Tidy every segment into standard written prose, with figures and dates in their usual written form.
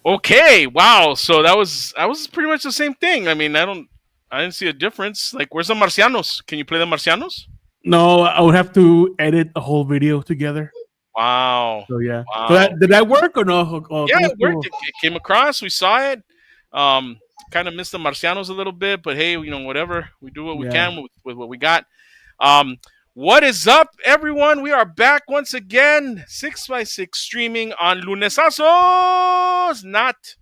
Okay, wow. So that was pretty much the same thing. I mean, I didn't see a difference. Like, where's the Marcianos? Can you play the Marcianos? No, I would have to edit a whole video together. Wow, So yeah. So wow. that did that work or no? Yeah, ¿Cómo it worked. estuvo? It came across. We saw it. Um, Kind of missed the Marcianos a little bit, but hey, whatever. We do what we Yeah. can with what we got. Um, what is up, everyone? We are back once again, 6x6 streaming on Lunesazos, not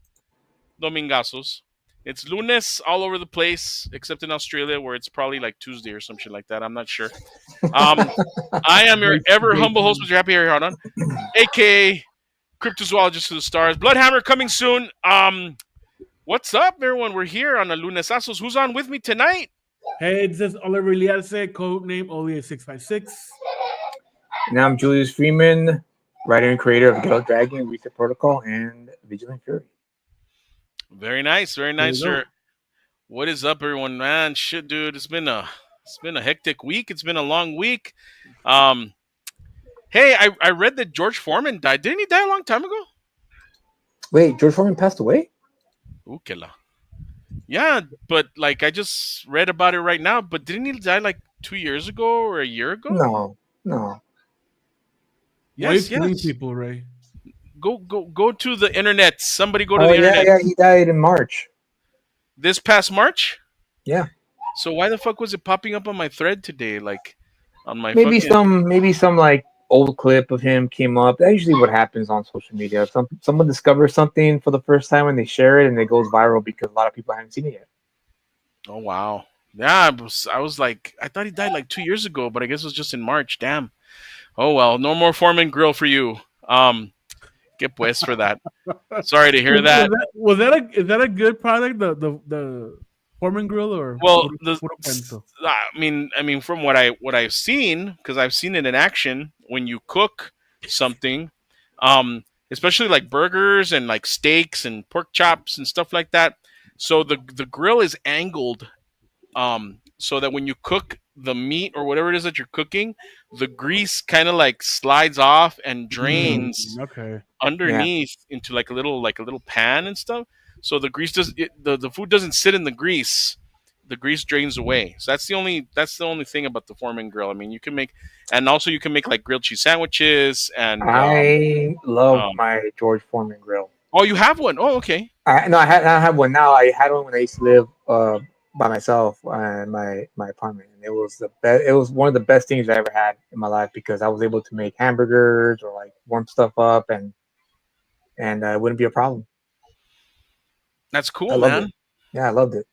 Domingazos. It's lunes all over the place, except in Australia, where it's probably like Tuesday or some shit like that. I'm not sure. Um, I am your ever humble host with your happy Harry Hardon, aka Cryptozoologist to the Stars. Bloodhammer coming soon. What's up, everyone? We're here on the Lunesazos. Who's on with me tonight? Hey, this is Oliver Liarce, code name Oli656. And I'm Julius Freeman, writer and creator of Ghetto Dragon, Reset Protocol, and Vigilant Fury. Very nice, sir. What is up, everyone? Man, shit, dude, it's been a hectic week. It's been a long week. Hey, I read that George Foreman died. Didn't he die a long time ago? Wait, George Foreman passed away? Ukela. Yeah, but like I just read about it right now. But didn't he die like 2 years ago or a year ago? No. Yes. People, Ray. Go to the internet. Somebody go to the internet. Yeah, he died in March. This past March? Yeah. So why the fuck was it popping up on my thread today? Like on my maybe some like old clip of him came up. That's usually what happens on social media. Someone discovers something for the first time and they share it and it goes viral because a lot of people haven't seen it yet. Oh wow. Yeah, I was like, I thought he died like 2 years ago, but I guess it was just in March. Damn. Oh well, no more Foreman Grill for you. Get pues for that. Sorry to hear that. Is that a good product? The Foreman Grill or well, I mean, from what I've seen, because I've seen it in action when you cook something, especially like burgers and like steaks and pork chops and stuff like that. So the grill is angled, so that when you cook the meat or whatever it is that you're cooking, the grease kind of like slides off and drains underneath into like a little pan and stuff. So the grease the food doesn't sit in the grease. The grease drains away. So that's the only thing about the Foreman Grill. I mean, you can make like grilled cheese sandwiches and I love my George Foreman Grill. Oh, you have one? Oh, okay. I have one now. I had one when I used to live by myself in my apartment, and it was the best. It was one of the best things I ever had in my life because I was able to make hamburgers or like warm stuff up, and it wouldn't be a problem. That's cool, man. It. Yeah, I loved it.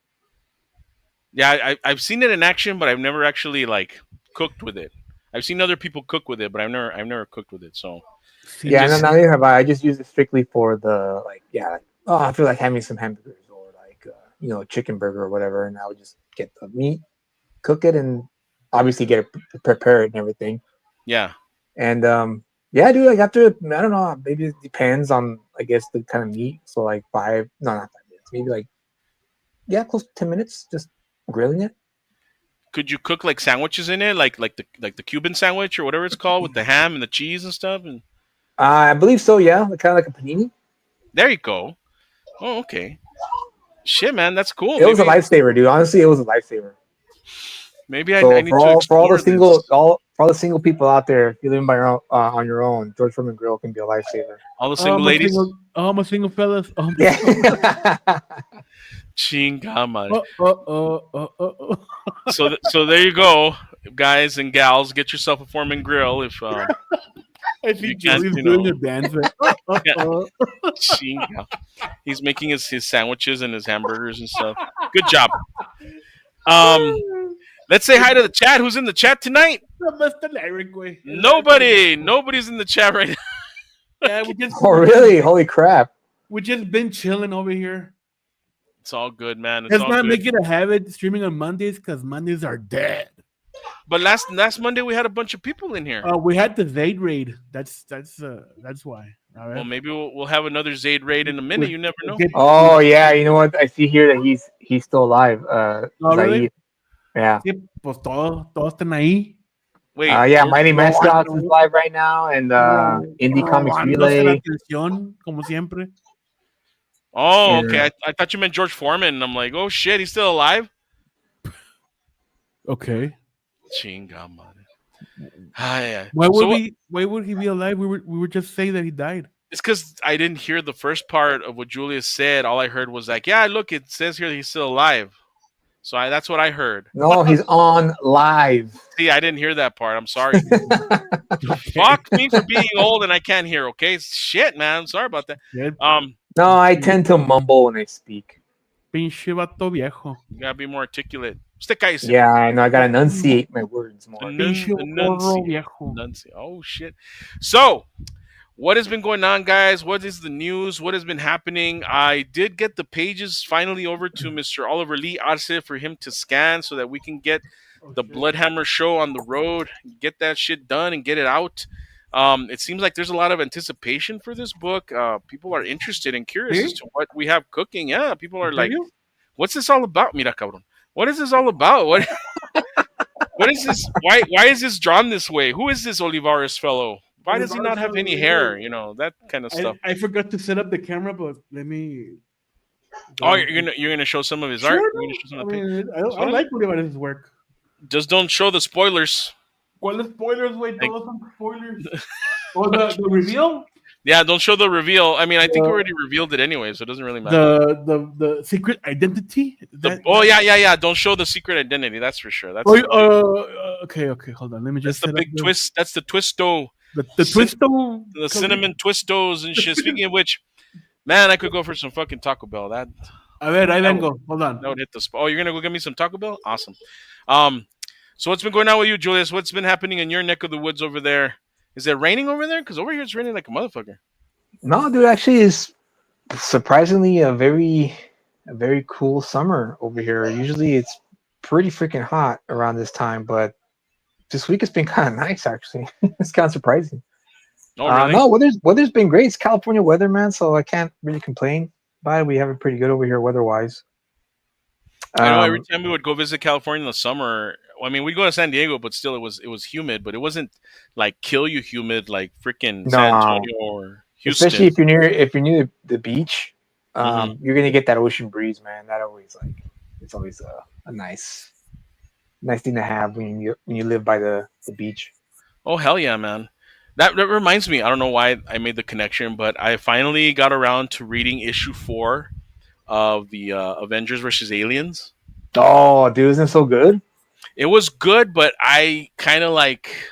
Yeah, I've seen it in action, but I've never actually like cooked with it. I've seen other people cook with it, but I've never cooked with it. So yeah, neither have I. I just use it strictly for the I feel like having some hamburgers or like a chicken burger or whatever, and I would just get the meat, cook it, and obviously get it prepared and everything. Yeah. And yeah, dude, like after I don't know, maybe it depends on I guess the kind of meat. So like not 5 minutes, maybe like close to 10 minutes, just grilling it. Could you cook like sandwiches in it, like the Cuban sandwich or whatever it's called with the ham and the cheese and stuff? And I believe so. Yeah, kind of like a panini. There you go. Oh, okay. Shit, man, that's cool. It was a lifesaver, dude. Honestly, it was a lifever. Maybe I need to for all the single people out there, if you're living by on your own, George Foreman Grill can be a lifesaver. All the single ladies. I'm a single fellas. Yeah. Chingama. So there you go, guys and gals. Get yourself a Foreman Grill if you can't, doing a dance. He's making his sandwiches and his hamburgers and stuff. Good job. Let's say hi to the chat. Who's in the chat tonight? Nobody's in the chat right now. Oh really? Holy crap. We just been chilling over here. It's all good, man. It's Let's all not good. make it a habit streaming on Mondays because Mondays are dead. But last Monday we had a bunch of people in here. We had the Zayd raid. That's why. A Well, ver. maybe we'll have another Zayd raid in a minute. With, You never know. with, Oh yeah, you know what? I see here that he's still alive. oh, really? Zaid. Yeah. Sí, pues todos están ahí. Wait, Yeah, George. Mighty Mascots is Robando, live right now, and Indie Comics robándose la Relay. atención, como siempre. Oh, okay. Yeah. I thought you meant George Foreman. And I'm like, oh shit, he's still alive. Okay. Chinga madre. Ah, yeah. Why So would he be alive? We were just saying that he died. it's because I didn't hear the first part of what Julius said. All I heard was like, yeah, look, it says here that he's still alive. So that's what I heard. No, he's on live. See, I didn't hear that part. I'm sorry. Okay. Fuck me for being old and I can't hear. Okay, shit, man. I'm sorry about that. Shit. No, I tend to mumble when I speak. Pinche vato viejo. You gotta be more articulate. Usted cállese. Yeah, I know. I gotta enunciate my words more. Pinche gorro viejo. Oh shit. So, what has been going on, guys? What is the news? What has been happening? I did get the pages finally over to Mr. Oliver Lee Arce for him to scan so that we can get the Bloodhammer show on the road, get that shit done and get it out. It seems like there's a lot of anticipation for this book. People are interested and curious as to what we have cooking. Yeah, people are like, what's this all about? Mira, cabrón. What is this all about? What is this? Why is this drawn this way? Who is this Olivares fellow? Why does he not have any hair? You know, that kind of stuff. I forgot to set up the camera, but let me. Oh, you're gonna show some of his art? You're gonna show some of the I like Olivares' work. Just don't show the spoilers. ¿Cuáles spoilers, güey? Todos son spoilers. Oh, the reveal? Yeah, don't show the reveal. I mean, I think you already revealed it anyway, so it doesn't really matter. The secret identity? Yeah. Don't show the secret identity. That's for sure. That's okay. Hold on. Let me just. That's the big twist. That's the twisto. The twisto. The cinnamon twistos and shit. Speaking of which, man, I could go for some fucking Taco Bell. That. A ver, ahí vengo. Hold on. That would hit the spot. Oh, you're gonna go get me some Taco Bell? Awesome. So what's been going on with you, Julius? What's been happening in your neck of the woods over there? Is it raining over there? Because over here it's raining like a motherfucker. No, dude, actually, it's surprisingly a very cool summer over here. Usually, it's pretty freaking hot around this time, but this week it's been kind of nice. Actually, it's kind of surprising. Oh, really? No, weather's been great. It's California weather, man, so I can't really complain about it. We have it pretty good over here weather-wise. I know every time we would go visit California in the summer, I mean, we'd go to San Diego, but still it was humid, but it wasn't like kill you humid like freaking San Antonio or Houston. Especially if you're near the beach, you're gonna get that ocean breeze, man. That always it's always a nice thing to have when you live by the beach. Oh hell yeah, man! That reminds me. I don't know why I made the connection, but I finally got around to reading issue 4 of the Avengers versus Aliens. Oh, dude, isn't it so good? It was good, but I kind of like,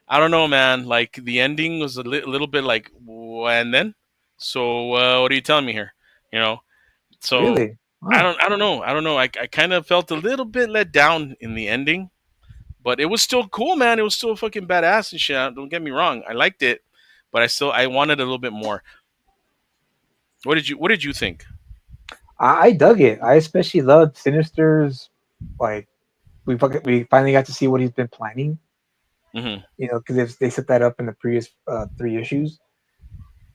I don't know, man. Like the ending was a little bit like, and then, so what are you telling me here? You know, so really? Wow. I don't know. I kind of felt a little bit let down in the ending, but it was still cool, man. It was still fucking badass and shit. Don't get me wrong. I liked it, but I wanted a little bit more. What did you think? I dug it. I especially loved Sinister's, like, we finally got to see what he's been planning. Mm-hmm. You know, because they set that up in the previous 3 issues,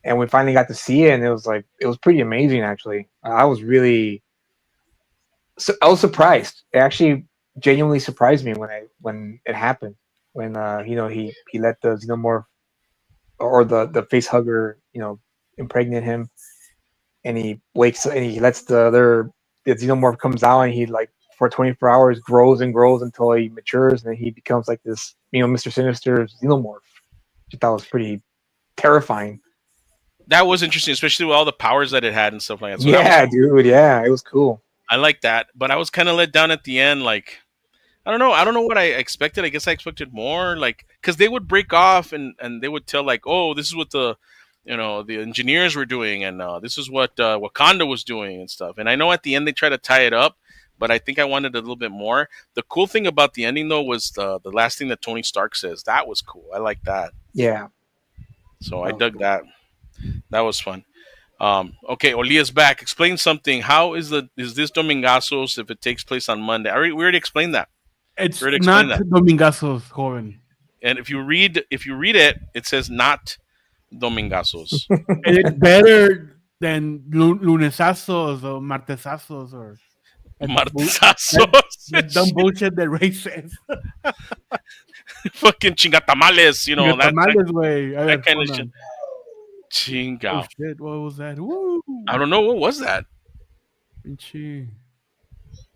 and we finally got to see it, and it was pretty amazing. Actually, I was surprised. It actually genuinely surprised me when it happened. When he let the xenomorph or the face hugger impregnate him. And he wakes and he lets the xenomorph comes out, and he for 24 hours grows and grows until he matures, and then he becomes like this, Mr. Sinister xenomorph. Which I thought was pretty terrifying. That was interesting, especially with all the powers that it had and stuff like that. So dude. Yeah, it was cool. I like that, but I was kind of let down at the end. Like, I don't know what I expected. I guess I expected more, like, because they would break off and they would tell like, oh, this is what the engineers were doing, and this is what Wakanda was doing and stuff. And I know at the end they try to tie it up, but I think I wanted a little bit more. The cool thing about the ending, though, was the last thing that Tony Stark says. That was cool. I like that. Yeah. So I dug that. That was fun. Okay, Olia's back. Explain something. How is this Domingazos if it takes place on Monday? We already explained that. We It's already not explained that. Domingazos, joven. And if you read it, it says not Domingazos. And it's better than lunesazos or martesazos or that, that, that dumb Martesazos. bullshit that Ray says. Fucking chingatamales. You got That tamales way. A that ver, kind of hold shit. on. Oh Chinga. shit, what was that? Woo! I don't know what was that. Pinche.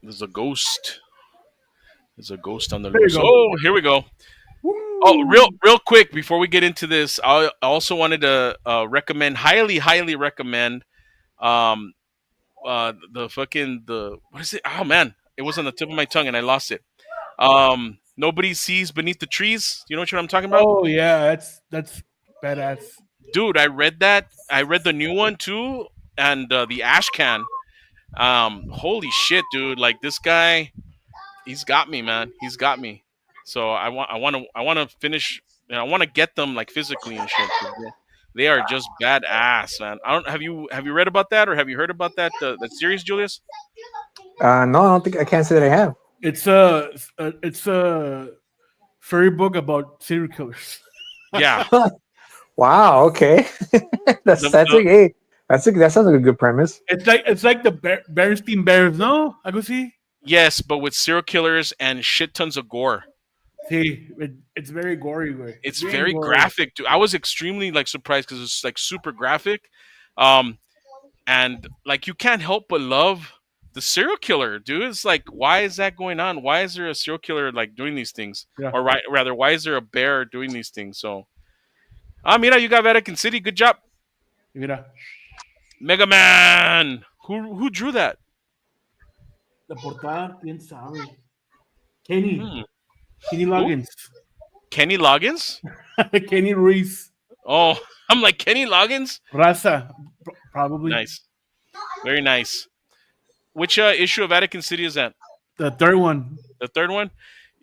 There's a ghost. There's a ghost on the There you loose. go. Oh, here we go. Oh, Woo! real quick before we get into this, I also wanted to recommend, highly recommend, um, the what is it? Oh man, it was on the tip of my tongue and I lost it. Nobody sees beneath the trees. You know what I'm talking about, Oh yeah, that's badass. dude? I read that. I read the new one too, and the Ash Can. Holy shit, dude! Like this guy, he's got me, man. He's got me. So I want to finish. I want to get them like physically and shit. 'Cause they are just badass, man. I don't have you read about that or have you heard about that series, Julius? No, I don't think I can't say that I have. It's a furry book about serial killers. Yeah. Wow. Okay. that's The, that's the, a hey. That sounds like a good premise. It's like the Bernstein Bears, no? I go see. yes, but with serial killers and shit tons of gore. See, it's very gory, way. It's Very very gory. graphic, dude. I was extremely like surprised because it's like super graphic. Um, and like you can't help but love the serial killer, dude. It's like, why is that going on? Why is there a serial killer like doing these things, Yeah. or rather, why is there a bear doing these things? So, mira, you got Vatican City. Good job, Mira, Mega Man. Who drew that? la portada, quién sabe. Kenny, Hmm. Kenny Who? Loggins, Kenny Loggins. Kenny Ruiz, Oh, I'm like Kenny Loggins. Raza, probably Nice, very nice. Which issue of Vatican City is that? the third one. The third one?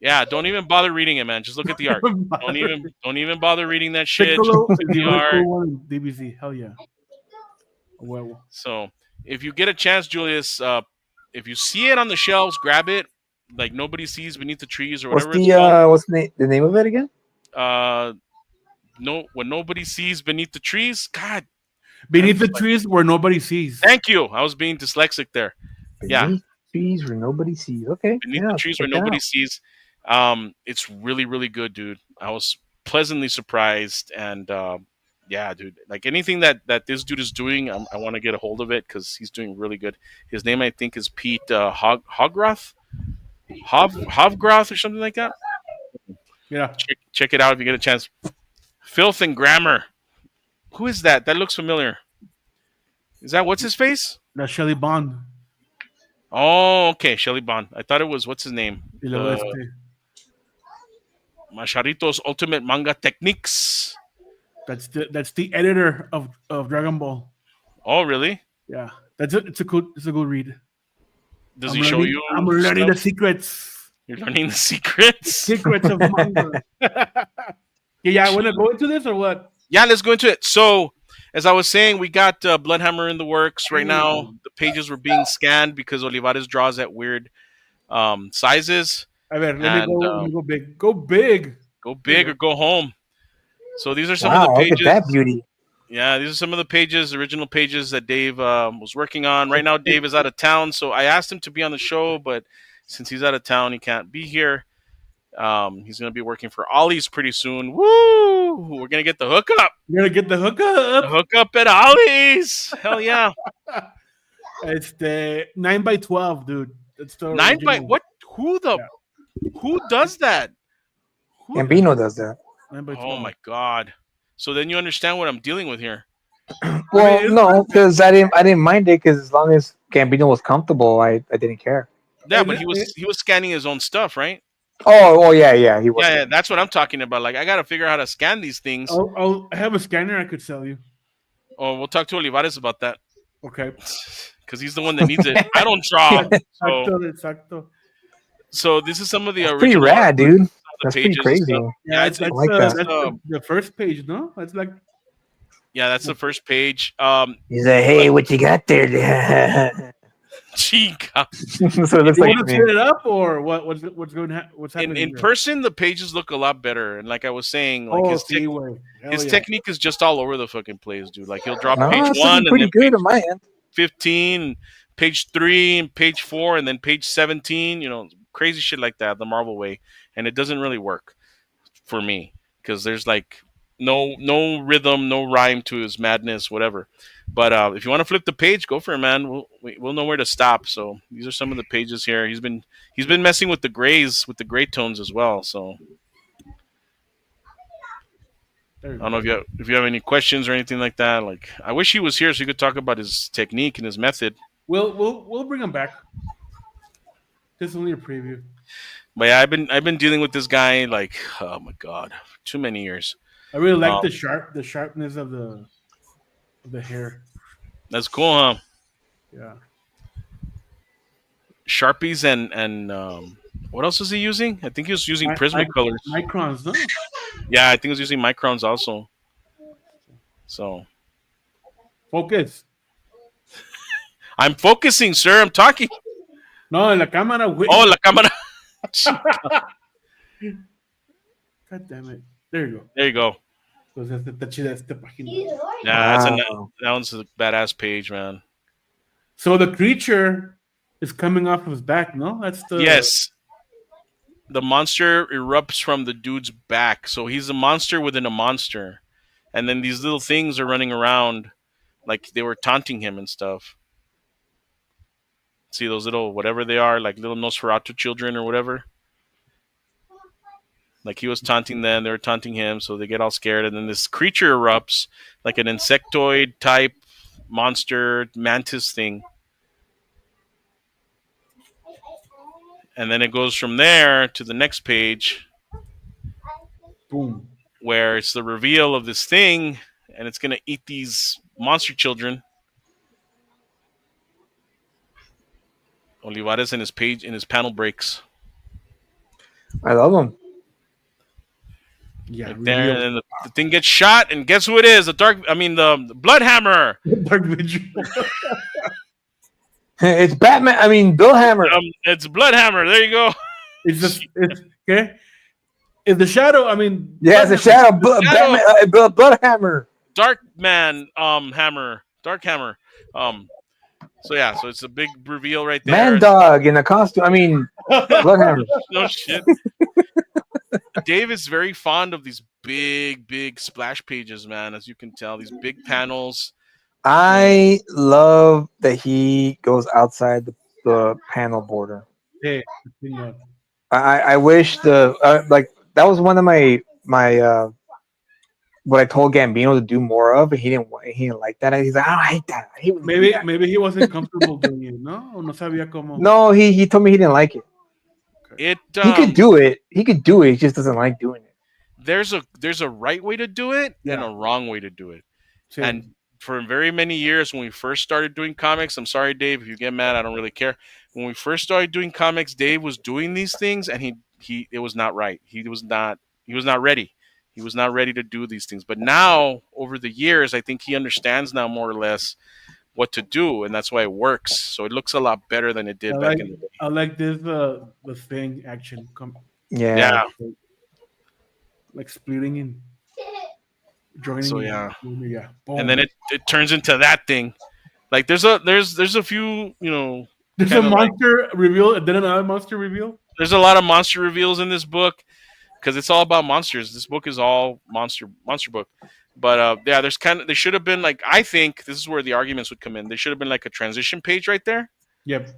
Yeah, don't even bother reading it, man. Just look at the art. Don't even bother reading that shit. Just Piccolo look is at the the only art. cool one in DBZ. Hell yeah. Well, So if you get a chance, Julius, if you see it on the shelves, grab it. Like nobody sees beneath the trees or What's whatever it's called. the name of it again? Uh, no, when nobody sees beneath the trees. God, beneath the trees where nobody sees. thank you. I was being dyslexic there. Yeah, Beneath trees where nobody sees. Okay. beneath Yeah, the I'll trees where check that nobody out. sees. It's really, really good, dude. I was pleasantly surprised, and yeah, dude. Like anything that this dude is doing, I want to get a hold of it because he's doing really good. His name, I think, is Pete Hogroth, Hovgroth, or something like that. Yeah. Check it out if you get a chance. Filth and Grammar. Who is that? That looks familiar. Is that what's his face? La Shelly Bond. Oh, okay, Shelly Bond. I thought it was what's his name? Y luego The Macharitos Ultimate Manga Techniques. that's the editor of Dragon Ball. Oh, really? Yeah. It's a good read. Does he show you? I'm learning the stuff? secrets. You're learning the secrets. Secrets of manga. Yeah, I want to go into this or what? Yeah, let's go into it. So, as I was saying, we got Bloodhammer in the works right now. The pages were being scanned because Olivares draws at weird sizes. A ver, And let me go big. Go big. go big or go home. So these are some of the Wow, look at pages. that beauty. Yeah, these are some of the pages, original pages that Dave was working on. Right now, Dave is out of town, so I asked him to be on the show, but since he's out of town, he can't be here. He's going to be working for Ollie's pretty soon. Woo! We're going to get the hookup. You're gonna get the The hookup. hookup at Ollie's. Hell yeah. It's the 9x12, dude. That's the 9 by original. what? Who does that? Who? Gambino does that. 9x12. Oh my god. So then you understand what I'm dealing with here. Well, it's no, because I didn't mind it because as long as Gambino was comfortable, I didn't care. Yeah, And but he was scanning his own stuff, right? Oh yeah, he was. Yeah, that's what I'm talking about. Like I got to figure out how to scan these things. I have a scanner I could sell you. Oh, we'll talk to Olivares about that Okay. because he's the one that needs it. I don't draw. Exacto. So this is some of the That's pretty original rad, dude. the That's pretty pages and crazy. stuff. Yeah, it's that's, like that. that's the first page, no? That's like Yeah, that's the first page. He's like, But hey, what you got there? Chica. So it looks You like want to to me. set it up or what? What's happening In here? person, the pages look a lot better, and like I was saying, like Oh, see, way. Hell his yeah. technique is just all over the fucking place, dude. Like he'll drop page No, it's one looking and pretty then good on page my end. 15, page 3, and page 4, and then page 17. Crazy shit like that, the Marvel way, and it doesn't really work for me because there's like no rhythm, no rhyme to his madness, whatever. But if you want to flip the page, go for it, man. We'll know where to stop. So these are some of the pages here. He's been messing with the grays, with the gray tones as well. So There you I don't go. know if you have any questions or anything like that. Like I wish he was here so he could talk about his technique and his method. We'll bring him back. This is only a preview. But yeah, I've been dealing with this guy like, oh my god, too many years. I really like Um, the sharpness of the hair. that's cool, huh? Yeah. Sharpies and what else was he using? I think he was using Mi- mi- Prismacolors. Microns, no? Yeah, I think he was using Microns also. So Focus. I'm focusing, sir. I'm talking. No, en la cámara, Oh, güey. la cámara. God damn it. There you go. There you go. Pues está chida esta página. Yeah, Wow. that one's a badass page, man. So the creature is coming off of his back, no? That's the Yes, the monster erupts from the dude's back, so he's a monster within a monster, and then these little things are running around like they were taunting him and stuff. See those little whatever they are, like little Nosferatu children or whatever. Like he was taunting them, they were taunting him, so they get all scared, and then this creature erupts like an insectoid type monster mantis thing, and then it goes from there to the next page boom. where it's the reveal of this thing, and it's gonna eat these monster children. Olivares in his panel breaks I love him. Yeah, right there, and reveal. then the thing gets shot, and guess who it is? The Blood Hammer. Dark Vigil. It's Batman. I mean, Bill Hammer. It's Blood Hammer. There you go. It's okay. In the shadow, I mean, Yeah, it's a shadow. Shadow. Batman. Blood Hammer. Dark Man Hammer. Dark Hammer. Um so it's a big reveal right there. Man Dog in a costume. I mean, Blood Hammer. No shit. Dave is very fond of these big splash pages, man. As you can tell, these big panels. I love that he goes outside the panel border. Hey, continue on. I wish like that was one of my what I told Gambino to do more of, and he didn't like that. He's like, I hate that. I hate when you do that." Maybe he wasn't comfortable doing it, no? O no sabía cómo. No, he told me he didn't like it. It He could do it. He could do it. He just doesn't like doing it. there's a right way to do it and Yeah. a wrong way to do it. Sí. And for very many years when we first started doing comics, I'm sorry, Dave, if you get mad, I don't really care. When we first started doing comics, Dave was doing these things, and he it was not right. He was not ready. He was not ready to do these things. But now, over the years, I think he understands now more or less what to do, and that's why it works. So it looks a lot better than it did back in the day. I like this the thing action Yeah. Yeah. like splitting and joining. So, and- yeah. yeah. Boom. And then it turns into that thing. Like there's a few, there's a kinda like- monster reveal and then another monster reveal. there's a lot of monster reveals in this book because it's all about monsters. This book is all monster book. But yeah, they should have been like, I think this is where the arguments would come in. They should have been like a transition page right there. Yep.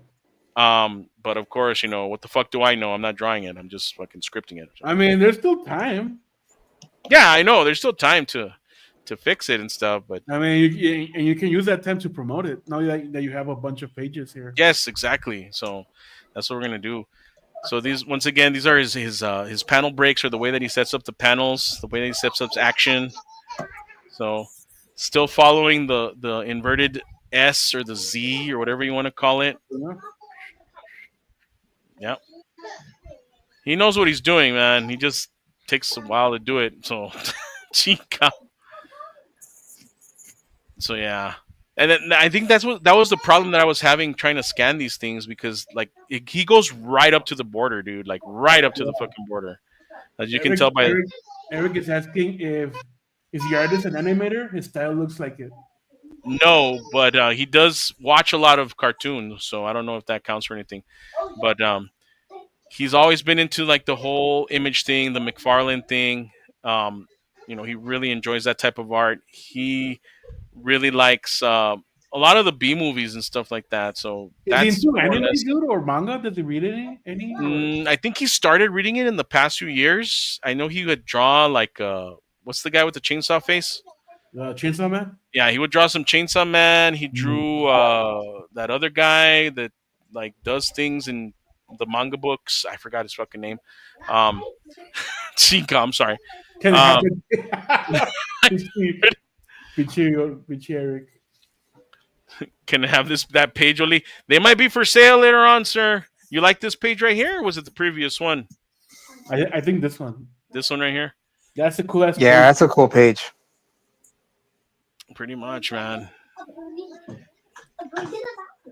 But of course, what the fuck do I know? I'm not drawing it. I'm just fucking scripting it. I mean, there's still time. Yeah, I know. There's still time to fix it and stuff. But I mean, you can use that time to promote it. Now that you have a bunch of pages here. yes, exactly. So that's what we're gonna do. So these are his panel breaks, or the way that he sets up the panels, the way that he sets up action. So still following the inverted S or the Z or whatever you want to call it. Yeah. He knows what he's doing, man. He just takes a while to do it. So, chica. So yeah, and then I think that was the problem that I was having trying to scan these things because like he goes right up to the border, dude, like right up to the Yeah. fucking border, as you can Eric, tell by. Eric, Eric is asking if is the artist an animator? His style looks like it. No, but he does watch a lot of cartoons, so I don't know if that counts for anything. But he's always been into like the whole image thing, the McFarlane thing. Um, he really enjoys that type of art. He really likes a lot of the B movies and stuff like that. So Is he that's into more or anime, less. dude, or manga? Does he read any or I think he started reading it in the past few years. I know he would draw like what's the guy with the chainsaw face? Chainsaw Man? Yeah, he would draw some Chainsaw Man. He Mm. drew that other guy that like does things in the manga books. I forgot his fucking name. Um, Chica, I'm sorry. Can it Um, happen? Pichi Eric. can I have that page only? They might be for sale later on, sir. You like this page right here, or was it the previous one? I think this one. This one right here? That's a cool ass Yeah, page. that's a cool page. Pretty much, man.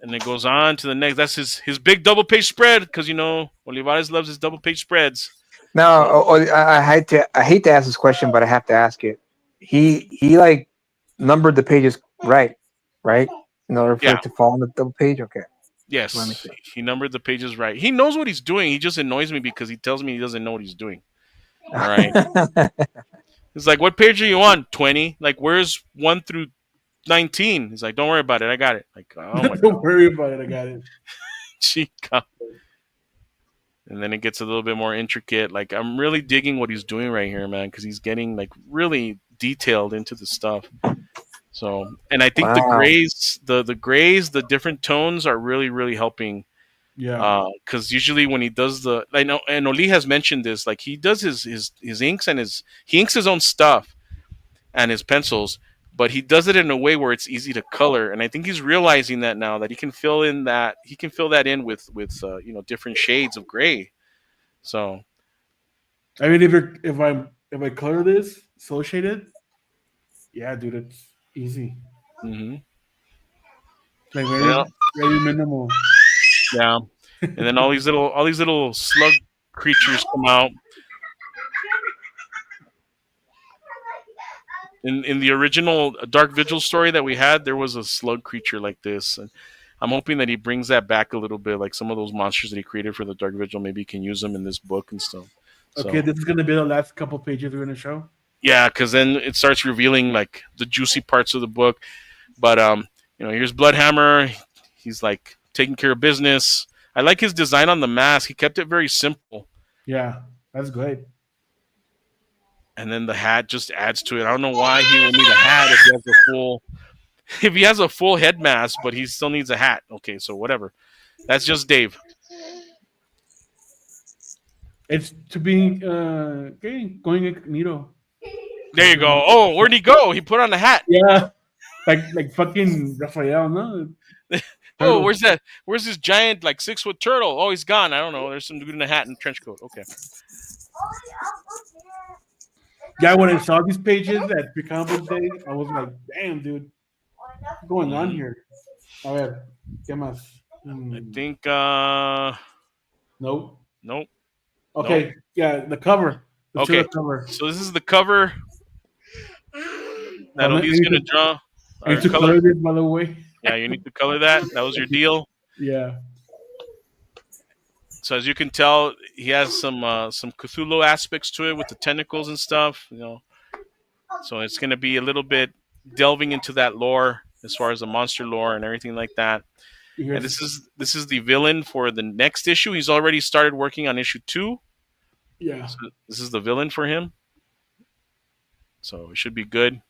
And it goes on to the next. That's his big double page spread because Olivares loves his double page spreads. Now, I hate to ask this question, but I have to ask it. He like numbered the pages right, in order for Yeah. it to fall on the double page. Okay, let me Yes, see. he numbered the pages right. He knows what he's doing. He just annoys me because he tells me he doesn't know what he's doing. All right. He's like, "What page are you on? 20? Like, where's 1 through 19?" He's like, "Don't worry about it. I got it." Like, oh my god, Don't worry about it. I got it. chica. And then it gets a little bit more intricate. Like, I'm really digging what he's doing right here, man, because he's getting like really detailed into the stuff. So, and I think the Wow. grays, the grays, the different tones are really, really helping. Yeah. Because usually when he does I know, and Oli has mentioned this, like he does his inks and he inks his own stuff and his pencils, but he does it in a way where it's easy to color. And I think he's realizing that now that he can fill that in with different shades of gray. So I mean, if I color this soul shaded, yeah, dude, it's easy. hmm Like yeah, very minimal. yeah. And then all these little slug creatures come out. In the original Dark Vigil story that we had, there was a slug creature like this, and I'm hoping that he brings that back a little bit, like some of those monsters that he created for the Dark Vigil. Maybe he can use them in this book and stuff. Okay, So this is gonna be the last couple pages we're gonna show. yeah, because then it starts revealing like the juicy parts of the book. But here's Bloodhammer. He's like taking care of business. I like his design on the mask. He kept it very simple, Yeah, that's great. and then the hat just adds to it. I don't know why he will need a hat if he has a full head mask, but he still needs a hat. Okay, so whatever. That's just Dave. It's to be going incognito. There you go. Oh, where'd he go? He put on a hat. Yeah, like fucking Raphael, no? Oh, Turtle. where's that? Where's this giant like 6 foot turtle? Oh, he's gone. I don't know. There's some dude in a hat and trench coat. Okay. Yeah, when I saw these pages at Pre Comic Day, I was like, damn, dude, what's going on here? A ver, ¿qué más? I Hmm, think nope. nope. Okay, yeah, the cover. Let's show Okay. the cover. So this is the cover that I Oli's need gonna to, draw I need or to color. color this, by the way. Yeah, you need to color that. That was your deal. Yeah. So as you can tell, he has some Cthulhu aspects to it with the tentacles and stuff. So it's gonna be a little bit delving into that lore as far as the monster lore and everything like that. And Here's, this is the villain for the next issue. He's already started working on issue 2. yeah. So this is the villain for him. So it should be good.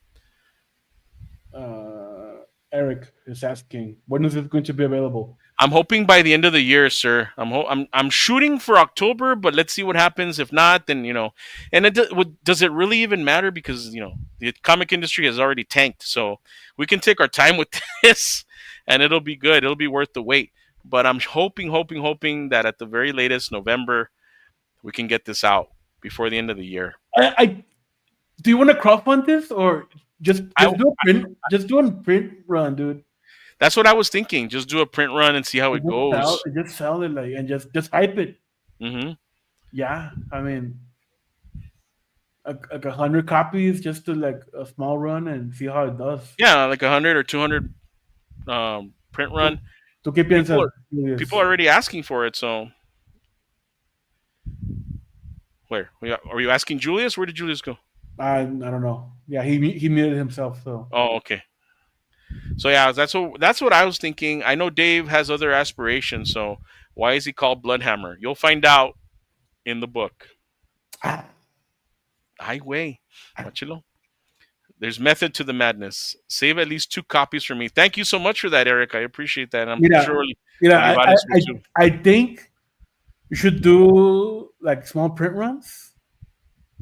Eric is asking, when is it going to be available? I'm hoping by the end of the year, sir. I'm shooting for October, but let's see what happens. If not, then And does it really even matter? Because the comic industry has already tanked, so we can take our time with this, and it'll be good. It'll be worth the wait. But I'm hoping that at the very latest November, we can get this out before the end of the year. I do you want to crowdfund this or I just do a print, just do a print run, dude. That's what I was thinking. Just do a print run and see how it goes. Just sell it like, and just hype it. Hmm. Yeah, I mean, like 100 copies just to like a small run and see how it does. Yeah, like 100 or 200 print ¿Tú, run. tú qué People piensas, are people Luis? are already asking for it. So where are you asking Julius? Where did Julius go? I don't know. Yeah, he muted himself. So Oh, okay. So yeah, that's what I was thinking. I know Dave has other aspirations. So why is he called Bloodhammer? You'll find out in the book. ah, Ay, way, Machilo. There's method to the madness. Save at least 2 copies for me. Thank you so much for that, Eric. I appreciate that. I'm mira, sure mira, Olivares will too. I think you should do like small print runs.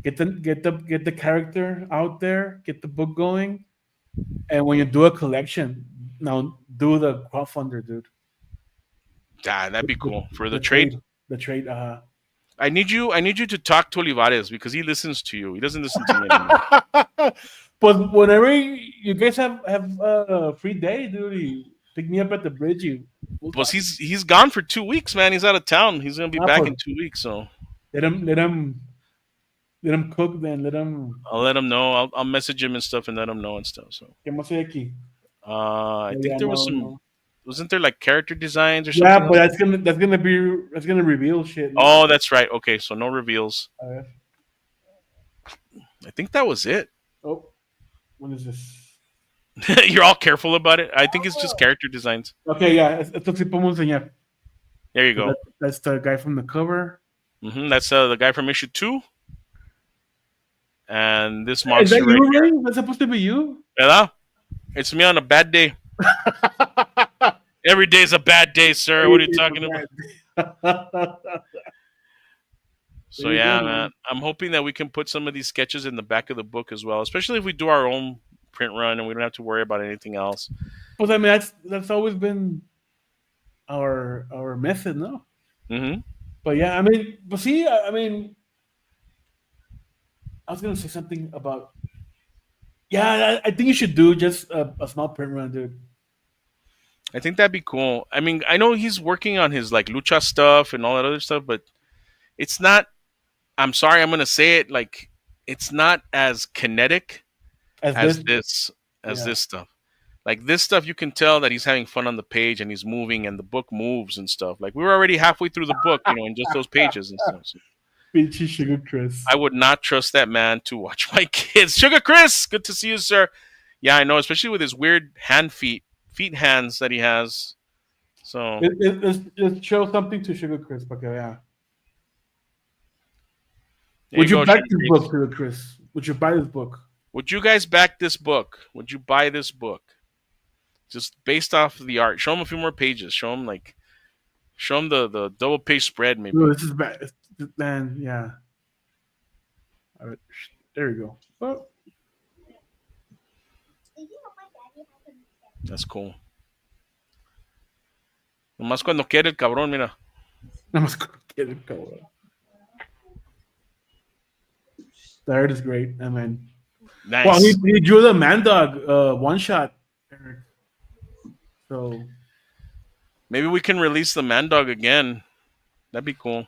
Get the character out there. Get the book going. And when you do a collection, now do the crowdfunder, dude. Ah, that'd be The, cool for the the trade. trade, the trade. I need you to talk to Olivares because he listens to you. He doesn't listen to me anymore. But whenever you guys have a free day, dude, you pick me up at the bridge. We'll But talk. he's gone for 2 weeks, man. He's out of town. He's gonna be Ah, back pues, in 2 weeks. So let him cook. Then let him. I'll let him know. I'll message him and stuff and let him know and stuff. So ¿Qué más hay aquí? I Oh, think yeah, there was no, some. no. Wasn't there like character designs or Yeah, something but else? that's gonna reveal shit. No? Oh, that's right. Okay, so no reveals. A ver. I think that was it. Oh, what is this? You're all careful about it. I think it's just character designs. Okay, yeah, esto sí podemos enseñar. There you go. That's the guy from the cover. That's the guy from issue 2, and this Is monster that right you, here. Ray? That's supposed to be you? ¿Verdad? It's me on a bad day. Every day's a bad day, sir. What are you talking about? So There you yeah, go, man. I'm hoping that we can put some of these sketches in the back of the book as well, especially if we do our own print run and we don't have to worry about anything else. But I mean, that's always been our method, no? Hmm. But yeah, I mean, but see, I mean, I was gonna say something about. Yeah, I think you should do just a small print run, dude. I think that'd be cool. I mean, I know he's working on his like lucha stuff and all that other stuff, but it's not. I'm sorry, I'm gonna say it like it's not as kinetic As as this, as yeah. this stuff. Like this stuff, you can tell that he's having fun on the page and he's moving and the book moves and stuff. Like we were already halfway through the book, in just those pages and stuff. So Peachy Sugar Chris. I would not trust that man to watch my kids. Sugar Chris, good to see you, sir. Yeah, I know, especially with his weird feet hands that he has. So Let's show something to Sugar Chris, okay? Yeah. there Would you go, back Sugar this Chris. book, Sugar Chris? Would you buy this book? Would you guys back this book? Would you buy this book? Just based off of the art. Show him a few more pages. Show him the double page spread maybe. No, this is bad. Man, yeah. All right. There we go. Oh, That's cool. Nomás cuando quiere el cabrón, mira. nada más quiero, cabrón. The art is great. I mean, Nice. well, he drew the Man Dog one shot, Eric. So Maybe we can release the Man Dog again. That'd be cool.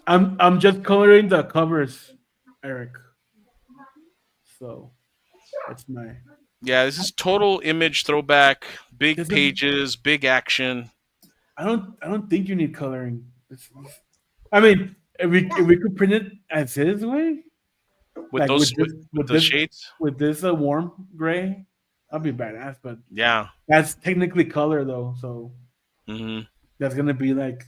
I'm just coloring the covers, Eric. So that's my. Yeah, this is total image throwback. Big Doesn't- pages, big action. I don't think you need coloring. I mean, if we could print it as is way, With like those with with the this shades. with this warm gray, that'd be badass. But Yeah. that's technically color though, so Hmm. that's gonna be like.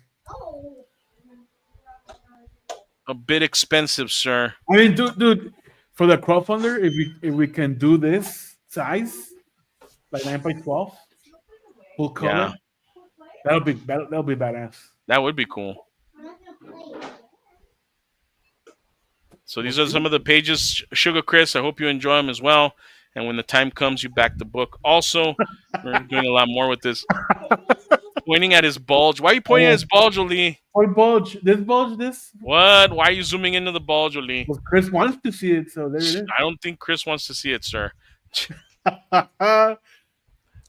A bit expensive, sir. I mean, dude, for the crowdfunder, if we can do this size, like 9x12, full color, that'll be badass. That would be cool. So these are some of the pages, Sugar Chris. I hope you enjoy them as well. And when the time comes, you back the book. Also, we're doing a lot more with this. Pointing at his bulge. Why are you pointing at Oh, his bulge, Oli? what bulge? This bulge? This? What? Why are you zooming into the bulge, Oli? Well, Chris wants to see it, so there it is. I don't think Chris wants to see it, sir. are, are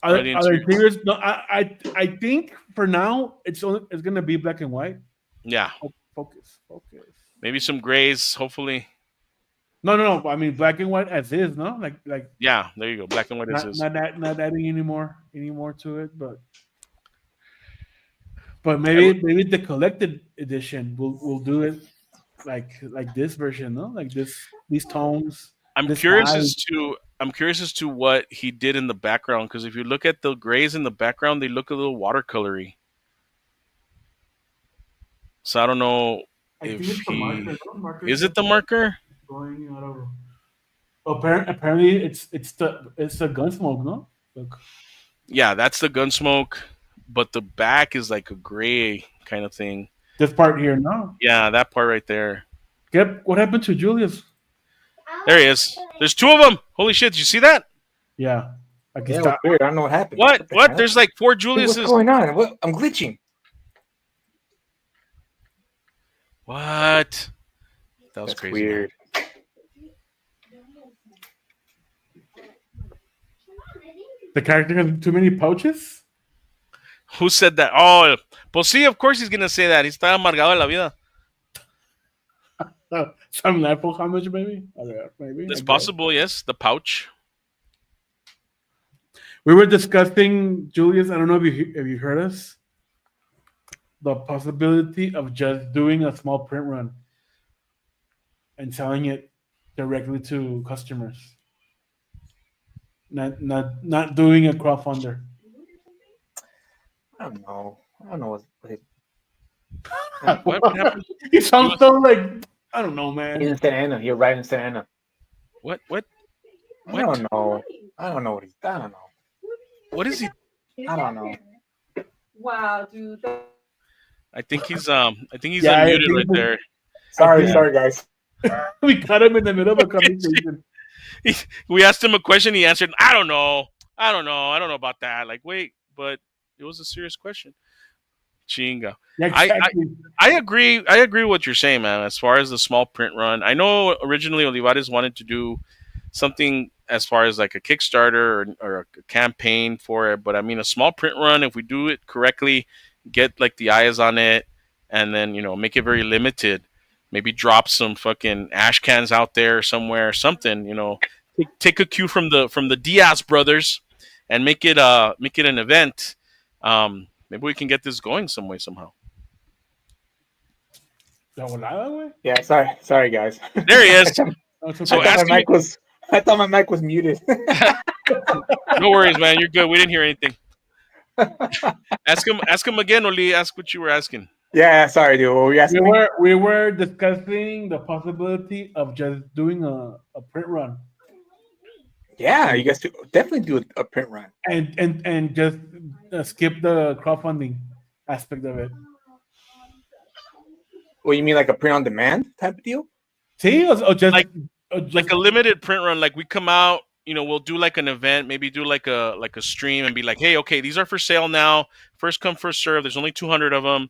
Audience, they serious? No, I think for now it's gonna be black and white. yeah, Focus, focus. maybe some grays, hopefully. No. I mean black and white as is, no? Like Yeah, there you go. Black and white is not his. not adding any more to it, but maybe the collected edition will do it like this version, no? Like these tones, I'm this curious vibe. as to I'm curious as to what he did in the background because if you look at the grays in the background, they look a little watercolory. So I don't know I think if it's the marker. he No? Marker is it the marker. going out of. Apparently, it's the Gunsmoke, no? Look, Yeah, that's the Gunsmoke, but the back is like a gray kind of thing. this part here, no. Yeah, that part right there. What happened to Julius? There he is. There's two of them. Holy shit! Did you see that? Yeah, like he Yeah, it was stopped. weird. I don't know what happened. What? the What? hell? There's like four Hey, what's Juliuses. going on? What? I'm glitching. What? That was That's crazy. Man. weird. The character has too many pouches. Who said that? Oh, pues sí, of course he's gonna say that. He's está amargado de la vida. Some level homage, maybe. Maybe. It's I guess. possible, yes. The pouch. We were discussing Julius. I don't know if you heard us. The possibility of just doing a small print run and selling it directly to customers. Not doing a crowdfunder. I don't know. I don't know what it, What happened? He sounds so like I don't know, he's man. in Santa Ana. You're right in Santa Ana. What? I What? don't know. I don't know what he's. I don't know. What is he? I don't know. Wow, dude. I think he's Yeah, I unmuted think right there. Sorry, Yeah. sorry, guys. We cut him in the middle of a conversation. We asked him a question. He answered, "I don't know. I don't know. I don't know about that." Like, wait, but it was a serious question. Chinga. Yeah, I exactly. I agree. I agree with what you're saying, man. As far as the small print run, I know originally Olivares wanted to do something as far as like a Kickstarter or a campaign for it. But I mean, a small print run, if we do it correctly, get like the eyes on it, and then make it very limited. Maybe drop some fucking ash cans out there somewhere, something. Take a cue from the Diaz brothers, and make it an event. Maybe we can get this going some way somehow. ¿De volada, güey? Yeah, sorry, guys. There he is. Oh, it's So okay. ask me- I thought my mic was muted. No worries, man. You're good. We didn't hear anything. Ask him again, Oli. Ask what you were asking. Yeah, sorry, dude. What were you asking me? we were discussing the possibility of just doing a print run Yeah, you guys definitely do a print run. and just skip the crowdfunding aspect of it. What you mean, like a print on demand type of deal? See, or just Like- or just Like a limited print run. Like we come out, we'll do like an event, maybe do like a stream and be like, hey, okay, these are for sale now. First come, first serve. There's only 200 of them.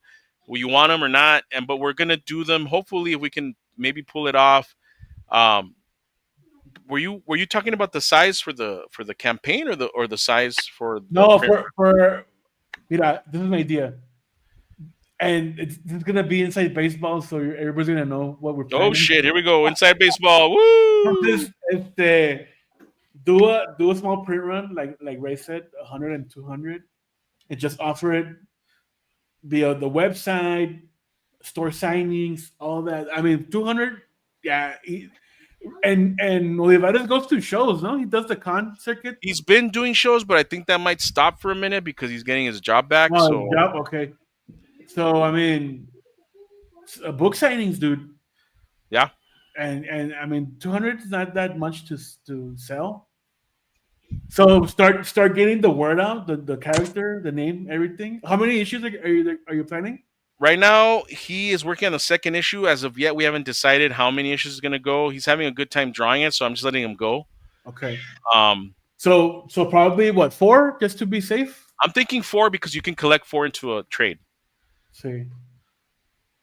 Will you want them or not? But we're gonna do them. Hopefully, if we can maybe pull it off. Were you talking about the size for the campaign or the size for the no print? for mira, this is an idea. And it's gonna be inside baseball, so everybody's gonna know what we're planning. Oh shit! Here we go. Inside baseball. Woo! Just do a small print run, like Ray said, 100 and 200, and just offer it via the website, store signings, all that. I mean, 200, yeah. And Olivares goes to shows, no? He does the con circuit. He's been doing shows, but I think that might stop for a minute because he's getting his job back. Oh, So yep, okay. So I mean, book signings, dude. Yeah. And I mean, 200 is not that much to sell. So start getting the word out, the character, the name, everything. How many issues are you planning? right now he is working on the second issue. As of yet, we haven't decided how many issues is going to go. He's having a good time drawing it, so I'm just letting him go. Okay. Um, So probably what, 4 just to be safe? I'm thinking 4 because you can collect 4 into a trade. See,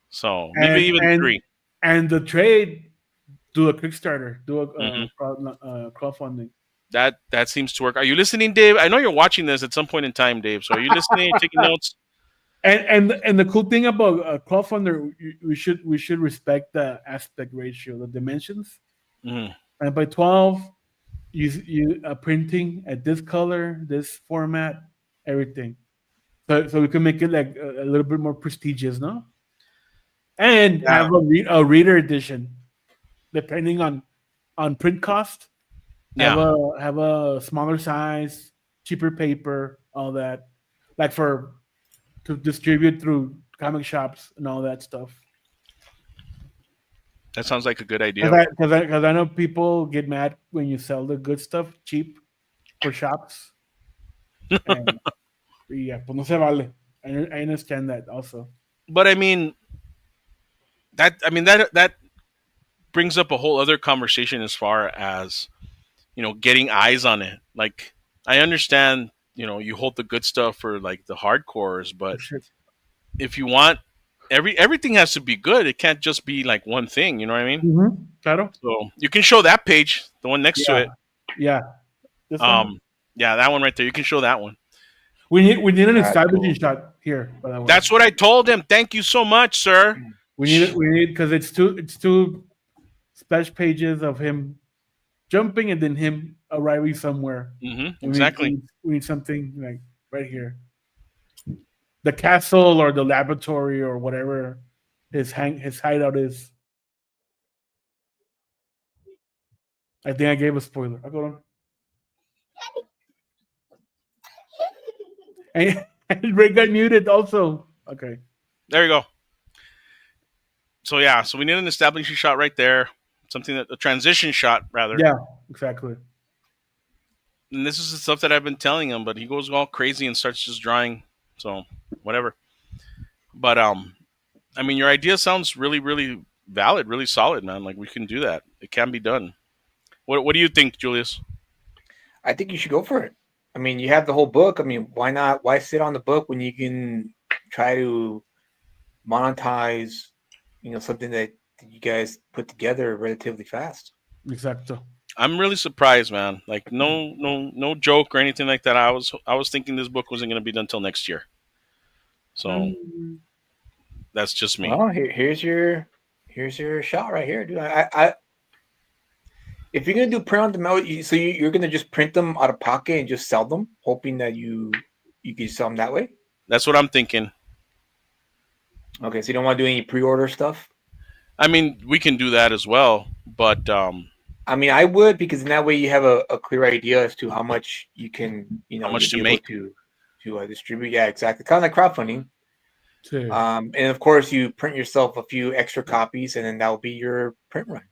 So maybe and even and 3. and the trade, do a Kickstarter, do a Hmm. crowdfunding. That seems to work. Are you listening, Dave? I know you're watching this at some point in time, Dave. So are you listening? Taking notes? And the cool thing about a crowdfunder, we should respect the aspect ratio, the dimensions. Hmm. And by 12, you printing at this color, this format, everything. So we can make it like a little bit more prestigious, no? And Yeah, have a reader edition, depending on print cost. Have yeah. a smaller size, cheaper paper, all that, like for to distribute through comic shops and all that stuff. That sounds like a good Because idea. I know people get mad when you sell the good stuff cheap for shops, and yeah, pues no se vale. I understand that also. But that brings up a whole other conversation as far as getting eyes on it. Like I understand, you hold the good stuff for like the hardcores, For but sure. if you want everything has to be good. It can't just be like one thing. You know what I mean? Claro. So you can show that page, the one next to Yeah, it. yeah. This one. Um, yeah, that one right there. You can show that one. We need an That's establishing cool. shot here, by the way. That's what I told him. Thank you so much, sir. We need because it's two splash pages of him jumping and then him arriving somewhere. We need, we Exactly. need, we need something like right here. The castle or the laboratory or whatever his hideout is. I think I gave a spoiler. I'll go on. And Ray got muted also. Okay. There you go. So yeah, so we need an establishing shot right there. Something that a transition shot rather. Yeah, exactly. And this is the stuff that I've been telling him, but he goes all crazy and starts just drawing. So whatever. But your idea sounds really, really valid, really solid, man. Like we can do that. It can be done. What do you think, Julius? I think you should go for it. I mean, you have the whole book. I mean, why not? Why sit on the book when you can try to monetize, something that you guys put together relatively fast? Exacto. I'm really surprised, man. Like no joke or anything like that. I was thinking this book wasn't going to be done till next year. So Um, that's just me. Well, here's your shot right here, dude. I if you're gonna do print on demand, so you're gonna just print them out of pocket and just sell them, hoping that you can sell them that way. That's what I'm thinking. Okay, so you don't want to do any pre-order stuff. We can do that as well, but I mean, I would, because in that way you have a clear idea as to how much you can, how much to you'll be make? able to distribute. Yeah, exactly. Kind of like crowdfunding. sí. And of course, you print yourself a few extra copies, and then that will be your print run.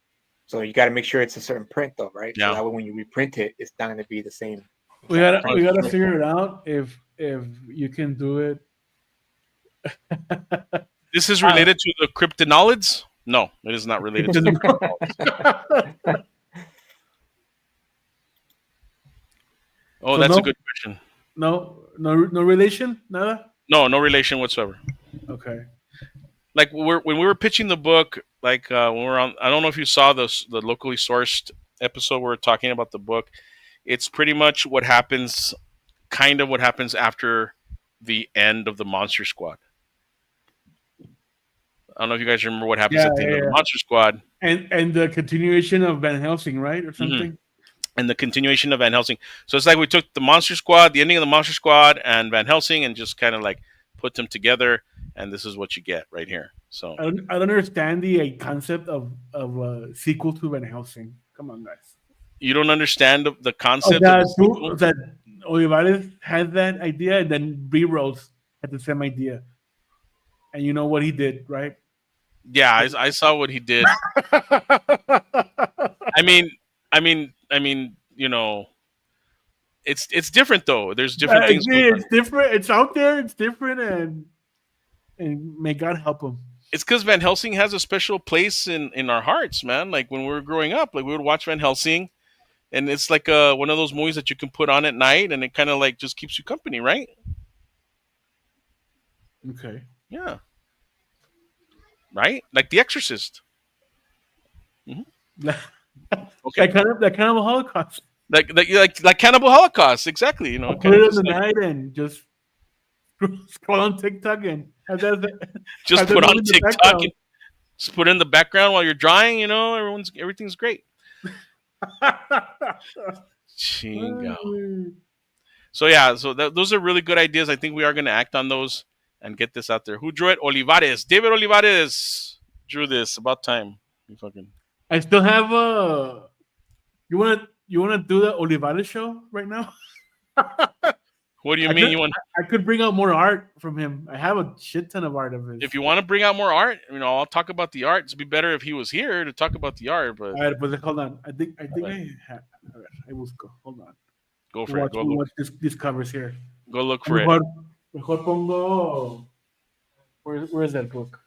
So you got to make sure it's a certain print, though, right? So Yeah. that way, when you reprint it, it's not going to be the same. we gotta print. we gotta figure it out if you can do it. This is related to the cryptonolids? No, it is not related to the cryptonolids. Oh, So that's no? a good question. No relation, nada. No relation whatsoever. Okay. Like when we were pitching the book, like when we were on, I don't know if you saw the locally sourced episode where we're talking about the book. It's pretty much what happens after the end of the Monster Squad. I don't know if you guys remember what happens Yeah, at the end yeah, of the yeah. Monster Squad. And the continuation of Van Helsing, right, or something. And the continuation of Van Helsing. So it's like we took the Monster Squad, the ending of the Monster Squad, and Van Helsing, and just kind of like put them together, and this is what you get right here. So I don't understand the concept of a sequel to Van Helsing. Come on, guys. you don't understand the Oh, concept of the that sequel? that Olivares had that idea, and then B Rose had the same idea. And you know what he did, right? Yeah, I saw what he did. I mean, it's different though. There's different things going on. It's different. It's out there. It's different, and may God help him. It's because Van Helsing has a special place in our hearts, man. Like when we were growing up, like we would watch Van Helsing, and it's like one of those movies that you can put on at night, and it kind of like just keeps you company, right? Okay. Yeah, right. Like The Exorcist. Hmm. Okay. That kind of a Holocaust. Like Cannibal Holocaust. Exactly. You know, I'll put kind of it in just the like night and just scroll on TikTok and just have that put on movie in the TikTok background. and just put it in the background while you're drying. You know, everything's great. Chinga. So yeah, so those are really good ideas. I think we are going to act on those and get this out there. Who drew it? Olivares. David Olivares drew this. About time. You fucking. I still have you wanna do the Olivares show right now? What do you I mean? could You want? I could bring out more art from him. I have a shit ton of art of If his. you want to bring out more art, you know, I'll talk about the art. It'd be better if he was here to talk about the art. But All right, but hold on. I think but I have. All right, I will go. Hold on. go We'll for it. watch we'll watch these covers here. Go look for it. Mejor, mejor pongo. Where is that book?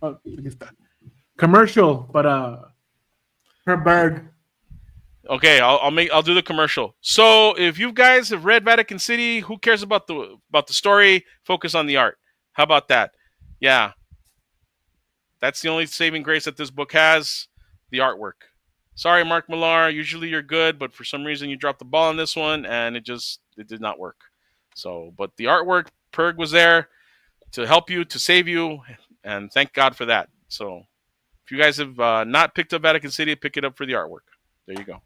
Oh, aquí está. Commercial, but per Berg. Okay, I'll do the commercial. So if you guys have read Vatican City, who cares about the story? Focus on the art. How about that? Yeah, that's the only saving grace that this book has, the artwork. Sorry, Mark Millar. Usually you're good, but for some reason you dropped the ball on this one, and it did not work. So, but the artwork, Perg was there to help you, to save you, and thank God for that. So, if you guys have not picked up Vatican City, pick it up for the artwork. There you go.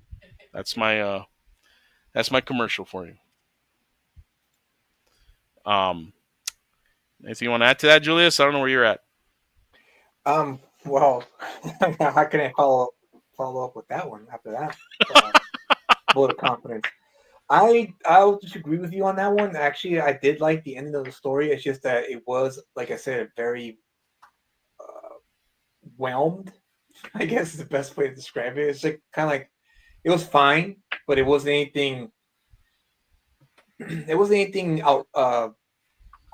That's my commercial for you. Um, Anything you want to add to that, Julius? I don't know where you're at. Well, how can I follow up with that one after that? Vote of confidence. I'll just agree with you on that one. Actually, I did like the ending of the story. It's just that it was, like I said, very whelmed. I guess is the best way to describe it. It's like kind of like it was fine, but it wasn't anything. It wasn't anything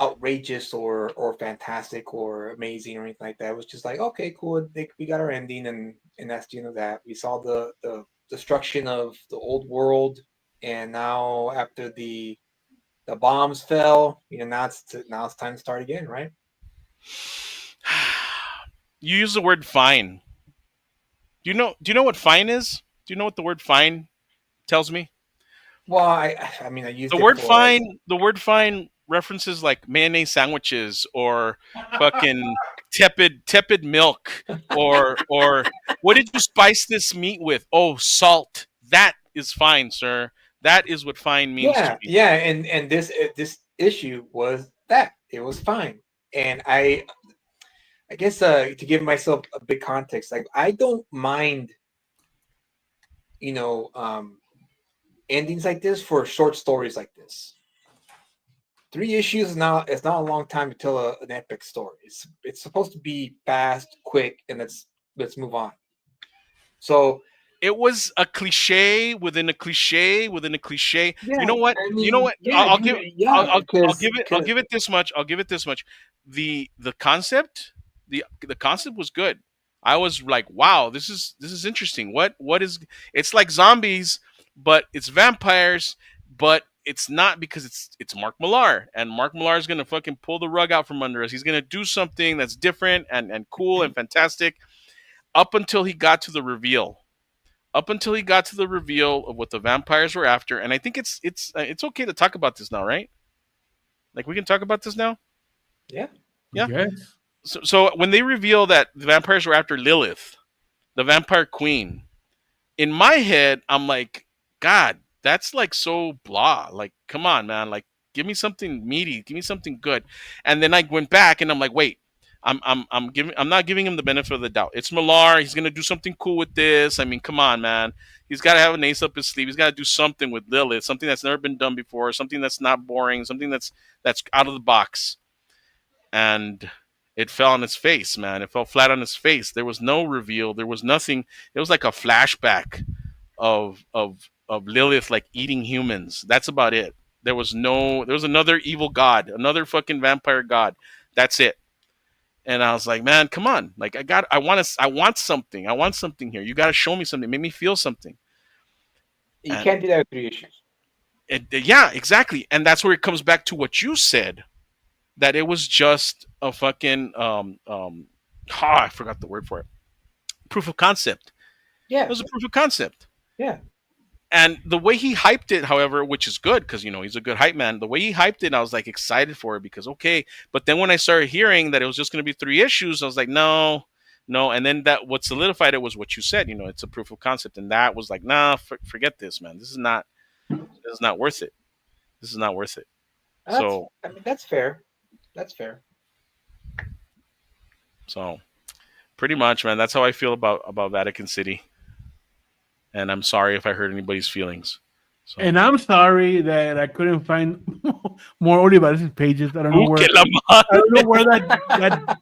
outrageous or fantastic or amazing or anything like that. It was just like, okay, cool. We got our ending, and that's the end of that. We saw the destruction of the old world, and now after the bombs fell, now it's time to start again, right? You use the word fine. Do you know what fine is? Do you know what the word fine tells me? Well, I mean, I The used it word for like, fine, the word fine references like mayonnaise sandwiches or fucking tepid milk or what did you spice this meat with? Oh, salt. That is fine, sir. That is what fine means to yeah, me. yeah, and this issue was that it was fine, and I guess to give myself a big context, like I don't mind, you know, endings like this for short stories like this. 3 issues is not a long time to tell an epic story. It's supposed to be fast, quick, and let's move on. So It was a cliche within a cliche within a cliche. You yeah, know what? I You know mean, what? yeah, dude, yeah, I'll because give it this much. I'll give it this much. The concept, the concept was good. I was like, wow, this is interesting. What is? It's like zombies, but it's vampires, but it's not because it's Mark Millar, and Mark Millar is gonna fucking pull the rug out from under us. He's gonna do something that's different and cool and fantastic. Up until he got to the reveal, of what the vampires were after, and I think it's okay to talk about this now, right? Like we can talk about this now. yeah, Yeah. Yes. So when they reveal that the vampires were after Lilith, the vampire queen, in my head, I'm like, God, that's like so blah. Like, come on, man. Like, give me something meaty. Give me something good. And then I went back and I'm like, wait, I'm not giving him the benefit of the doubt. It's Millar. He's gonna do something cool with this. I mean, come on, man. He's got to have an ace up his sleeve. He's got to do something with Lilith, something that's never been done before, something that's not boring, something that's out of the box. And it fell on his face, man. It fell flat on his face. There was no reveal. There was nothing. It was like a flashback of Lilith like eating humans. That's about it. There was another evil god, another fucking vampire god. That's it. And I was like, man, come on. Like I want something. I want something here. You got to show me something. Make me feel something. you And can't do that with 3 issues. yeah, exactly. And that's where it comes back to what you said. that it was just a fucking I forgot the word for it. Proof of concept. It Yeah, was a proof of concept. yeah. And the way he hyped it, however, which is good because he's a good hype man. The way he hyped it, I was like excited for it because okay. But then when I started hearing that it was just going to be 3 issues, I was like, no, no. And then that what solidified it was what you said. It's a proof of concept, and that was like, nah, forget this, man. This is not worth it. This is not worth it. That's So I mean that's fair. That's fair. so pretty much, man. That's how I feel about Vatican City. And I'm sorry if I hurt anybody's feelings. So. And I'm sorry that I couldn't find more Olivares pages. I don't know where. Que la I don't know madre. where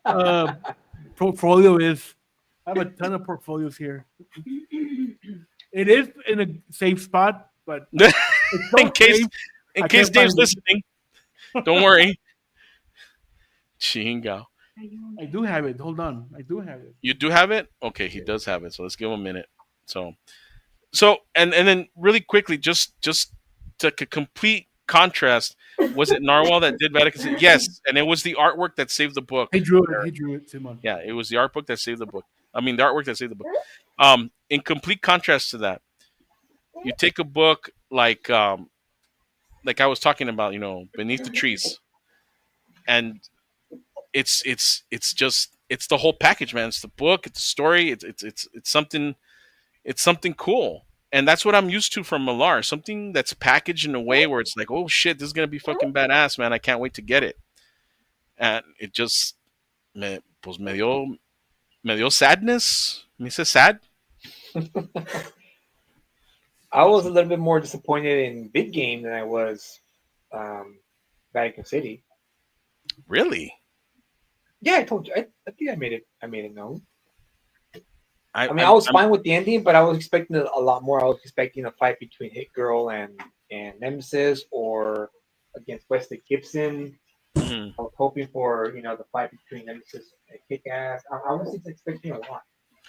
that portfolio is. I have a ton of portfolios here. It is in a safe spot, but it's in so case safe. in I case can't Dave's find it. listening, don't worry. Chingo. I do have it. Hold on, I do have it. You do have it? Okay, he does have it. So let's give him a minute. So and then really quickly, just to complete contrast, was it Narwhal that did Vatican City? Yes, and it was the artwork that saved the book. He drew it. He drew it, Simon. Yeah, it was the art book that saved the book. I mean, the artwork that saved the book. In complete contrast to that, you take a book like I was talking about, Beneath the Trees, and it's the whole package, man. It's the book, it's the story, it's something cool. And that's what I'm used to from Millar. Something that's packaged in a way where it's like, oh shit, this is gonna be fucking badass, man. I can't wait to get it. And it just me dio sadness. Me hice sad. I was a little bit more disappointed in Big Game than I was um, Vatican City. Really? Yeah, I told you. I think I made it. I made it known. I, I mean, I I'm, was I'm fine with the ending, but I was expecting a lot more. I was expecting a fight between Hit Girl and Nemesis, or against Wesley Gibson. mhm. I was hoping for the fight between Nemesis and Kick Ass. I was just expecting a lot.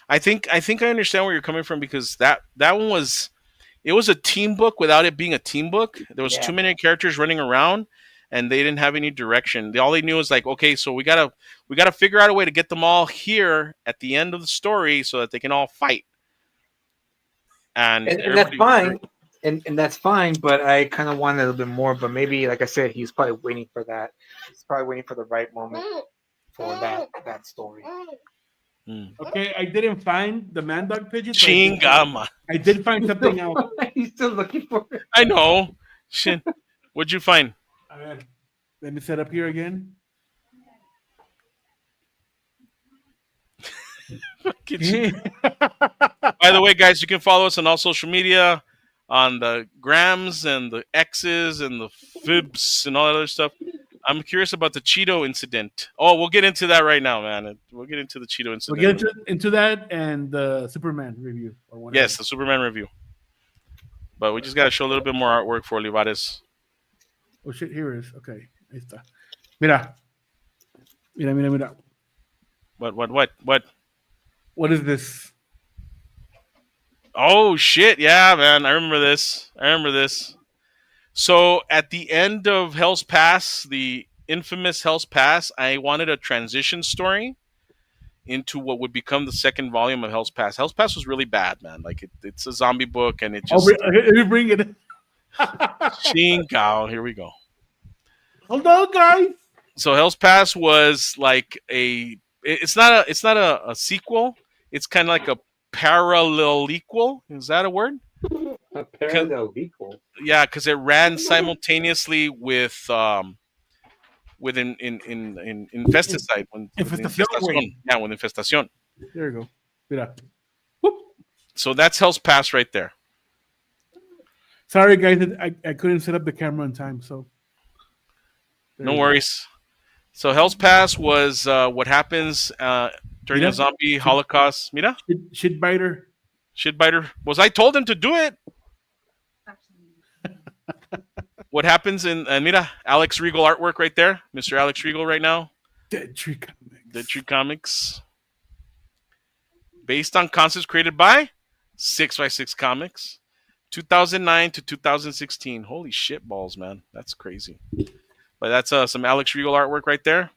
I think I understand where you're coming from because that one was it was a team book without it being a team book. There was too Yeah, many characters running around, and they didn't have any direction. All they knew was like, okay, so we gotta figure out a way to get them all here at the end of the story so that they can all fight. And and that's everybody, fine. And that's fine, but I kind of wanted a little bit more. But maybe, like I said, he's probably waiting for that. He's probably waiting for the right moment for that story. mm. Okay, I didn't find the man dog pigeons, but Chingama. I did find something else. He's still looking for it. I know. Shit. What'd you find? A ver, let me set up here again. By the way, guys, you can follow us on all social media, on the grams and the X's and the fibs and all that other stuff. I'm curious about the Cheeto incident. Oh, we'll get into that right now, man. We'll get into the Cheeto We'll incident. get into that and the Superman review or whatever. Yes, the Superman review. But we just got to show a little bit more artwork for Olivares. Oh shit, here it is. Okay, ahí está. Mira. Mira, mira, mira. What? What is this? Oh, shit. Yeah, man. I remember this. So at the end of Hell's Pass, the infamous Hell's Pass, I wanted a transition story into what would become the second volume of Hell's Pass. Hell's Pass was really bad, man. Like it's a zombie book, and it just Let me bring it. chingao. Here we go. Hold on, guys. So Hell's Pass was like it's not a sequel. It's kind of like a parallel equal. Is that a word? A parallel equal. Yeah, because it ran simultaneously with in Infesticide. Infestación. Yeah, with Infestación. There you go. Mira. Whoop. So that's Hell's Pass right there. Sorry, guys, I couldn't set up the camera in time, so. No worries. So Hell's Pass was what happens during Mira. a zombie holocaust. Mira, Shit biter. shitbiter. Was I told him to do it? What happens in mira, Alex Regal artwork right there, Mr. Alex Regal right now. Dead Tree Comics. Dead Tree Comics, based on concepts created by 6x6 Comics, 2009 to 2016. Holy shit balls, man, that's crazy. But that's some Alex Regal artwork right there.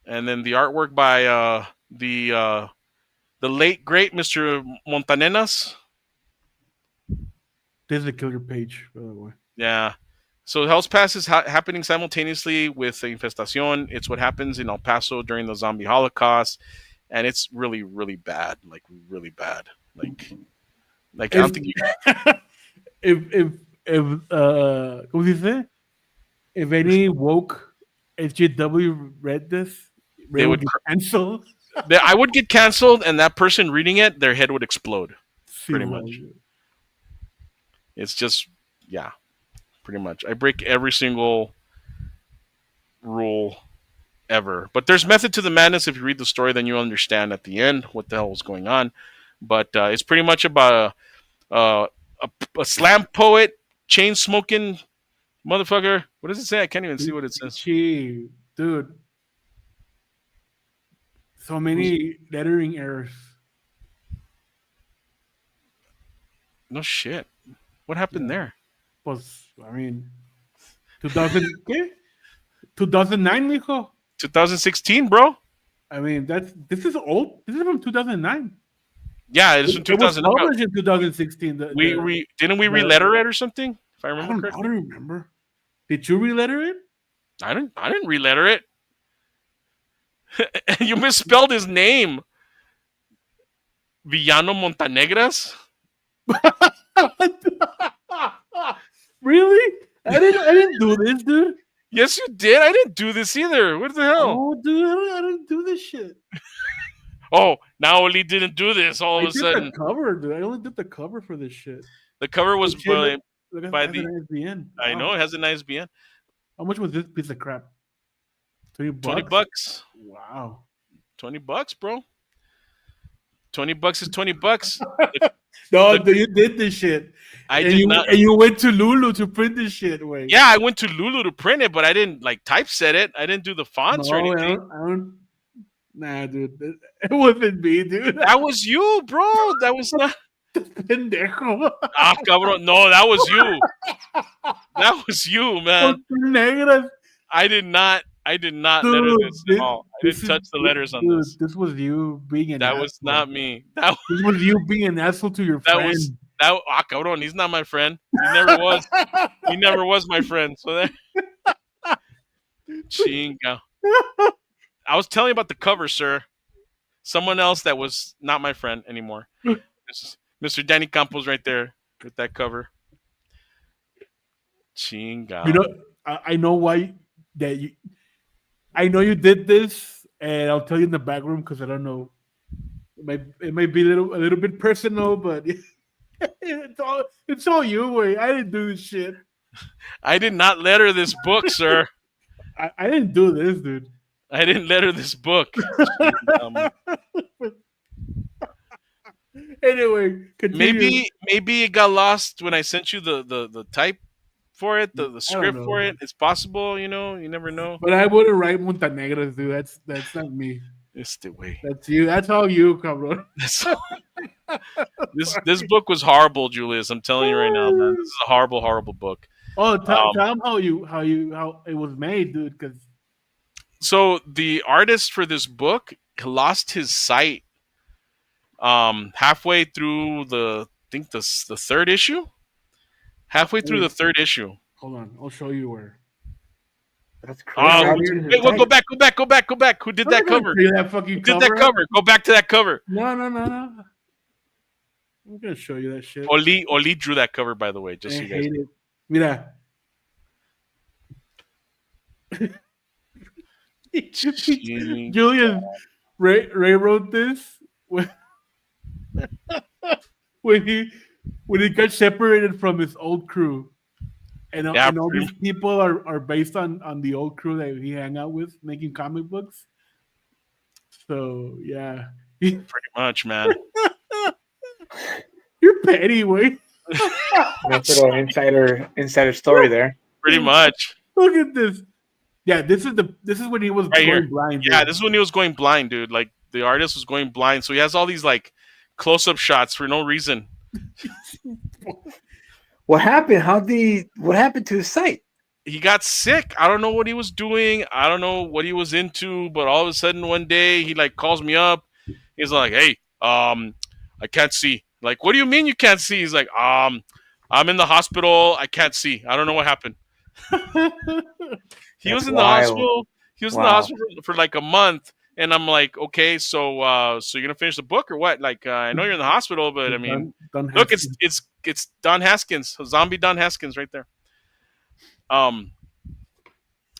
And then the artwork by the late great Mr. Montanenas. This is a killer page, by the way. Yeah. So Hell's Pass is happening simultaneously with Infestación. It's what happens in El Paso during the zombie holocaust, and it's really, really bad. Like really bad. Like I don't think you. If what do you say? If any woke SJW read this, They would. get canceled. I would get canceled, and that person reading it, their head would explode. Pretty much. It's just, yeah, pretty much. I break every single rule ever. But there's method to the madness. If you read the story, then you'll understand at the end what the hell was going on. But it's pretty much about a slam poet, chain smoking motherfucker. What does it say? I can't even see what it says. Gee, dude. So many lettering errors. No shit. What happened there? Pues, I mean, 2000, ¿qué? 2009, mijo. 2016, bro. I mean, this is old. This is from 2009. Yeah, it is from It was 2000. published in 2016. Didn't we re-letter it or something? If I I remember don't correctly. remember. Did you re-letter it? I didn't re-letter it. You misspelled his name. Villano Montanegras. Really? I didn't do this, dude. Yes, you did. I didn't do this either. What the hell? Oh, dude, I didn't do this shit. Oh, now Oli didn't do this. All I of a did sudden, the cover, dude. I only did the cover for this shit. the cover was Shit, look by at the. ISBN. I know it has a nice BN. How much was this piece of crap? 20 bucks. $20. Wow. $20, bro. $20 is $20. No, you did this shit. I and did you, not. And you went to Lulu to print this shit. Wait. Yeah, I went to Lulu to print it, but I didn't like typeset it. I didn't do the fonts or No, anything. I don't. Nah, dude. It wasn't me, dude. That was you, bro. That was not. Pendejo. Ah, cabrón. No, that was you. That was you, man. Negras. I did not Dude, letter this at all. I this didn't is- touch the letters on dude, this. This was you being an That asshole. was not me. That This was you being an asshole to your that friend. was that. Ah, cabrón. He's not my friend. He never was. He never was my friend. So there. Chinga. I was telling you about the cover, sir. Someone else that was not my friend anymore. Mr. Danny Campos right there with that cover. Chinga. You know, I know why that you. I know you did this, and I'll tell you in the back room because I don't know. It might be a little bit personal, but it's all you. Way I didn't do this shit. I did not letter this book, sir. I didn't do this, dude. I didn't letter this book. Anyway, continue. Maybe it got lost when I sent you the type for it, the script know. for it. It's possible, you never know. But I wouldn't write Montanegras, dude. That's not me. It's the way. That's you. That's all you, cabrón. This book was horrible, Julius. I'm telling you right now, man. This is a horrible, horrible book. Oh, tell them how it was made, dude. Because So the artist for this book lost his sight halfway through the third issue. Halfway through the third issue. hold on, I'll show you where. That's crazy. Wait, go back. Who did that cover? Show you that fucking Who did cover. that cover? Go back to that cover. No. I'm gonna show you that shit. Oli drew that cover, by the way. Just so I you guys. hate it. Mira. Julian, Ray wrote this when when he got separated from his old crew, and all these people are based on the old crew that he hang out with making comic books. So yeah, Pretty much, man. you're petty, way. That's a little insider story there. Pretty much. Look at this. Yeah, this is when he was Right going here. blind. Yeah, dude. this is when he was going blind, dude. Like the artist was going blind, so he has all these like close-up shots for no reason. What happened? What happened to his sight? he got sick. I don't know what he was doing. I don't know what he was into, but all of a sudden one day he like calls me up. He's like, "Hey, I can't see." Like, "What do you mean you can't see?" He's like, I'm in the hospital. I can't see. I don't know what happened." He was That's in the wild. hospital. He was in the Wow. hospital for like a month, and I'm like, "Okay, so you're gonna finish the book or what?" Like, I know you're in the hospital, but I mean, Don look, it's Haskins. it's it's Don Haskins, zombie Don Haskins, right there. Um,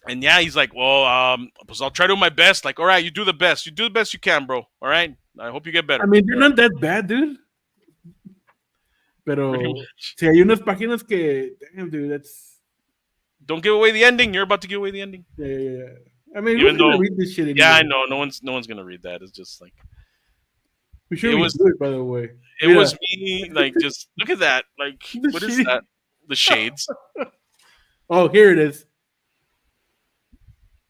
and yeah, he's like, "Well, pues I'll try to do my best." Like, "All right, you do the best. You do the best you can, bro. All right. I hope you get I better." mean, they're All right. not that bad, dude. Pretty Pero much. si hay unas páginas que, damn, dude, that's Don't give away the ending. You're about to give away the ending. yeah, yeah, yeah. I mean, who's Even gonna though, read this shit yeah, I anyway? know no one's gonna read that. It's just like We should it redo was. it, by the way. It Mira, was me. Like, just look at that. Like, the what is shit. that? The shades. Oh, here it is.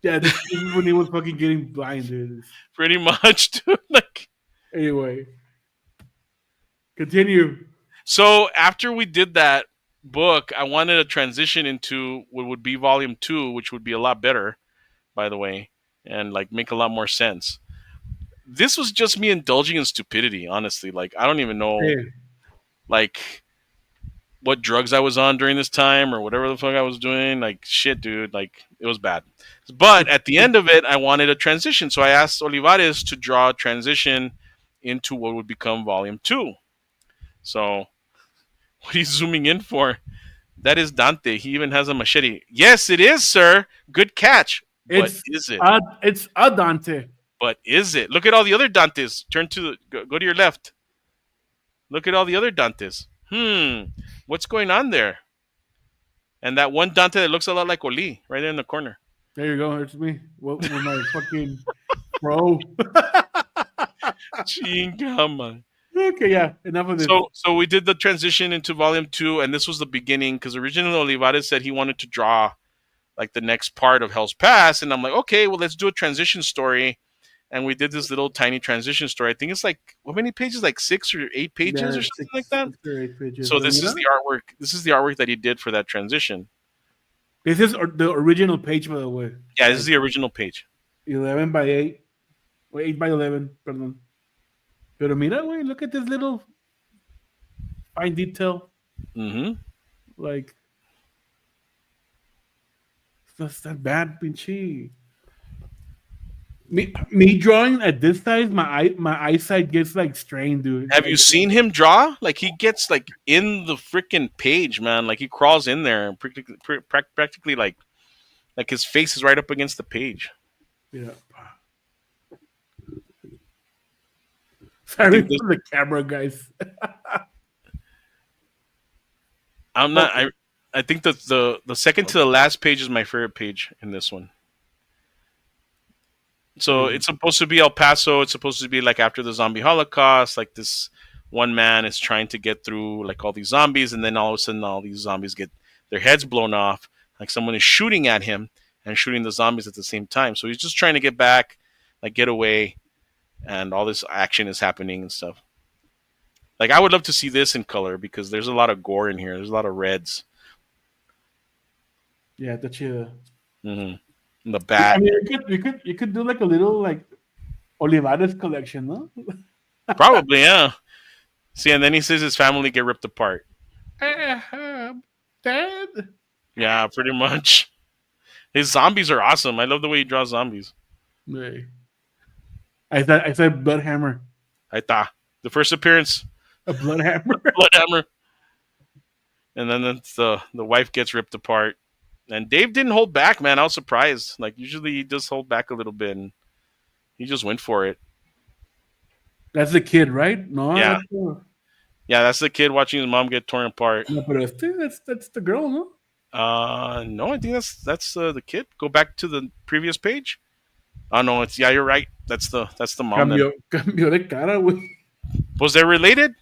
Yeah, this is when he was fucking getting blind, dude. Pretty much, dude. Like, Anyway, continue. so after we did that book, I wanted to transition into what would be volume two, which would be a lot better, by the way, and like make a lot more sense. This was just me indulging in stupidity, honestly. Like, I don't even know, Hey, like, what drugs I was on during this time or whatever the fuck I was doing. Like, shit, dude. Like, it was bad. But at the end of it, I wanted a transition. So I asked Olivares to draw a transition into what would become volume two. So, what are you zooming in for? That is Dante. He even has a machete. Yes, it is, sir. Good catch. But it's is it? it's a Dante. But is it? Look at all the other Dantes. Turn to go to your left. Look at all the other Dantes. What's going on there? And that one Dante that looks a lot like Oli, right there in the corner. There you go. It's me with my fucking pro. Chingama. Okay, yeah. Enough of this. So we did the transition into volume two, and this was the beginning because originally Olivares said he wanted to draw like the next part of Hell's Pass, and I'm like, okay, well let's do a transition story, and we did this little tiny transition story. I think it's like how many pages? Like 6 or 8 pages Yeah, or something like that. 6 or 8 pages. So But this is mira, the artwork. This is the artwork that he did for that transition. this is the original page, by the way. Yeah, this Like is the original page. 11 by 8. Or 8 by 11, perdón. Pero mira, güey, look at this little fine detail. Mm-hmm. Like, that's that bad, pinche. Me drawing at this size, my eyesight gets like strained, dude. Have Like, you seen him draw? Like he gets like in the freaking page, man. Like he crawls in there and practically like his face is right up against the page. yeah. I Sorry think for the camera, guys. I'm not. I think that the second to the last page is my favorite page in this one. So it's supposed to be El Paso. It's supposed to be like after the zombie holocaust. Like this one man is trying to get through like all these zombies, and then all of a sudden all these zombies get their heads blown off. Like someone is shooting at him and shooting the zombies at the same time. So he's just trying to get back, like get away, and all this action is happening and stuff. Like I would love to see this in color because there's a lot of gore in here. There's a lot of reds. Yeah, that's chido. Mm-hmm. The I bat. mean, you could do like a little like Olivares collection, no? Probably, yeah. See, and then he says his family get ripped apart. Dad. Yeah, pretty much. His zombies are awesome. I love the way he draws zombies. Hey. I said blood hammer. I thought the first appearance, A blood hammer. Bloodhammer, and then the wife gets ripped apart. And Dave didn't hold back, man. I was surprised. Like usually he does hold back a little bit, and he just went for it. That's the kid, right? No, Yeah, that's the, yeah. That's the kid watching his mom get torn apart. no, pero that's the girl, no? No, I think that's the kid. Go back to the previous page. Oh no, it's yeah. You're right. That's the mom. Then Cambió de cara, güey. was they related?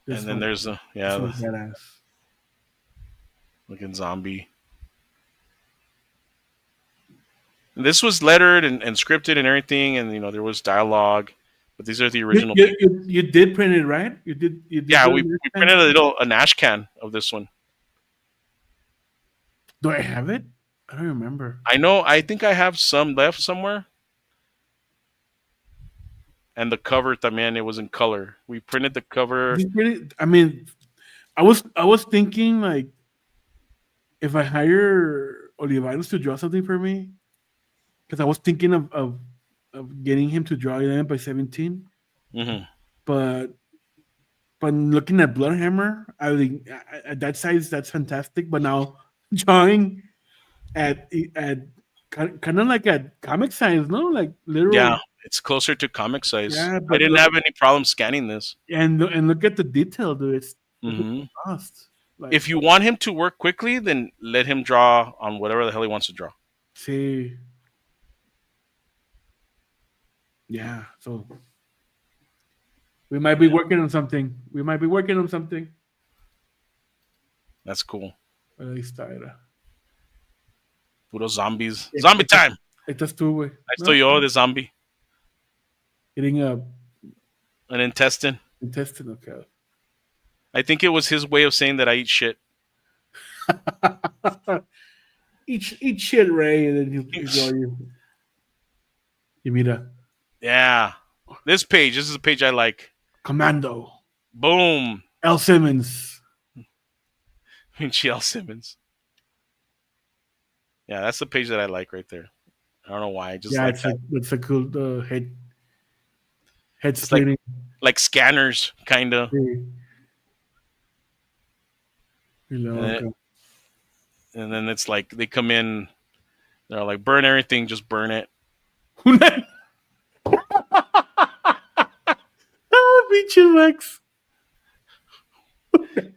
This And then one, there's this the one's badass. looking zombie. This was lettered and scripted and everything, and there was dialogue. but these are the You, original you, pages. you, you did print it, right? You did Yeah, do we it. printed an ash can of this one. Do I have it? I don't remember. I know. I think I have some left somewhere. And the cover, también, it was in color. We printed the cover. I mean, I was thinking like if I hire Olivares to draw something for me, because I was thinking of getting him to draw 11 by 17, Hmm. but looking at Bloodhammer, I think at that size that's fantastic. But now drawing at kind of like at comic size, no, like Yeah, literal. it's closer to comic size. Yeah, I but didn't look, have any problem scanning this. and look at the detail, dude. It's Hmm. lost. Like, If you want him to work quickly, then let him draw on whatever the hell he wants to draw. see, yeah. So we might be working on something. We might be working on something. That's cool. Ahí está, era. Puro zombies. Zombie time. Esta estuve, I ¿no? still yo the zombie. Getting a An intestine. intestine. Okay. I think it was his way of saying that I eat shit. eat shit, Ray, and then he'll draw you. Y mira, Yeah. This is a page I like. Commando, Boom. L. Simmons. Michelle Simmons. Yeah, that's the page that I like right there. I don't know why. I just Yeah, like that. it's a cool head It's like splitting. scanners, kind of. Sí. Y luego And, acá. and then it's like they come in, they're like, burn everything, just burn it. Oh, pinche Rex.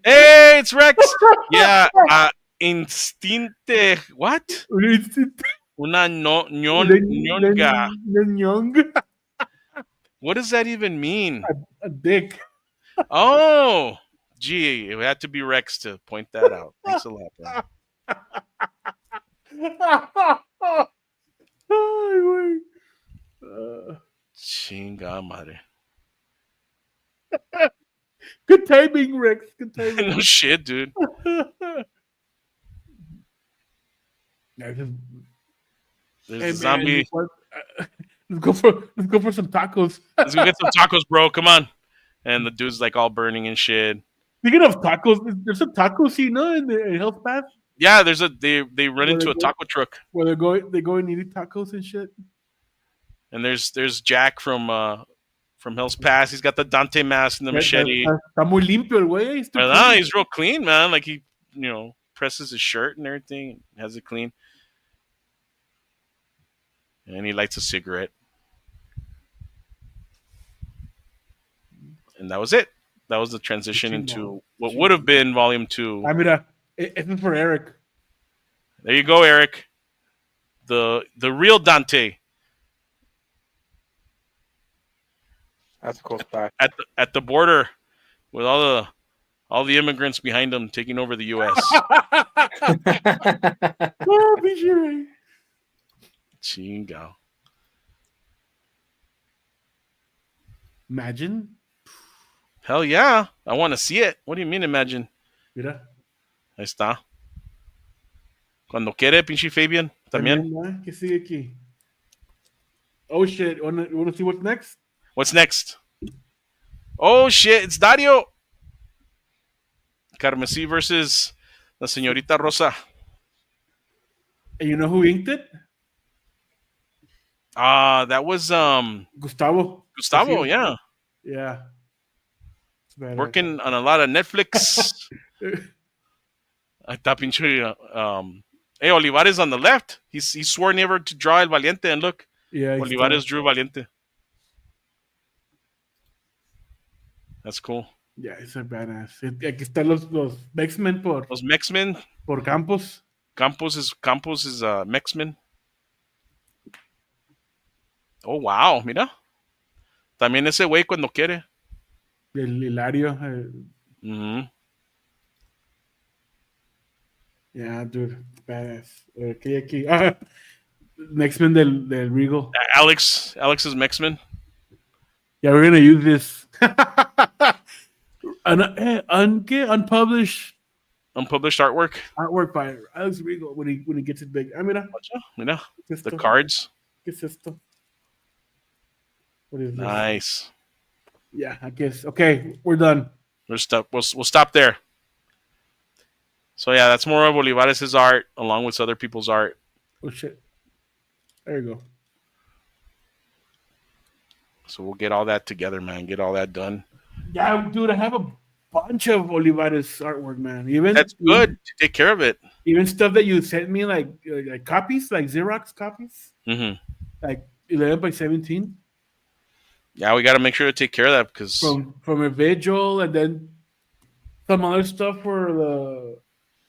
Hey, it's Rex. Yeah, instinte. What? Una nyonga. Nyong. What does that even mean? A dick. Oh, gee, it had to be Rex to point that out. Thanks a lot, bro. Ay, güey. Chinga madre. Good timing, Rex. Good timing. No shit, dude. Yeah, just- There's hey, a zombie. man, let's go for some tacos. Let's go get some tacos, bro. Come on. And the dude's like all burning and shit. Speaking of tacos, there's a taco scene, no, in the health path Yeah, there's they run Where into they a go- taco truck, where they go and eat tacos and shit. and there's Jack from Hell's Pass. He's got the Dante mask and the machete. Está muy limpio el güey. He's too But clean. he's real clean, man. Like he, presses his shirt and everything, has it clean, and he lights a cigarette, and that was it. That was the transition into what would have been volume 2. Ah, mira, this is for Eric. There you go, Eric. The real Dante That's a cool spot. at the border with all the immigrants behind him taking over the U.S. Oh, pinche Ray. Chingo. Imagine. Hell yeah. I want to see it. What do you mean, imagine? Mira. Ahí está. Cuando quiere, pinche Fabian. También. También, ¿qué sigue aquí? Oh shit! You wanna see what's next? What's next? Oh, shit. It's Dario. Carmesí versus la señorita Rosa. And you know who inked it? That was Gustavo. Gustavo, Garcia. yeah. Yeah. It's badass. Working on a lot of Netflix. Ahí está pinche. Hey, Olivares on the left. He swore never to draw El Valiente, and look, Yeah. he's Olivares tough. drew Valiente. That's cool. Yeah, it's a badass. Aquí están los X-Men Los Mexmen. por Campos. Campos is Mexmen. Oh, wow, mira. También ese güey cuando quiere. El Hilario. Mhm. Yeah, dude. Badass. Aquí. X-Men del Regal. Alex is Mexmen. Yeah, we're gonna use this. Unpublished Unpublished artwork. artwork by Alex Regal when he gets it big. I mean, You know, the esto? cards. ¿Qué es esto? What is this? Nice. Yeah, I guess. Okay, we're done. We'll stop there. So yeah, that's more of Olivares' art along with other people's art. Oh shit! There you go. So we'll get all that together, man. Get all that done. Yeah, dude, I have a bunch of Olivares artwork, man. That's good. Take care of it. Even stuff that you sent me, like copies, like Xerox copies, Mm-hmm. like 11 by 17 Yeah, we got to make sure to take care of that because from a vigil, and then some other stuff for the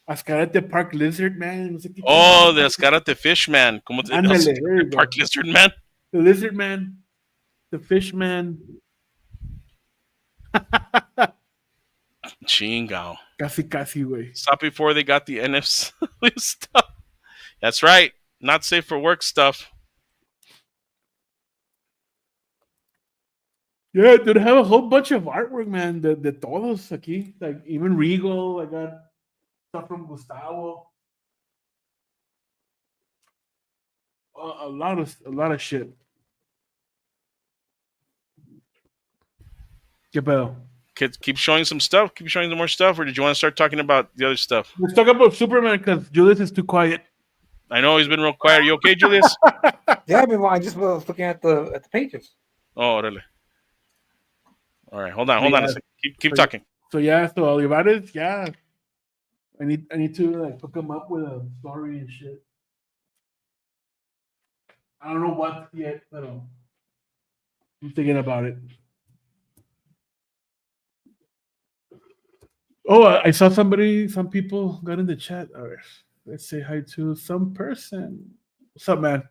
Ascarate Park Lizard Man. No sé qué oh, the Escarate Fish Man. ¿Cómo te Ándale, there you go. Park Lizard Man? The Lizard Man, the Fish Man. Chingao. Casi, güey. Stop before they got the NFC stuff. That's right. Not safe for work stuff. Yeah, dude, I have a whole bunch of artwork, man. The todos aquí, like even Regal. I got stuff from Gustavo. A lot of shit. ¿Qué pedo? Kids, keep showing some stuff. Keep showing some more stuff, or did you want to start talking about the other stuff? Let's talk about Superman because Julius is too quiet. I know he's been real quiet. Are you okay, Julius? Yeah, I mean, well, I just was looking at the pages. Oh, really? All right, hold on a second. Keep talking. So Olivares, yeah. I need to like hook him up with a story and shit. I don't know what yet, but I'm thinking about it. Oh, I saw some people got in the chat. All right, let's say hi to some person. What's up, man?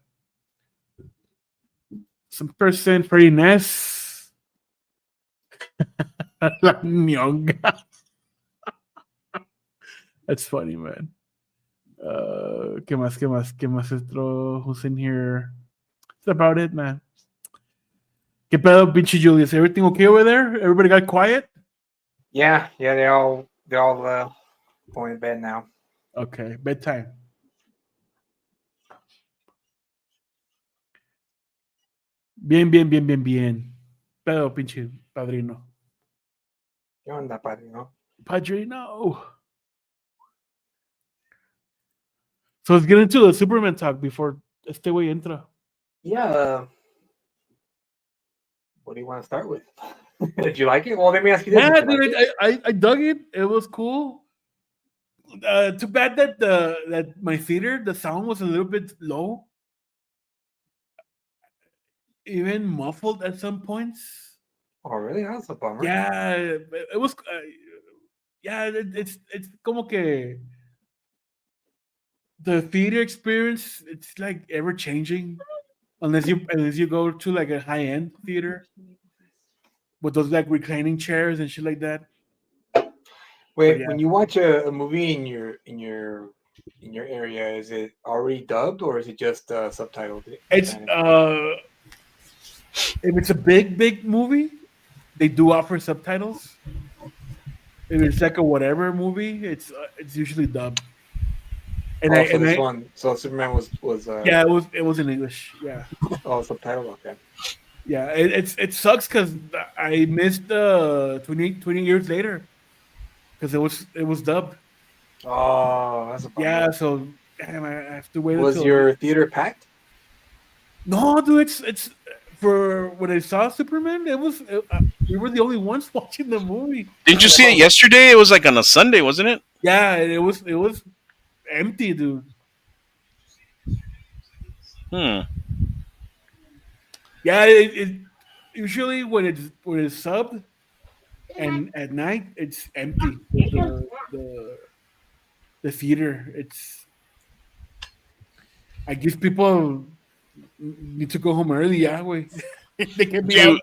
Some person for Ines. La ñonga. That's funny, man. ¿Qué más who's in here? That's about it, man. ¿Qué pedo, pinche Julius? Everything okay over there? Everybody got quiet? Yeah, they're all going to bed now. Okay, bedtime. Bien. Pedo, pinche padrino. ¿Qué onda, padrino? Padrino. So let's get into the Superman talk before este güey entra. Yeah. What do you want to start with? Did you like it? Well, let me ask you this. Yeah, dude, I dug it. It was cool. Too bad that my theater, the sound was a little bit low. Even muffled at some points. Oh, really? That's a bummer. Yeah, it was. It's como que the theater experience. It's like ever changing, unless you go to like a high end theater with those like reclining chairs and shit like that. Wait, when you watch a movie in your area, is it already dubbed or is it just subtitled? It's if it's a big movie, they do offer subtitles. If it's like a whatever movie, it's usually dubbed. And so Superman was yeah, it was in English. Yeah. Oh, subtitle. Okay. Yeah, it sucks because I missed 20 years later because it was dubbed. Oh, that's a bummer. Yeah, so damn, I have to wait. Was your theater packed? No, dude, it's for when I saw Superman, we were the only ones watching the movie. Didn't you see it yesterday? It was like on a Sunday, wasn't it? Yeah, it was empty, dude. Yeah, it usually when it's subbed and at night it's empty. The theater, I guess people need to go home early. Yeah, way they can be out.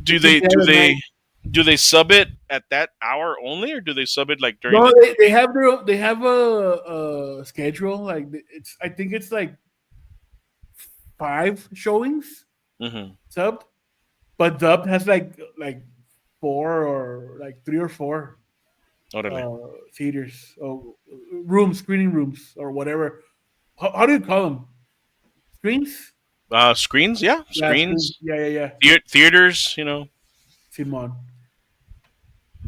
Do they sub it at that hour only, or do they sub it like during? No, they have a schedule. Like I think it's like 5 showings subbed, but dubbed has like four or like three or four Órale. theaters, rooms, screening rooms, or whatever. How do you call them? Screens? Screens, yeah, Yeah, screens. screens, Yeah, yeah, yeah. theaters. You know, Simon.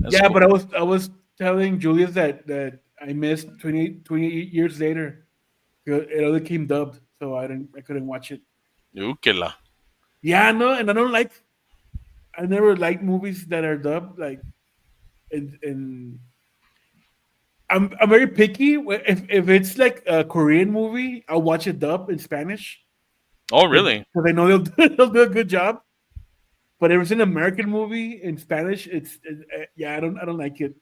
that's Yeah, cool. but I was telling Julius that I missed 28 years later. It only came dubbed, so I couldn't watch it. Ukela. Yeah, no, and I never liked movies that are dubbed. Like, and I'm very picky. If it's like a Korean movie, I'll watch it dubbed in Spanish Oh, because really? I know they'll do a good job. But if it's an American movie in Spanish, yeah, I don't like it.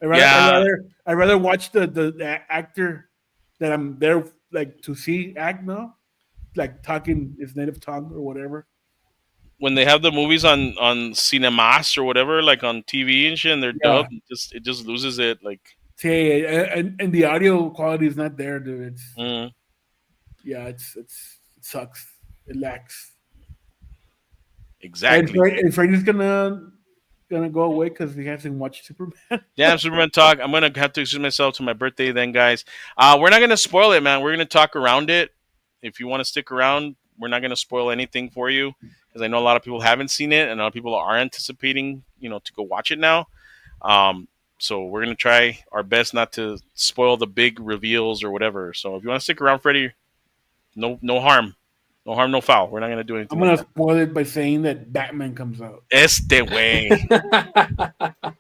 I rather I Yeah. rather I rather watch the actor that I'm there like to see act no, like talking his native tongue or whatever. When they have the movies on cinemas or whatever, like on TV and shit, and they're Yeah, dubbed, it just loses it. Like, say and the audio quality is not there, dude. It's mm, yeah, it sucks. It lacks. And exactly. Freddy's gonna go away because he hasn't watched Superman. Yeah, Superman talk. I'm gonna have to excuse myself to my birthday then, guys. We're not gonna spoil it, man. We're gonna talk around it. If you want to stick around, we're not gonna spoil anything for you because I know a lot of people haven't seen it and a lot of people are anticipating, to go watch it now. Um, so we're gonna try our best not to spoil the big reveals or whatever. So if you want to stick around, Freddie, no harm, no harm, no foul. We're not gonna do I'm anything like gonna that. spoil it by saying that Batman comes out Este way.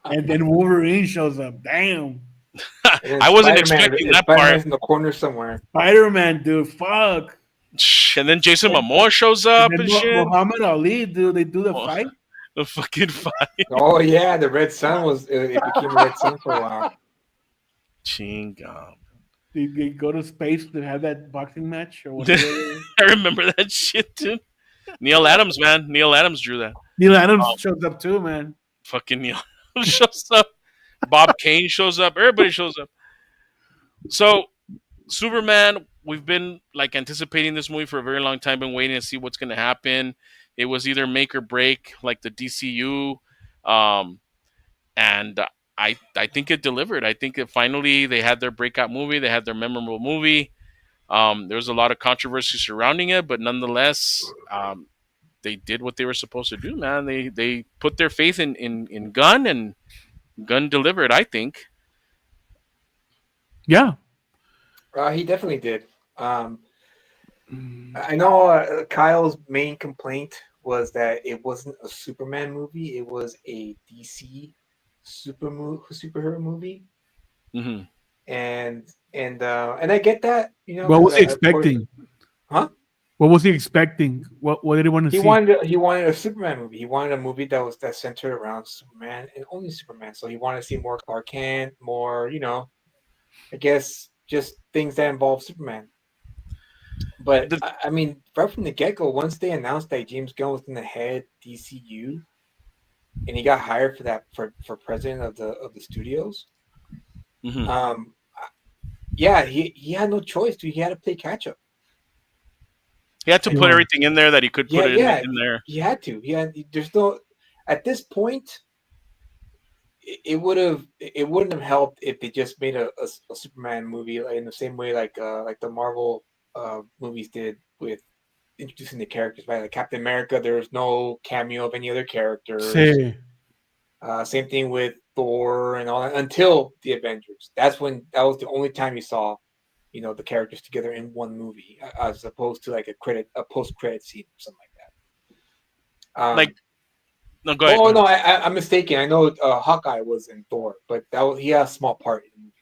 and then Wolverine shows up. Damn, And then I wasn't Spider Man, expecting that Spider part. Man's in the corner somewhere. Spider-Man, dude, fuck. And then Jason And, Momoa shows and up then and shit. Muhammad Ali, dude, they do the Oh, fight. the fucking fight. Oh yeah, the Red Sun it became a Red Sun for a while. Chingam. They go to space to have that boxing match or whatever. I remember that shit, dude. Neil Adams, man. Neil Adams drew that. Neil Adams shows up too, man. Fucking Neil Adams shows up. Bob Kane shows up. Everybody shows up. So, Superman, we've been like anticipating this movie for a very long time, been waiting to see what's going to happen. It was either make or break, like the DCU. Um, and I think it delivered. I think that finally they had their breakout movie, they had their memorable movie. There was a lot of controversy surrounding it, but nonetheless, they did what they were supposed to do. Man, they put their faith in Gunn, and Gunn delivered. I think. Yeah. He definitely did. I know Kyle's main complaint was that it wasn't a Superman movie; it was a DC superhero movie, Hmm. and and I get that, What because was he of course, expecting? huh? What was he expecting? What did he want to see? He wanted a Superman movie. He wanted a movie that centered around Superman and only Superman. So he wanted to see more Clark Kent, more, I guess just things that involve Superman. But The, I mean, right from the get go, once they announced that James Gunn was going to head DCU and he got hired for that for president of the studios, mhm. um, yeah, he had no choice, dude. He had to play catch up. He had to put Yeah. everything in there that he could put Yeah, it yeah, in there. he had to. There's no at this point. It wouldn't have helped if they just made a Superman movie, like, in the same way like the Marvel movies did with introducing the characters, right? Like Captain America, there was no cameo of any other characters. Sí. Same thing with Thor and all that until the Avengers. That was the only time you saw, the characters together in one movie, as opposed to like a post credit scene or something like that. Like, no, go ahead. Oh Go no, ahead. I'm mistaken. I know Hawkeye was in Thor, but he had a small part in the movie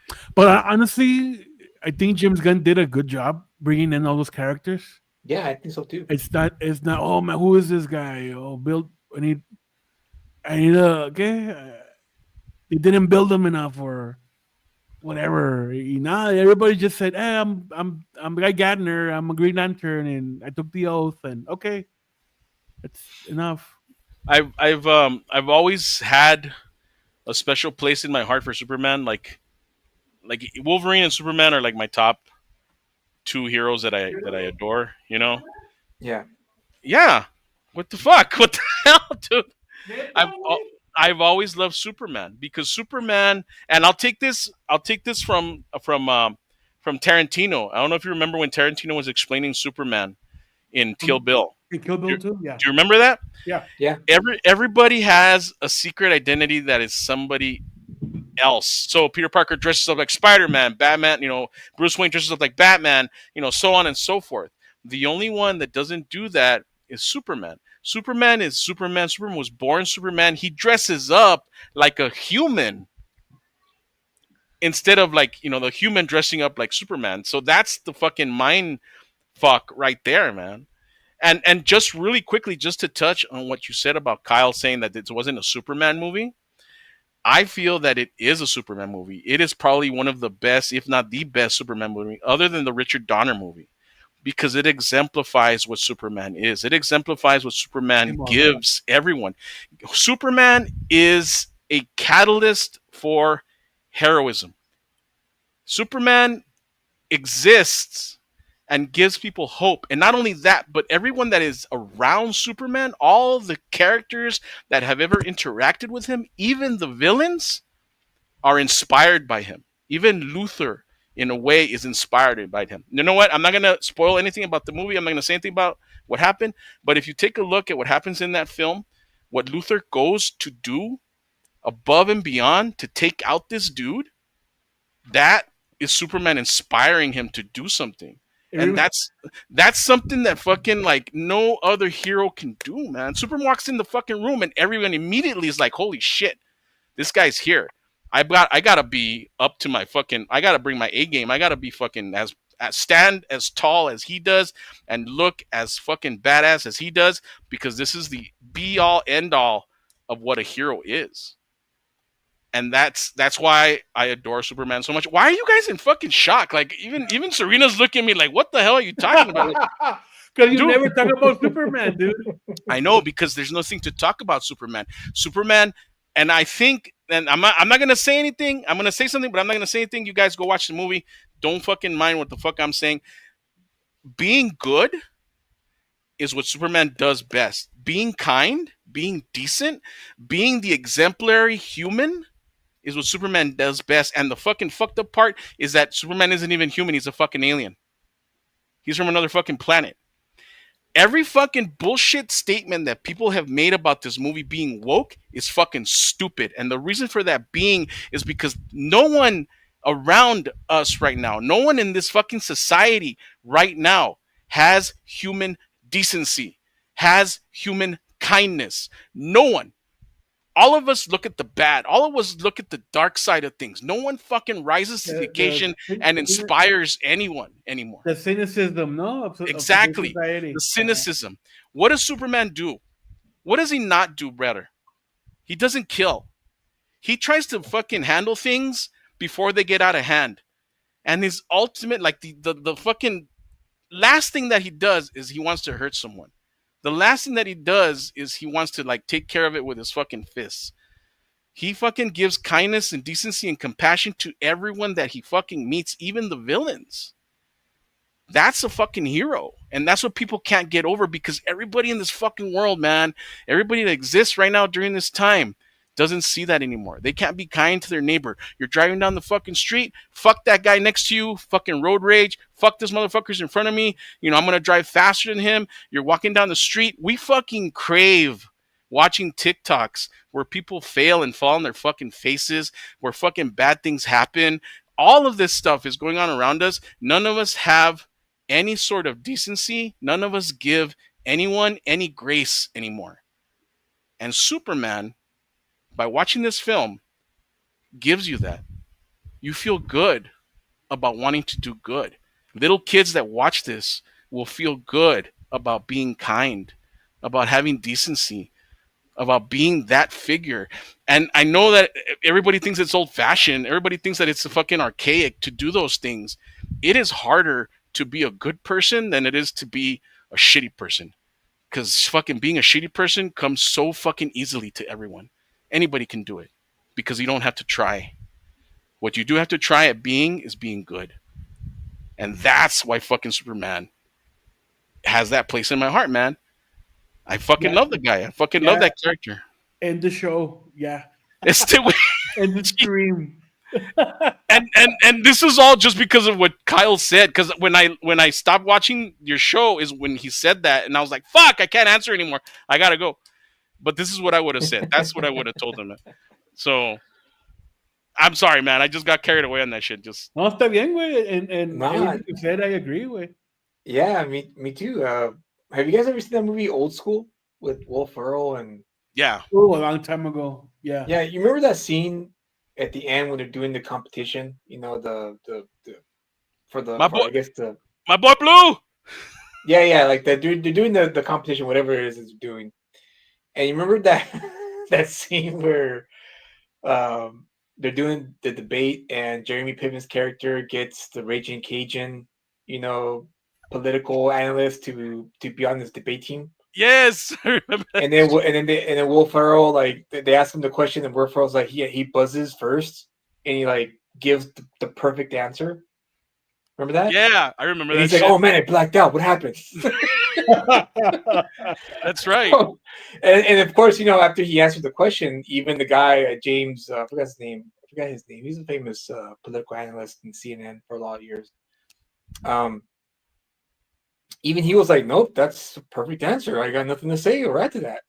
though. But honestly, I think James Gunn did a good job bringing in all those characters. Yeah, I think so too. It's not. Oh man, who is this guy? Oh, build. I need a okay. They didn't build him enough or whatever. Everybody just said, "Hey, I'm Guy Gardner. I'm a Green Lantern, and I took the oath." And okay, that's enough. I've always had a special place in my heart for Superman. Like Wolverine and Superman are like my top two heroes that I adore. Yeah, Yeah. What the fuck? What the hell, dude? Neta, I've güey. I've always loved Superman because Superman, and I'll take this from Tarantino. I don't know if you remember when Tarantino was explaining Superman in Kill From Bill. Kill Do, Bill do too. Yeah, you remember that? yeah. Yeah. Everybody has a secret identity that is somebody else. So Peter Parker dresses up like Spider-Man, Batman, Bruce Wayne dresses up like Batman, so on and so forth. The only one that doesn't do that is Superman. Superman is Superman. Superman was born Superman. He dresses up like a human instead of like, the human dressing up like Superman. So that's the fucking mind fuck right there, man. And just really quickly, just to touch on what you said about Kyle saying that it wasn't a Superman movie. I feel that it is a Superman movie. It is probably one of the best, if not the best, Superman movie, other than the Richard Donner movie, because it exemplifies what Superman is. It exemplifies what Superman Come on, man. gives everyone. Superman is a catalyst for heroism. Superman exists and gives people hope. And not only that, but everyone that is around Superman, all the characters that have ever interacted with him, even the villains, are inspired by him. Even Luther, in a way, is inspired by him. You know what? I'm not going to spoil anything about the movie. I'm not going to say anything about what happened. But if you take a look at what happens in that film, what Luther goes to do above and beyond to take out this dude, that is Superman inspiring him to do something. And Every- that's something that fucking like no other hero can do, man. Superman walks in the fucking room and everyone immediately is like, "Holy shit, this guy's here." I gotta be up to my fucking. I gotta bring my A game. I gotta be fucking as stand as tall as he does and look as fucking badass as he does because this is the be all end all of what a hero is. And that's why I adore Superman so much. Why are you guys in fucking shock? Like even Serena's looking at me like, "What the hell are you talking about?" Like, Because you dude, never talk about Superman, dude. I know because there's nothing to talk about Superman. Superman, and I think, and I'm not gonna say anything. I'm gonna say something, but I'm not gonna say anything. You guys go watch the movie. Don't fucking mind what the fuck I'm saying. Being good is what Superman does best. Being kind, being decent, being the exemplary human is what Superman does best. And the fucking fucked up part is that Superman isn't even human. He's a fucking alien. He's from another fucking planet. Every fucking bullshit statement that people have made about this movie being woke is fucking stupid. And the reason for that being is because no one around us right now, no one in this fucking society right now has human decency, has human kindness. No one. All of us look at the bad. All of us look at the dark side of things. No one fucking rises to the occasion and inspires anyone anymore. The cynicism, no, of Exactly. society. The cynicism. What does Superman do? What does he not do better? He doesn't kill. He tries to fucking handle things before they get out of hand. And his ultimate, like the fucking last thing that he does is he wants to hurt someone. The last thing that he does is he wants to like take care of it with his fucking fists. He fucking gives kindness and decency and compassion to everyone that he fucking meets, even the villains. That's a fucking hero. And that's what people can't get over because everybody in this fucking world, man, everybody that exists right now during this time doesn't see that anymore. They can't be kind to their neighbor. You're driving down the fucking street, fuck that guy next to you, fucking road rage, fuck this motherfucker's in front of me. I'm going to drive faster than him. You're walking down the street. We fucking crave watching TikToks where people fail and fall on their fucking faces, where fucking bad things happen. All of this stuff is going on around us. None of us have any sort of decency. None of us give anyone any grace anymore. And Superman, by watching this film, gives you that. You feel good about wanting to do good. Little kids that watch this will feel good about being kind, about having decency, about being that figure. And I know that everybody thinks it's old fashioned. Everybody thinks that it's fucking archaic to do those things. It is harder to be a good person than it is to be a shitty person. Because fucking being a shitty person comes so fucking easily to everyone. Anybody can do it because you don't have to try. What you do have to try at being is being good. And that's why fucking Superman has that place in my heart, man. I fucking Yeah, love the guy. I fucking love yeah. that character. End the show. Yeah. Este güey. End the stream. And this is all just because of what Kyle said. Because when I stopped watching your show is when he said that, and I was like, "Fuck, I can't answer anymore. I gotta go." But this is what I would have said. That's what I would have told him. So I'm sorry, man. I just got carried away on that shit. Just No, está bien, güey. And Nah, everything you said, I agree, güey. yeah, me too. Have you guys ever seen that movie Old School with Will Ferrell and yeah, Oh, a long time ago. Yeah. yeah, you remember that scene at the end when they're doing the competition? You know, the my for boy, I guess the my boy Blue. yeah, like they're doing the competition, whatever it is it's doing. And you remember that that scene where they're doing the debate and Jeremy Piven's character gets the Raging Cajun, you know, political analyst to be on this debate team. Yes, I remember that. And then Will Ferrell, like they ask him the question and Will Ferrell's like he buzzes first and he like gives the perfect answer. Remember that? Yeah, I remember And that he's like, shit. "Oh man, I blacked out. What happened?" That's right. And of course, you know, after he answered the question, even the guy James, I forgot his name. I forgot his name. He's a famous political analyst in CNN for a lot of years. Um, even he was like, "Nope, that's a perfect answer. I got nothing to say or add to that."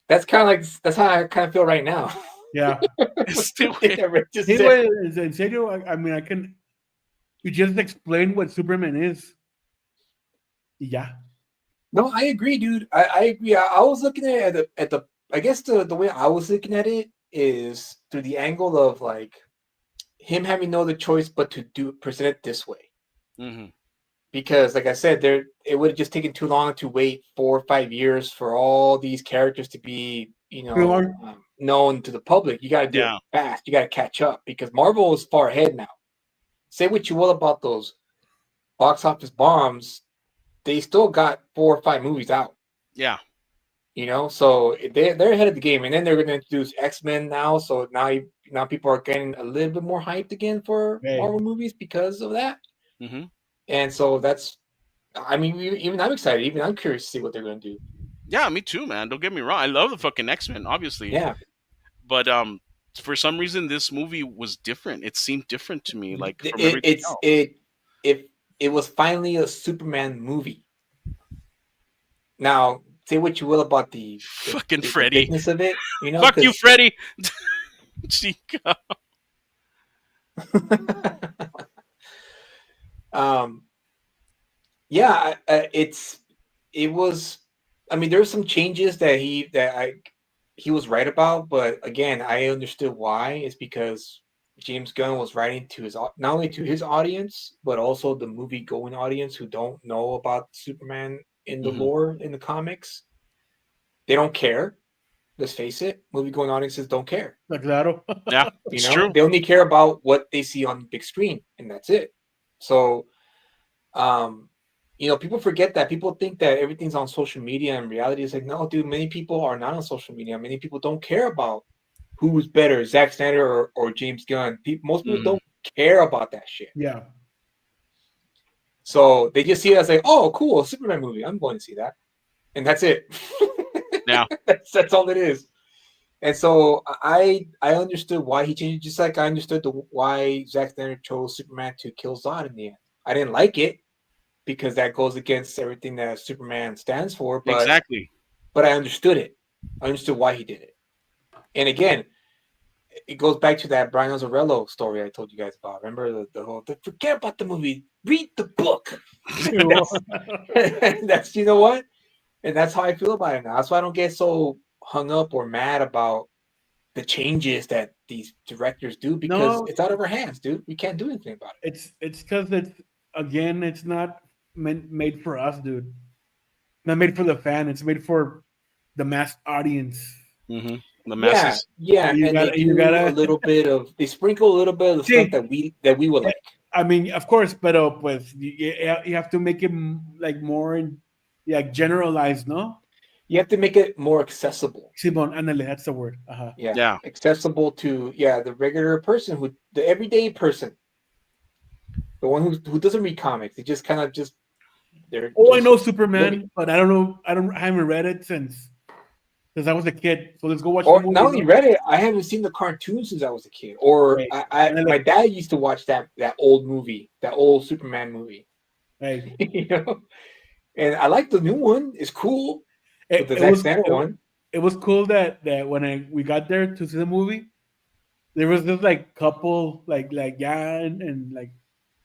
That's kind of like that's how I kind of feel right now. Yeah. Este With the thing güey. that Rick just Sí, said. güey. En serio, I mean, I can. You just explain what Superman is. Y ya. No, I agree, dude. I agree. I was looking at the I guess the way I was looking at it is through the angle of like him having no other choice but to do present it this way. Mhm. Because like I said, there it would have just taken too long to wait 4 or 5 years for all these characters to be, known to the public. You got to do it Yeah. fast. You got to catch up because Marvel is far ahead now. Say what you will about those box office bombs, they still got 4 or 5 movies out. Yeah. So they're ahead of the game, and then they're going to introduce X-Men now. So now people are getting a little bit more hyped again for Hey. Marvel movies because of that. Mhm. And so I mean, even I'm excited. Even I'm curious to see what they're going to do. Yeah, me too, man. Don't get me wrong. I love the fucking X-Men, obviously. Yeah, But for some reason this movie was different. It seemed different to me, like from it, everything it's else. it was finally a Superman movie. Now, say what you will about Fucking the Freddy. bigness of it, Fuck you, Freddy. Chica. um, yeah, it was. I mean, there were some changes that he was right about, but again, I understood why. It's because James Gunn was writing to not only to his audience, but also the movie going audience who don't know about Superman in the Mhm. lore in the comics. They don't care. Let's face it, movie going audiences don't care. Claro. Yeah, it's true. They only care about what they see on the big screen, and that's it. So, um, people forget that. People think that everything's on social media, and reality is like, no, dude. Many people are not on social media. Many people don't care about who's better, Zack Snyder or James Gunn. Most people Mhm. don't care about that shit. Yeah. So they just see it as like, oh, cool, a Superman movie. I'm going to see that, and that's it. Yeah. that's all it is. And so I understood why he changed it, just like I understood why Zack Snyder chose Superman to kill Zod in the end. I didn't like it because that goes against everything that Superman stands for, but Exactly. I understood it. I understood why he did it. And again, it goes back to that Brian Azzarello story I told you guys about. Remember the whole forget about the movie, read the book. That's you know what? And that's how I feel about it now. That's why I don't get so hung up or mad about the changes that these directors do because No, it's out of our hands, dude. We can't do anything about it. it's because it's not made for us, dude. Not made for the fan. It's made for the mass audience. Mhm. The Yeah, masses. yeah, You and they gotta, you do a gotta. little bit of they sprinkle a little bit of the stuff See, that we would like. I mean, of course, pero pues you have to make it like more, like generalized, no? You have to make it more accessible. Simon, ándale, that's the word. Yeah, Yeah. accessible to the regular person the everyday person, the one who doesn't read comics. They just kind of just They're Oh, I just know movie. Superman, but I don't know. I haven't read it since I was a kid. So let's go watch the Or not movie. only No? read it, I haven't seen the cartoon since I was a kid. Or Right. I And then my like, dad used to watch that old movie, that old Superman movie. right. you know, and I like the new one. It's cool, but It, the it Zack was Snyder it, one, it was cool that when we got there to see the movie, there was this like couple like yeah and like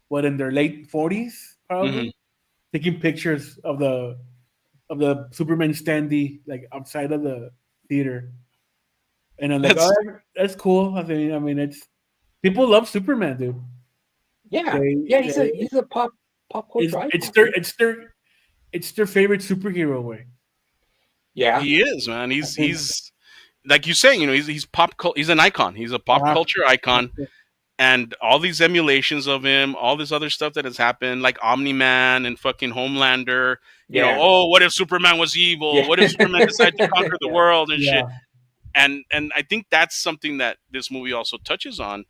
what in their late 40s Hmm. probably taking pictures of the Superman standee like outside of the theater, and I'm like, oh, That's that's cool. I mean, it's people love Superman, dude. yeah, yeah, They he's a pop it's culture it's icon, their dude. it's their it's their favorite superhero way. Yeah, he is, man. I think. He's like you saying, he's he's an icon. He's a pop Uh-huh. culture icon, and all these emulations of him, all this other stuff that has happened, like Omni Man and fucking Homelander. yeah, Oh, what if Superman was evil? yeah, What if Superman decided to conquer the yeah, world and shit? Yeah, And I think that's something that this movie also touches on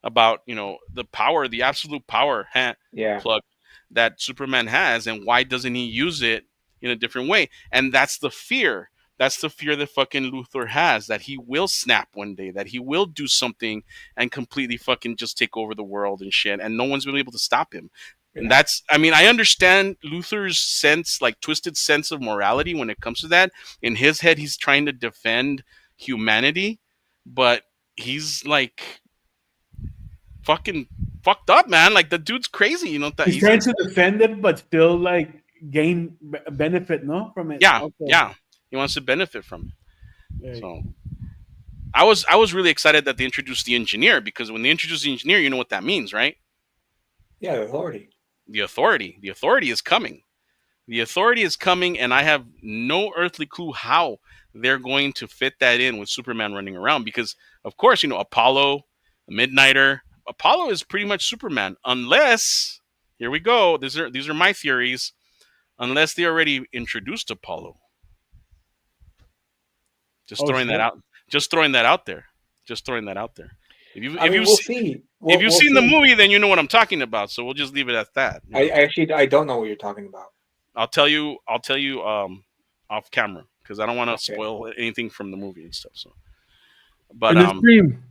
about the power, the absolute power yeah, plug that Superman has, and why doesn't he use it in a different way? And that's the fear. That's the fear that fucking Luthor has, that he will snap one day, that he will do something and completely fucking just take over the world and shit, and no one's been able to stop him. And yeah. that's, I mean, I understand Luthor's sense, like twisted sense of morality when it comes to that. In his head, he's trying to defend humanity, but he's like fucking fucked up, man. Like the dude's crazy, that he's he's trying to insane. defend it, but still like gain benefit, no, from it. Yeah, Also, yeah. He wants to benefit from it. right. So I was really excited that they introduced the engineer, because when they introduce the engineer, you know what that means, right? Yeah, the authority. The authority. The authority is coming. The authority is coming, and I have no earthly clue how they're going to fit that in with Superman running around. Because, of course, Apollo, Midnighter. Apollo is pretty much Superman, unless here we go. These are my theories. Unless they already introduced Apollo. Just Oh throwing that shit! out. Just throwing that out there. Just throwing that out there. If you I if mean, you we'll see. if We'll you've we'll seen the see. movie, then you know what I'm talking about. So we'll just leave it at that. I actually I don't know what you're talking about. I'll tell you. Off camera, because I don't want to Okay. spoil anything from the movie and stuff. So, but In the stream,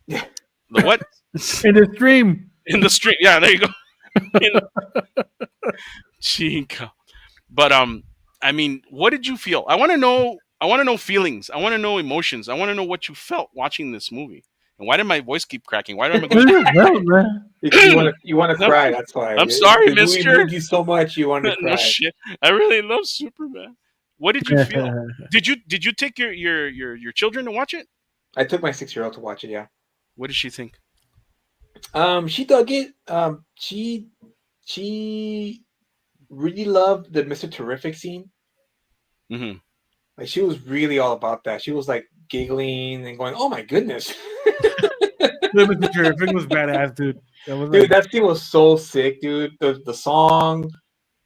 the what in the stream. in the stream? Yeah, there you go. In, Chica. But I mean, what did you feel? I want to know. I want to know feelings. I want to know emotions. I want to know what you felt watching this movie. And why did my voice keep cracking? Why do I go? What the hell, man? You want to I'm, cry. That's why I'm sorry, the movie Mister. moved you so much you wanted to No cry. shit. I really love Superman. What did you feel? Did you take your children to watch it? I took my 6-year-old to watch it. Yeah. What did she think? She dug it. She really loved the Mr. Terrific scene. Hmm. Like she was really all about that. She was like giggling and going, "Oh my goodness." Mr. Terrific was badass, dude. That was Dude, like, that scene was so sick, dude. The song,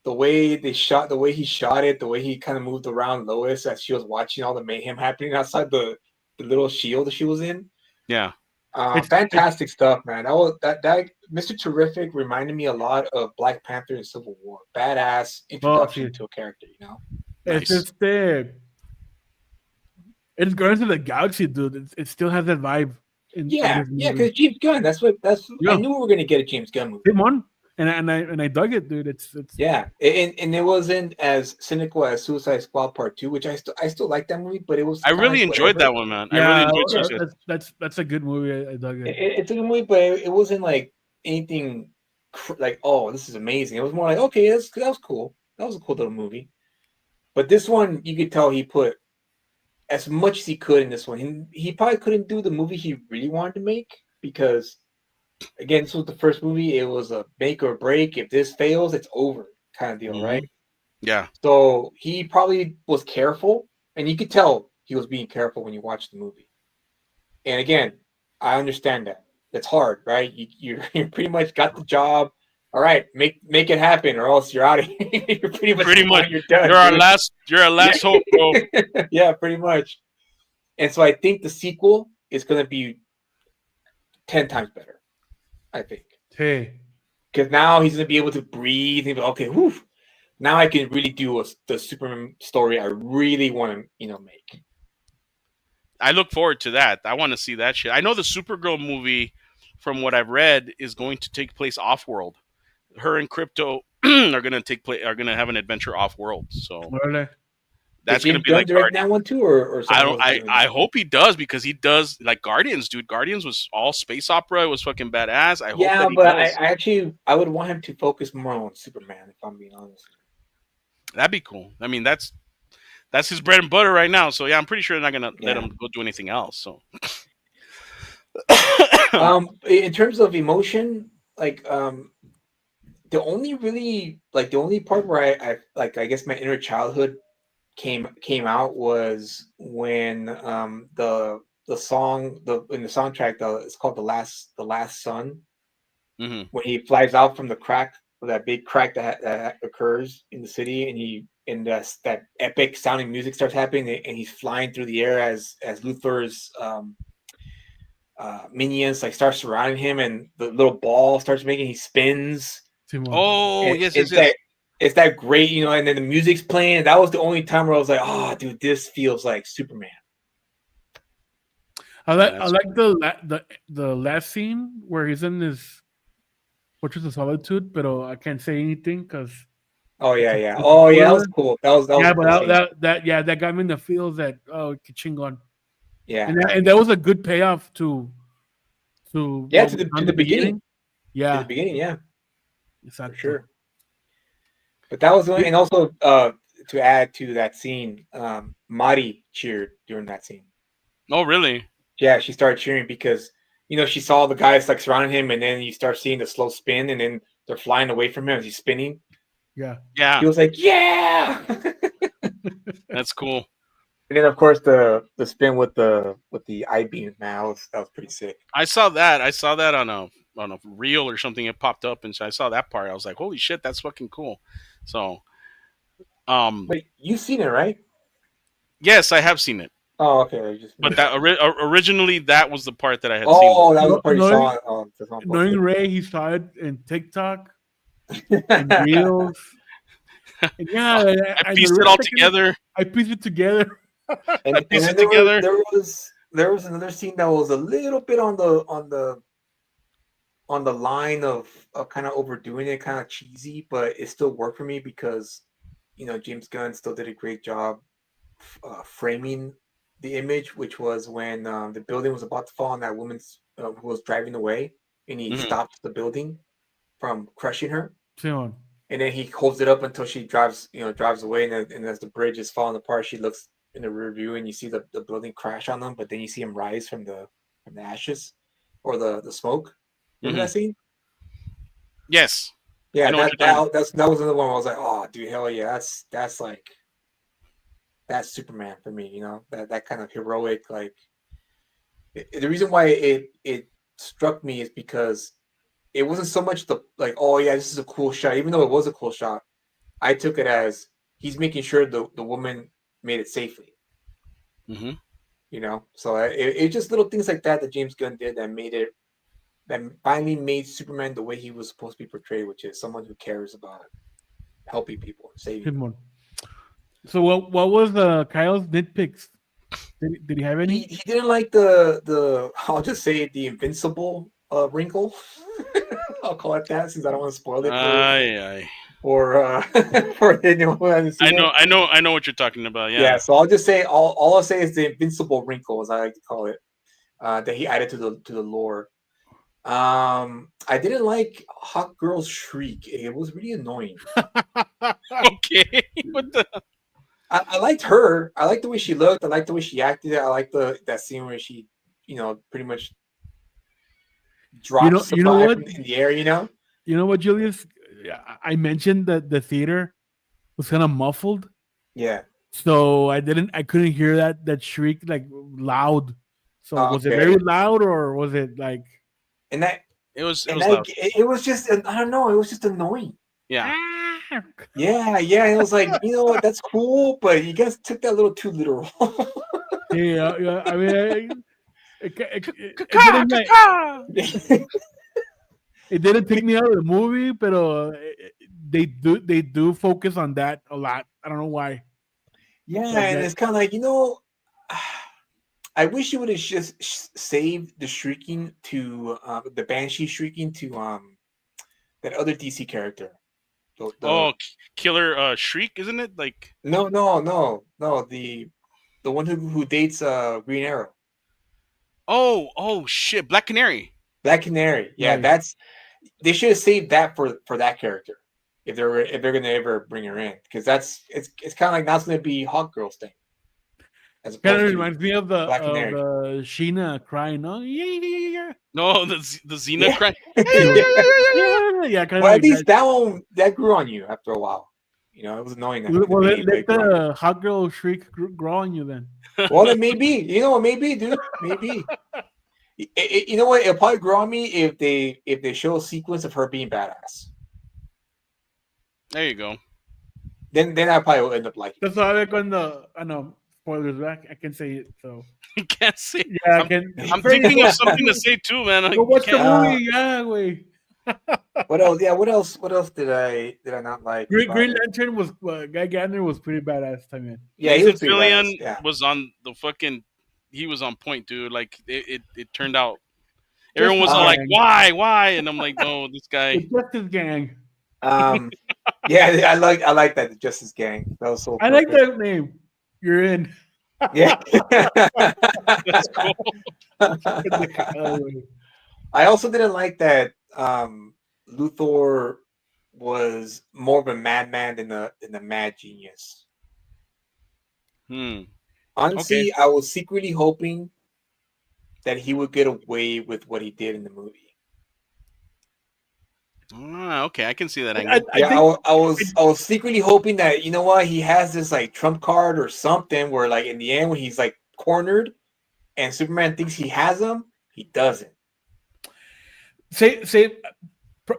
the way he shot it, the way he kind of moved around Lois as she was watching all the mayhem happening outside the little shield that she was in. Yeah. it's Fantastic stuff, man. That Mr. Terrific reminded me a lot of Black Panther and Civil War. Badass oh, introduction see, to a character, you know. it's Nice. just it's Guardians of the Galaxy, dude. It still has that vibe in Yeah, this yeah, movie. because James Gunn. That's I Yeah, knew we were gonna get a James Gunn movie. him on, and I dug it, dude. It's Yeah, and it wasn't as cynical as Suicide Squad Part Two, which I still like that movie, but it was I kind of really like enjoyed whatever. that one, man. I really yeah, enjoyed Suicide. that's a good movie. I dug it. It's a good movie, but it wasn't like anything like, oh, this is amazing. It was more like, okay, that was cool. That was a cool little movie. But this one, you could tell he put as much as he could in this one. He probably couldn't do the movie he really wanted to make because, again, this was the first movie. It was a make or break. If this fails, it's over kind of deal, Hmm. right? Yeah. So he probably was careful, and you could tell he was being careful when you watch the movie. And again, I understand that. That's hard, right? You pretty much got the job. All right, make it happen, or else you're out of here. You're pretty much Pretty much. gone. You're done, You're our dude. last. You're our last hope, bro. Yeah, pretty much. And so I think the sequel is going to be 10 times better. I think Hey, because now he's gonna be able to breathe. And be, okay, whew, now I can really do the Superman story I really want to, make. I look forward to that. I want to see that shit. I know the Supergirl movie, from what I've read, is going to take place off world. Her and Crypto are gonna have an adventure off world. So Really? Did that's gonna James be Gunn like direct Guardian. that one too, or I someone don't. else doing I it? hope he does because he does like Guardians, dude. Guardians was all space opera. It was fucking badass. I hope Yeah, that he but I does. actually I would want him to focus more on Superman, if I'm being honest. That'd be cool. I mean, that's his bread and butter right now. So yeah, I'm pretty sure they're not gonna let Yeah. him go do anything else. So In terms of emotion, like the only part where I like I guess my inner childhood came out was when the song in the soundtrack it's called the last sun, hmm when he flies out from the crack, that big crack that occurs in the city, and that epic sounding music starts happening, and he's flying through the air as Luthor's minions like start surrounding him, and the little ball starts making, he spins, Simon. Oh and yes, yes, it's yes. that great, and then the music's playing. That was the only time where I was like, oh dude, this feels like Superman. I Yeah, like I that's like the last scene where he's in his Fortress of Solitude, but I can't say anything because Oh yeah, yeah. it's a Oh yeah, that was spoiler. cool. That was Yeah, a but cool scene. that got me in the feels that chingon, Yeah, and that was a good payoff to yeah. what To was the on to the the beginning, beginning. Yeah, yeah, for exactly. sure. But that was the only, Yeah, and also to add to that scene, Mari cheered during that scene. Oh really? Yeah, she started cheering because she saw the guys like surrounding him, and then you start seeing the slow spin, and then they're flying away from him as he's spinning. yeah. She Yeah, was like, "Yeah!" that's cool. And then of course the spin with the I beam. Man, that was pretty sick. I saw that. I saw that on a reel or something. It popped up, and so I saw that part. I was like, holy shit, that's fucking cool. So But you've seen it, right? yes, I have seen it. Oh, okay. You just But missed. that originally that was the part that I had seen. Oh, that was the No, part you saw on knowing posted. Ray, he saw it in TikTok and and reels. And yeah, I and the pieced it rest all second, together. I pieced it together. I and pieced then it together. there was another scene that was a little bit on the line of kind of overdoing it, kind of cheesy, but it still worked for me because James Gunn still did a great job framing the image, which was when the building was about to fall on that woman who was driving away, and he hmm stopped the building from crushing her, Simon. and then he holds it up until she drives away, and as the bridge is falling apart, she looks in the rear view, and you see the building crash on them, but then you see him rise from the ashes or the smoke. Remember hmm that scene? Yes, I Yeah, know what that you're talking. that was another one where I was like, oh, dude, hell yeah, that's like that's Superman for me. That kind of heroic, like the reason why it struck me is because it wasn't so much the like, oh yeah, this is a cool shot. Even though it was a cool shot, I took it as he's making sure the woman made it safely. hmm So it just little things like that James Gunn did that finally made Superman the way he was supposed to be portrayed, which is someone who cares about helping people, saving them. Simon. So what was Kyle's nitpicks? Did he have He, any? he didn't like the I'll just say it, the invincible wrinkle. I'll call it that since I don't want to spoil it Aye, aye. for for anyone who hasn't I seen know, it. I know, I know what you're talking about. Yeah, Yeah. so I'll just say all I'll say is the invincible wrinkle, as I like to call it, that he added to the lore. I didn't like Hot Girl's shriek. It was really annoying. Okay. What the? I liked her. I liked the way she looked. I liked the way she acted. I liked that scene where she, pretty much You drops know, you know Supply what? from in the air. You know what, Julius? Yeah, I mentioned that the theater was kind of muffled, Yeah. so I couldn't hear that shriek like loud. So was it Okay. very loud or was it like? And that It and was that loud. it was just, I don't know. It was just annoying. Yeah. "Ah!" Yeah, yeah. And it was like, what? That's cool, but you guys took that a little too literal. Yeah, yeah. I mean, it Caca, didn't like caca. It didn't take me out of the movie, but they do focus on that a lot. I don't know why. Yeah, Like and that. it's kind of like I wish you would have just saved the shrieking to the banshee shrieking to that other DC character. The Oh, Killer Shriek, isn't it? Like, no the one who dates Green Arrow. oh shit, Black Canary. Black Canary. Yeah, Right. that's they should have saved that for that character if they're gonna ever bring her in because it's kind of like that's gonna be Hawk Girl's thing as Kind of opposed to reminds me of the Black Canary. Sheena crying. Oh yeah. No, the Xena Yeah, cry. Yeah, yeah. yeah, kind of Well, at like that. least that one that grew on you after a while. You know, it was annoying in the Well, beginning, but let it grew on you. the hot girl shriek grow on you then. Well, it may be. You know, maybe, dude. Maybe. You know what? It'll probably grow on me if they show a sequence of her being badass. There you go. Then I probably will end up liking That's why I know spoilers. I can say it. So You can't say. yeah, I I'm can. I'm Say thinking of it. something to say too, man. Go You watch the can't. movie. Yeah, wait. What else? Yeah, what else? What else did I not like about Green it? Lantern was Guy Gardner was pretty badass time in. Yeah, he Nathan was pretty badass. Fillion Yeah. was on the fucking. He was on point, dude. Like it turned out. Everyone was Justice all like, Um. Gang. "Why?" And I'm like, "No, this guy." The Justice Gang. Um. Yeah, I like that the Justice Gang. That was so I like perfect. that name. You're in. Yeah. That's cool. I also didn't like that Luthor was more of a madman than the mad genius. Hmm. Okay. Honestly, I was secretly hoping that he would get away with what he did in the movie. Ah, okay. I can see that I, angle. I Yeah, think I was secretly hoping that you know what he has this like trump card or something where like in the end when he's like cornered and Superman thinks he has him, he doesn't. say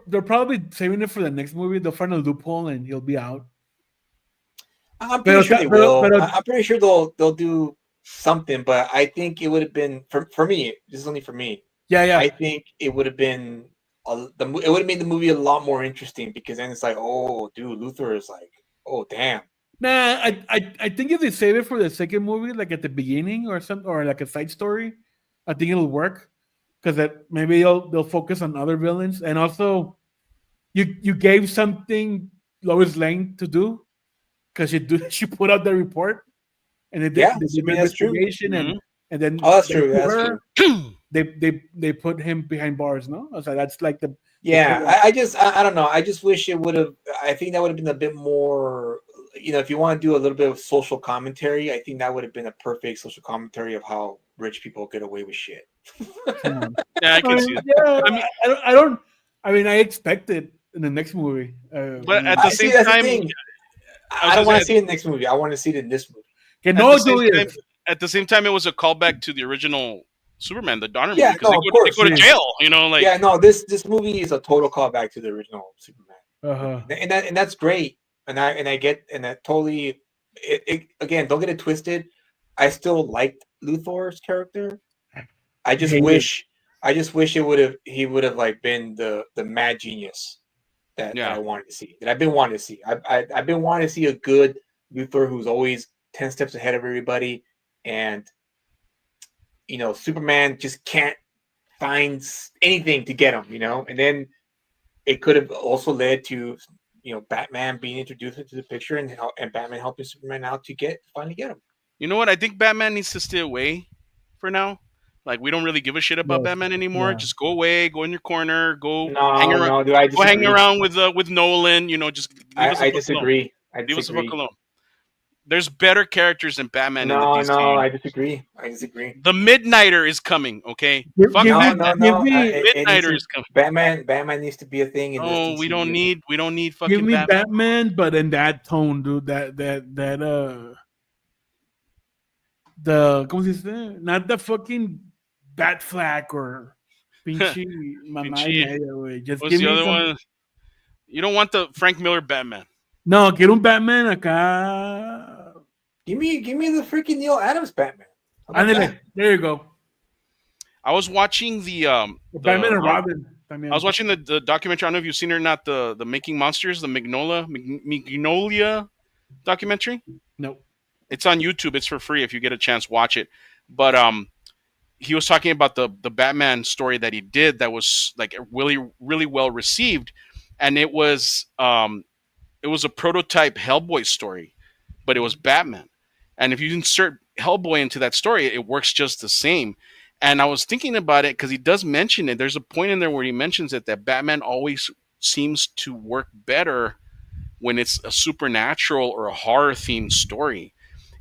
they're probably saving it for the next movie. They'll find a loophole and he'll be out. I'm pretty Pero, sure they pero, will. pero I'm pretty sure they'll do something, but I think it would have been for me. This is only for me. yeah. I think it would have been it would have made the movie a lot more interesting because then it's like, oh, dude, Luthor is like, oh, damn. Nah, I think if they save it for the second movie, like at the beginning or something, or like a side story, I think it'll work because that maybe they'll focus on other villains and also you gave something Lois Lane to do because she put out the report and Yeah, they I did the mean that's true. investigation Hmm. and then Oh, that's thanks true. to That's her true. they put him behind bars. No, so that's like the Yeah, payoff. I don't know. I just wish it would have. I think that would have been a bit more. You know, if you want to do a little bit of social commentary, I think that would have been a perfect social commentary of how rich people get away with shit. Come on. Yeah, I I can mean, see that. yeah, I mean, I don't. I mean, I expect it in the next movie. but at the I see. same That's the time, thing. I I was don't gonna want say to see it in the next movie. I want to see it in this movie. que at the no, same time, Julius. it was a callback to the original Superman, the Donner movie, Yeah, because no, of they course. go to Sí. jail. You know, like Yeah, no. This movie is a total callback to the original Superman, Uh-huh. and that's great. And I get and that totally. Again, don't get it twisted. I still liked Luthor's character. I just Hate it. wish he would have like been the mad genius that yeah. I wanted to see. That I've been wanting to see. I've been wanting to see a good Luthor who's always 10 steps ahead of everybody and you know, Superman just can't find anything to get him, you know? And then it could have also led to you know, Batman being introduced into the picture and Batman helping Superman out to finally get him. You know what? I think Batman needs to stay away for now. Like we don't really give a shit about Yes. Batman anymore. Yeah. Just go away, go in your corner, No, no, dude, I go hang disagree. around with Nolan. You know, just leave us the I fuck alone. disagree. I Leave us the fuck disagree. alone. There's better characters than Batman in the No, no, DCU. I disagree. I disagree. The Midnighter is coming. Okay, Give, fuck give No, me, Batman. no, give no. me, It needs Midnighter to is coming. Batman needs to be a thing in this No, DCU. we don't need give fucking me Batman. Batman, but in that tone, dude. The ¿cómo se dice? Not the fucking Bat Flack or pinche mamá y Pinche- media, güey. Just What's give the me other some. one? You don't want the Frank Miller Batman. No, quiero un Batman acá. Give me the freaking Neil Adams Batman. How about Ándale, that? there you go. I was watching The Batman and Ron- Robin. I was También. watching the documentary. I don't know if you've seen it or not. The Making Monsters, the Magnolia documentary. No. It's on YouTube. It's for free if you get a chance. Watch it. But he was talking about the Batman story that he did that was like really well received, and it was a prototype Hellboy story, but it was Batman. And if you insert Hellboy into that story, it works just the same. And I was thinking about it because he does mention it. There's a point in there where he mentions it that Batman always seems to work better when it's a supernatural or a horror themed story.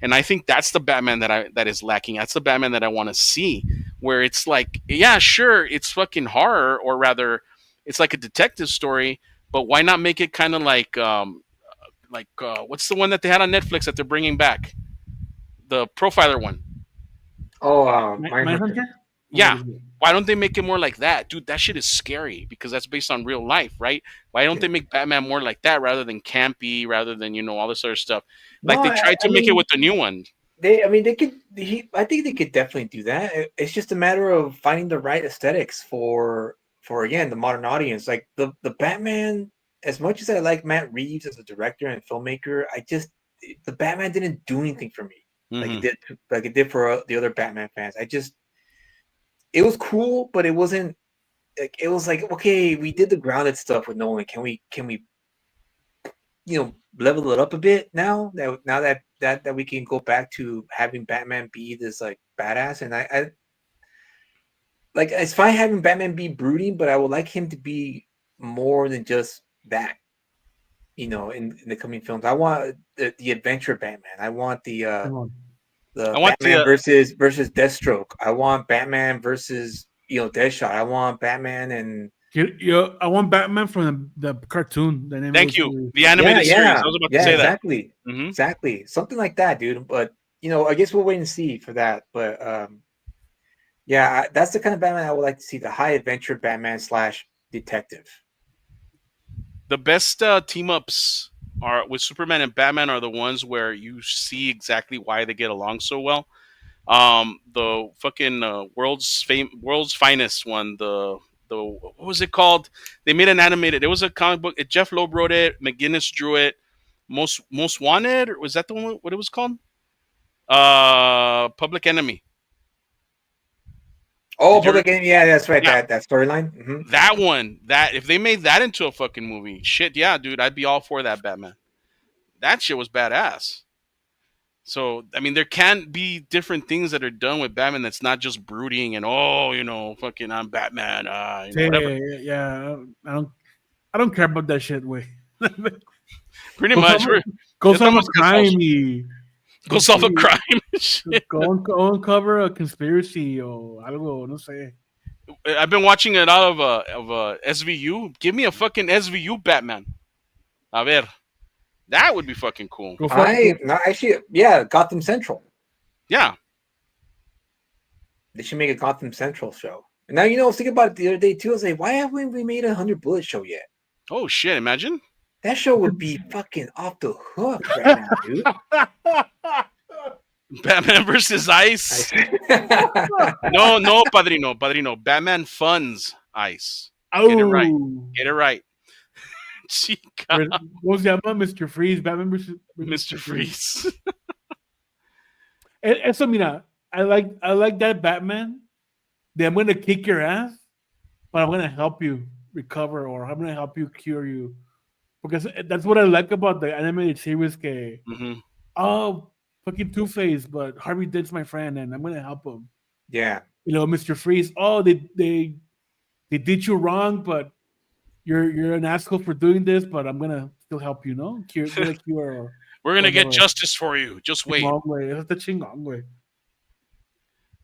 And I think that's the Batman that is lacking. That's the Batman that I want to see, where it's like, yeah, sure, it's fucking horror, or rather, it's like a detective story. But why not make it kind of like what's the one that they had on Netflix that they're bringing back? The profiler one. Oh, Mindhunter. Mindhunter? Or what Yeah. is it? Why don't they make it more like that? Dude, that shit is scary because that's based on real life, right? Why don't Yeah. they make Batman more like that rather than campy, rather than, all this other stuff? No, Like they tried I to make it mean, with the new one. I mean, they could. I think they could definitely do that. It's just a matter of finding the right aesthetics for again the modern audience. Like the Batman. As much as I like Matt Reeves as a director and filmmaker, the Batman didn't do anything for me Mm-hmm. like it did for the other Batman fans. It was cool, but it wasn't like it was like, okay, we did the grounded stuff with Nolan. Can we level it up a bit now that we can go back to having Batman be this like badass. And I like, it's fine having Batman be brooding, but I would like him to be more than just that. In the coming films, I want the adventure Batman. I want Simón. I the want Batman the versus Deathstroke. I want Batman versus Deadshot. I want Batman and I want Batman from the cartoon, the thank animated you, series. the yeah, animated series. yeah, I was about to yeah, say that. exactly, Hmm. exactly, something like that, dude. But I guess we'll wait and see for that. But yeah, that's the kind of Batman I would like to see, the high adventure Batman slash detective. The best team ups are with Superman and Batman are the ones where you see exactly why they get along so well. The fucking world's finest one. The what was it called? They made an animated. It was a comic book. Jeff Loeb wrote it. McGinnis drew it. Most Wanted. Or was that the one? What it was called? Public Enemy. Oh, Did you? Public Enemy, yeah, that's right. Yeah, That storyline. that one. That if they made that into a fucking movie, shit, yeah, dude, I'd be all for that Batman. That shit was badass. So I mean, there can be different things that are done with Batman that's not just brooding and fucking I'm Batman, whatever. Yeah, I don't care about that shit, way. Pretty Go much, solve we're go ya solve a estamos crime cansados. Go solve a sí, crime. Shit. go uncover a conspiracy o algo, no sé. I've been watching it out of SVU. Give me a fucking SVU Batman. A ver, that would be fucking cool. Go fuck I no, actually, yeah, Gotham Central. Yeah. They should make a Gotham Central show. And now I was thinking about it the other day too. I was like, why haven't we made 100 Bullet show yet? Oh shit! Imagine That show would be fucking off the hook right now, dude. Batman versus Ice. No, no, Padrino. Batman funds Ice. Get it right. Oh, Get it right. Chica, ¿cómo se llama? Mr. Freeze, Batman versus Mr. Freeze. Eso, mira, I like that Batman. That I'm gonna kick your ass, but I'm gonna help you recover, or I'm gonna help you cure you. Because that's what I like about the animated series. Que, Hmm. oh, fucking Two Face, but Harvey Dent's my friend, and I'm gonna help him. Yeah. Mr. Freeze. Oh, they did you wrong, but you're an asshole for doing this, but I'm gonna still help you. No, cure, get a cure. We're gonna get Whatever. justice for you. Just wait. Chingón, güey. Eso está chingón, güey.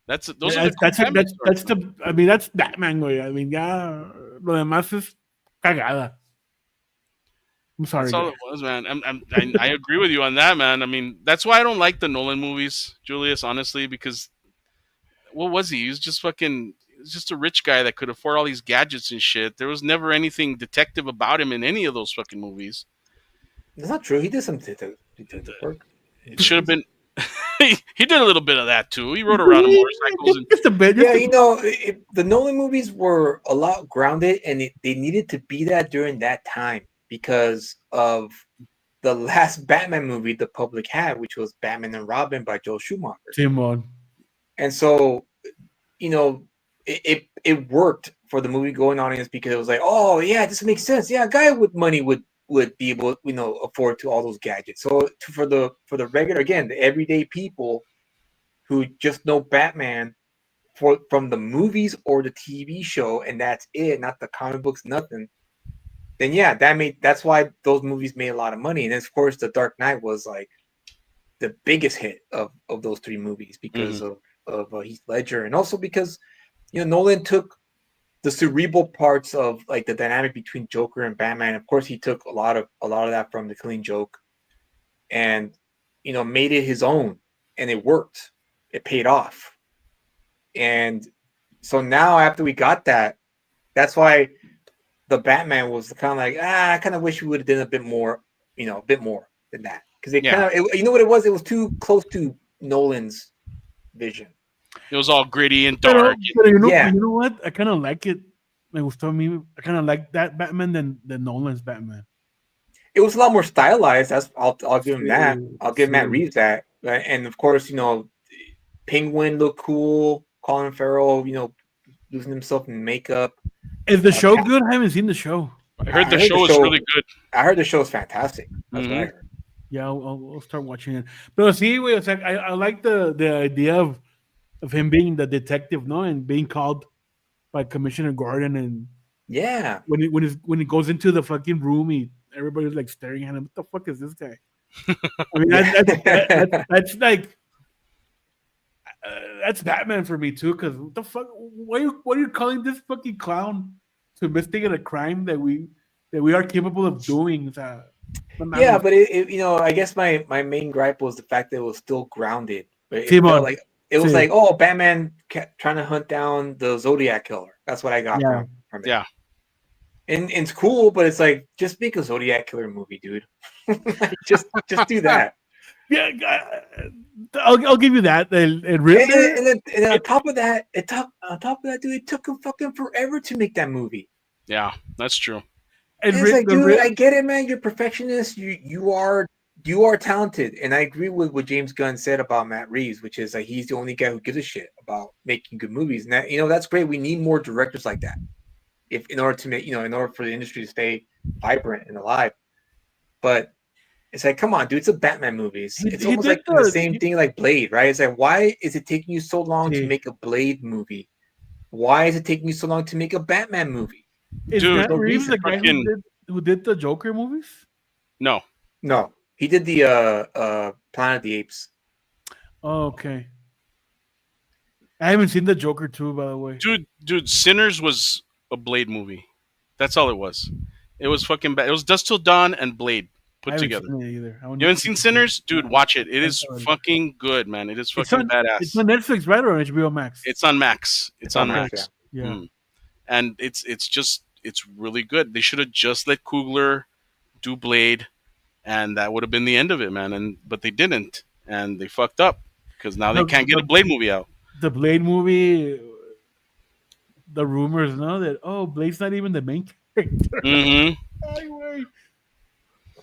Those are the cool That's the. I mean, that's Batman, güey. I mean, ya lo demás es cagada. I'm sorry. That's all it was, man. I agree with you on that, man. I mean, that's why I don't like the Nolan movies, Julius. Honestly, because what was he? He was just fucking. He was just a rich guy that could afford all these gadgets and shit. There was never anything detective about him in any of those fucking movies. That's not true. He did some detective work. It should have been. He did a little bit of that too. He rode around on motorcycles and Just a bit. Yeah, Just a you bit. know, the Nolan movies were a lot grounded, and they needed to be that during that time because of the last Batman movie the public had, which was Batman and Robin by Joel Schumacher. Timon. And so, you know, it worked for the movie going audience because it was like, oh yeah, this makes sense. Yeah, a guy with money would be able, afford to all those gadgets. So for the regular, again, the everyday people who just know Batman from the movies or the TV show, and that's it, not the comic books, nothing. Then yeah, that's why those movies made a lot of money. And of course, The Dark Knight was like the biggest hit of those three movies because Mhm. of Heath Ledger, and also because Nolan took the cerebral parts of like the dynamic between Joker and Batman. Of course, he took a lot of that from The Killing Joke, and made it his own, and it worked. It paid off, and so now after we got that, that's why the Batman was kind of like, I kind of wish we would have done a bit more, a bit more than that, because it Yeah, kind of, you know what it was? It was too close to Nolan's vision. it was all gritty and Pero, dark. pero Yeah, you know what? I kind of like it. Me gustó a mí. I kind of like that Batman than Nolan's Batman. it was a lot more stylized. I'll give him that. Sí, I'll give Matt sí. Reeves that. Right? And of course, Penguin looked cool. Colin Farrell, losing himself in makeup. Is the show good? I haven't seen the show. I heard the I heard the show was show. really good. I heard the show is fantastic. That's what I Hmm. heard. Yeah, I'll start watching it. But see, wait a sec. I like the idea of him being the detective, no, and being called by Commissioner Gordon, and Yeah, when he goes into the fucking room, everybody's like staring at him. What the fuck is this guy? I mean, yeah. that's like that's Batman for me too. Because what the fuck? What are you calling this fucking clown to investigate a crime that we are capable of doing? No Yeah, mames. but I guess my main gripe was the fact that it was still grounded. But Simon, it was sí, like, oh, Batman trying to hunt down the Zodiac killer. That's what I got yeah. from it. Yeah, And it's cool, but it's like, just make a Zodiac killer movie, dude. just do that. Yeah, I'll give you that. And Riddler, And on top of that, dude, it took him fucking forever to make that movie. yeah, that's true. and And it's like, the dude, I get it, man. You're a perfectionist. You are talented, and I agree with what James Gunn said about Matt Reeves, which is like he's the only guy who gives a shit about making good movies. And that, that's great. We need more directors like that, if in order to make in order for the industry to stay vibrant and alive. But it's like, come on, dude, it's a Batman movie. It's he almost did like the same thing like Blade, right? It's like, why is it taking you so long to sí. make a Blade movie? Why is it taking you so long to make a Batman movie? Is Dude, Matt No Reeves the reason. guy fucking who did the Joker movies? no. No, he did the Planet of the Apes. Oh, okay. I haven't seen the Joker too, by the way. Dude, Sinners was a Blade movie. That's all it was. It was fucking bad. It was Dust Till Dawn and Blade I put haven't together. seen it either. You haven't seen Sinners? Dude, watch it. It is fucking good, man. It is fucking It's badass. on Netflix, right, or HBO Max? It's on Max. It's on on Max, Max. yeah. Mm. And it's really good. They should have just let Coogler do Blade, and that would have been the end of it, man. But they didn't, and they fucked up because now they The, can't get a the, Blade movie out. the Blade movie, the rumors know that Blade's not even the main character. Hmm. Ay, güey.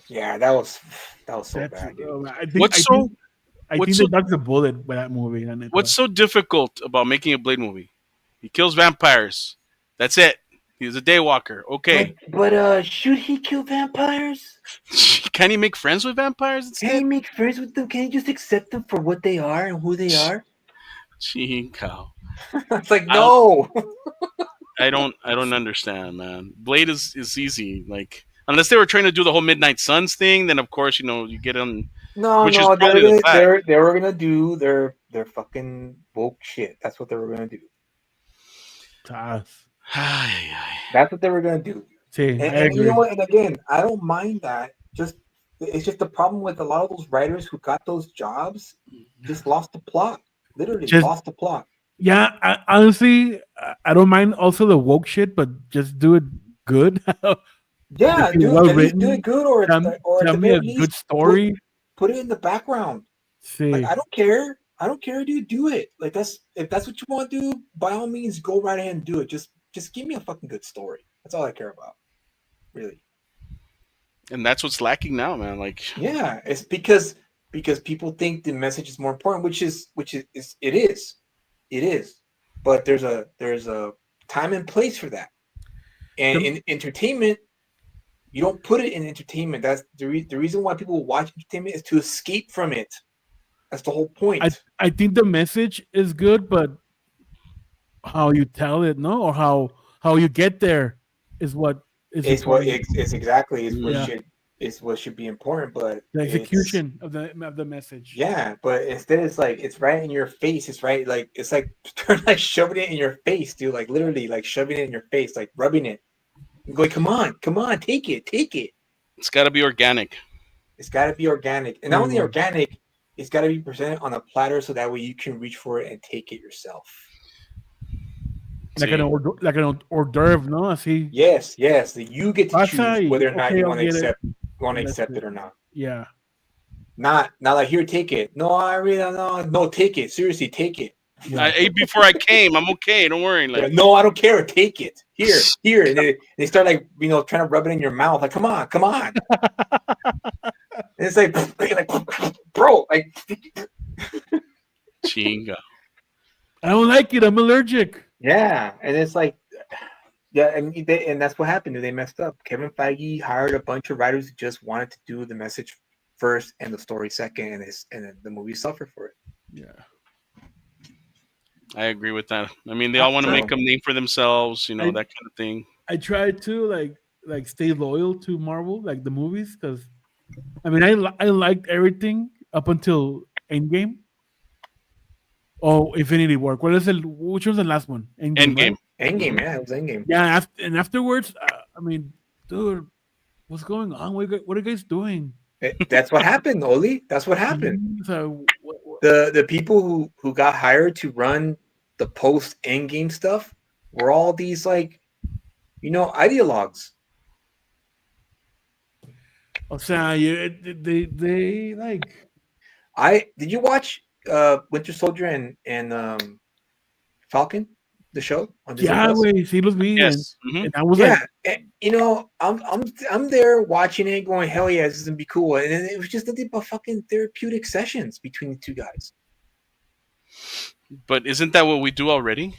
Yeah, that was so That's bad, dude. I think What's I so think I what's think so they dodged the bullet with that movie. La neta. what's so difficult about making a Blade movie? He kills vampires. That's it. He's a daywalker. Okay. But should he kill vampires? Can he make friends with vampires Can he instead? make friends with them? Can he just accept them for what they are and who they are? Chico. It's like, I don't, no. I don't understand, man. Blade is easy. Like unless they were trying to do the whole Midnight Suns thing, then of course, you get on No, which is no, probably the fact. they were gonna do their fucking woke shit. That's what they were gonna do. Tough. Ay, ay. That's what they were gonna do. Sí, I And you agree. know what? And again, I don't mind that. It's just the problem with a lot of those writers who got those jobs just lost the plot. Literally Just lost the plot. yeah, honestly, I don't mind also the woke shit, but just do it good. Yeah, If it's dude, well at least do written, it good, or at tell the me a very good least story. put it in the background. See, Like, I don't care. I don't care, dude. Do it. Like, that's if that's what you want to do, by all means, go right ahead and do it. Just give me a fucking good story. That's all I care about, really. And that's what's lacking now, man. Like, Yeah, it's because people think the message is more important, which is it is. But there's a time and place for that. And the, in entertainment, you don't put it in entertainment. That's the reason why people watch entertainment is to escape from it. That's the whole point. I think the message is good, but how you tell it, no, or how you get there is what is It's what important. it's exactly Yeah, is what should be important, but the it's execution of the message. yeah, but instead it's like it's right in your face. It's right like it's like like shoving it in your face, dude. Like literally like shoving it in your face, like rubbing it. And going, come on, take it, take it. it's got to be organic. It's got to be organic, and not Very only well. organic, it's got to be presented on a platter so that way you can reach for it and take it yourself. Like See, like an hors d'oeuvre, no? Así. Yes, yes, that you get to Pasa choose y, whether or not okay, you I'll get it. want to And that's accept it. it or not. Yeah. Not like here, take it. No, I really don't know. No, take it. Seriously, take it. Yeah. I ate before I came. I'm okay. Don't worry. Yeah, Like, no, I don't care. Take it. Here. And they start like trying to rub it in your mouth. Like, come on, come on. And it's like, bro, like, chinga. I don't like it. I'm allergic. yeah. And it's like, yeah, and that's what happened. They messed up. Kevin Feige hired a bunch of writers who just wanted to do the message first and the story second, and the movie suffered for it. Yeah. I agree with that. I mean, they all want to make So, a name for themselves, I that kind of thing. I try to like stay loyal to Marvel, like the movies, because I mean I liked everything up until Endgame. Oh, Infinity War. Which was the last one? Endgame, right? Endgame. Endgame, Mhm. yeah, it was Endgame. Yeah, and afterwards, I mean, dude, what's going on? What are you guys doing? That's what happened, Oli. That's what happened. So, The people who got hired to run the post Endgame stuff were all these like ideologues. o sea, yeah, they like I did you watch Winter Soldier and Falcon, the show on Disney yeah, Plus? güey, sí los vi, Yes. and I was Yeah, like, I'm there watching it, going, hell yeah, this is gonna be cool, and then it was just nothing but fucking therapeutic sessions between the two guys. But isn't that what we do already?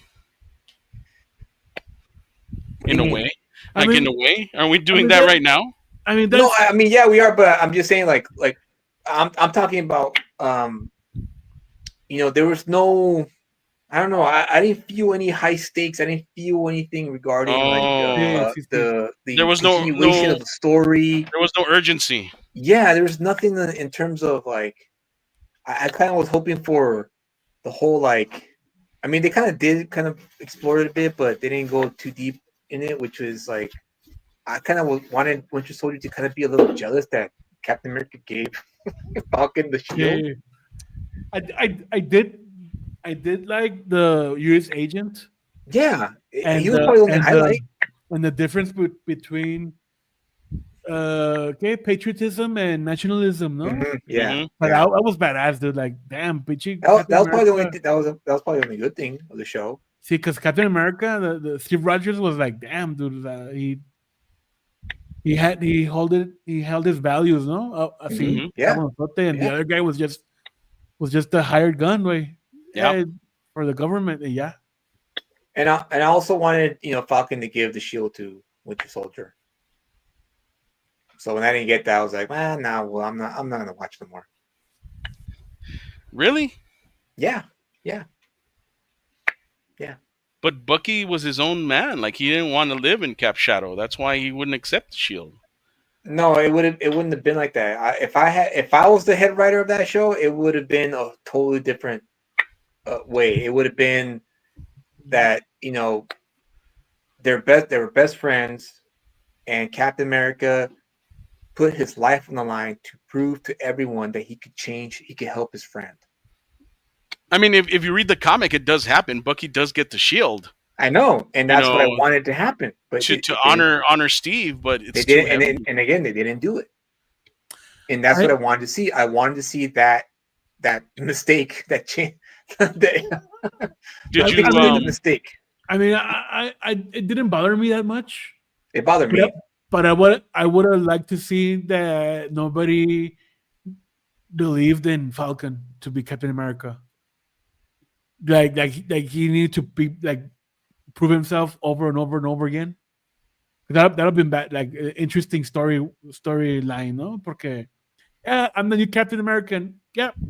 What do In you a mean? way, I in a mean, way, are we I doing mean that that, right now? I mean No, that's I mean, yeah, we are, but I'm just saying, like I'm talking about, there was no, I don't know, I didn't feel any high stakes. I didn't feel anything regarding like Oh, sí, sí, sí. there the was continuation of the story. there was no urgency. Yeah, there was nothing in terms of like, I kind of was hoping for the whole like, I mean, they kind of did kind of explore it a bit, but they didn't go too deep in it, which was like, I kind of wanted Winter Soldier to kind of be a little jealous that Captain America gave Falcon the shield. yeah. I did like the U.S. agent Yeah, he and was the probably the only and the highlight. and the difference between okay, patriotism and nationalism, no? Yeah, Hmm. But yeah. I was badass, dude. Like, damn, bitchy That Captain was probably the only America. thing, that was probably the only good thing of the show. See, because Captain America, the Steve Rogers was like, damn, dude, he held his values, no? Así, Hmm. Yeah, cabronzote, and the yeah. other guy was just a hired gun, way, Yeah. for the government, yeah. And I also wanted Falcon to give the shield to Winter Soldier. So when I didn't get that, I was like, nah, well, I'm not gonna watch no more. Really? Yeah, yeah. But Bucky was his own man. Like, he didn't want to live in Cap Shadow. That's why he wouldn't accept the shield. No, it wouldn't have been like that. If I was the head writer of that show, it would have been a totally different way. It would have been that they were best friends, and Captain America put his life on the line to prove to everyone that he could change, he could help his friend. I mean, if you read the comic, it does happen. Bucky does get the shield. I know, and that's what I wanted to happen, but to honor Steve, but they it's too didn't, heavy. and again, they didn't do it, and that's what I wanted to see. I wanted to see that that mistake, that change, that Did I you fixed the mean, mistake. it didn't bother me that much. It bothered But, me. but I would have liked to see that nobody believed in Falcon to be Captain America. Like he needed to be like prove himself over and over and over again. That'd have been bad, like interesting storyline, no? Porque yeah, I'm the new Captain American. Yeah, I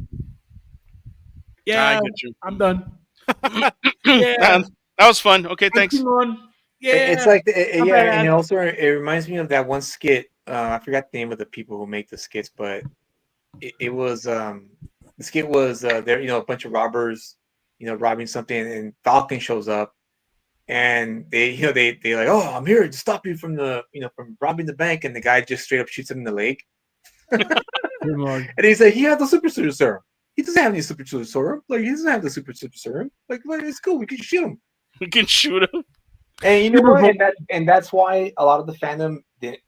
yeah, get you. I'm done. that, Yeah, that was fun. Okay, thanks. acting on. It's Yeah, like I'm yeah, and badass. it also it reminds me of that one skit. I forgot the name of the people who make the skits, but it was the skit was there, a bunch of robbers, robbing something, and Falcon shows up, and they they like, oh, I'm here to stop you from from robbing the bank, and the guy just straight up shoots him in the leg, Come on. and he's like, he has the super soldier serum. He doesn't have any super soldier serum. Like, he doesn't have the super soldier serum. Like, it's cool. We can shoot him. We can shoot him. And you know Super what? Bowl. And that's why a lot of the fandom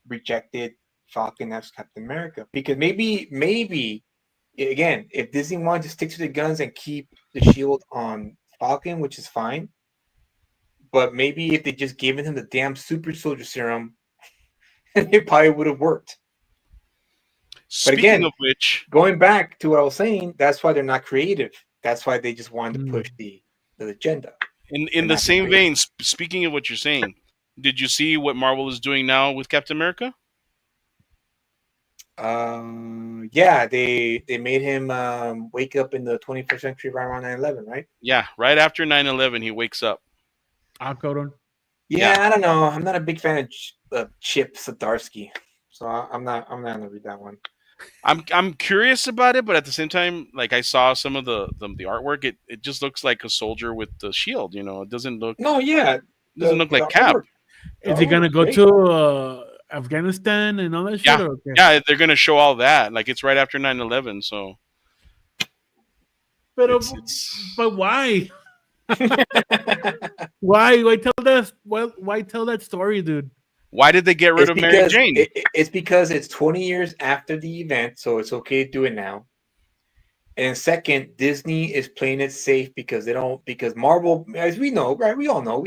rejected Falcon as Captain America, because maybe again, if Disney wanted to stick to the guns and keep the shield on Falcon, which is fine, but maybe if they just given him the damn super soldier serum, it probably would have worked. But Speaking again, of which, going back to what I was saying, that's why they're not creative. That's why they just wanted to push the agenda. in the same vein, speaking of what you're saying, did you see what Marvel is doing now with Captain America? Yeah, they made him wake up in the 21st century right around 9/11, right? Yeah, right after 9/11, he wakes up. Cabrón. Yeah, I don't know. I'm not a big fan of Chip Zdarsky, so I'm not gonna read that one. I'm curious about it, but at the same time, like I saw some of the artwork, it just looks like a soldier with the shield. It doesn't look No, yeah, like Cap. Is he gonna go to Afghanistan and all that shit? Yeah, Or okay? yeah, they're gonna show all that. Like it's right after 9/11, so But why? Why tell that? Why tell that story, dude? why did they get rid of Mary Jane? It's because it's 20 years after the event, so it's okay to do it now. And second, Disney is playing it safe because Marvel, as we know, right? We all know,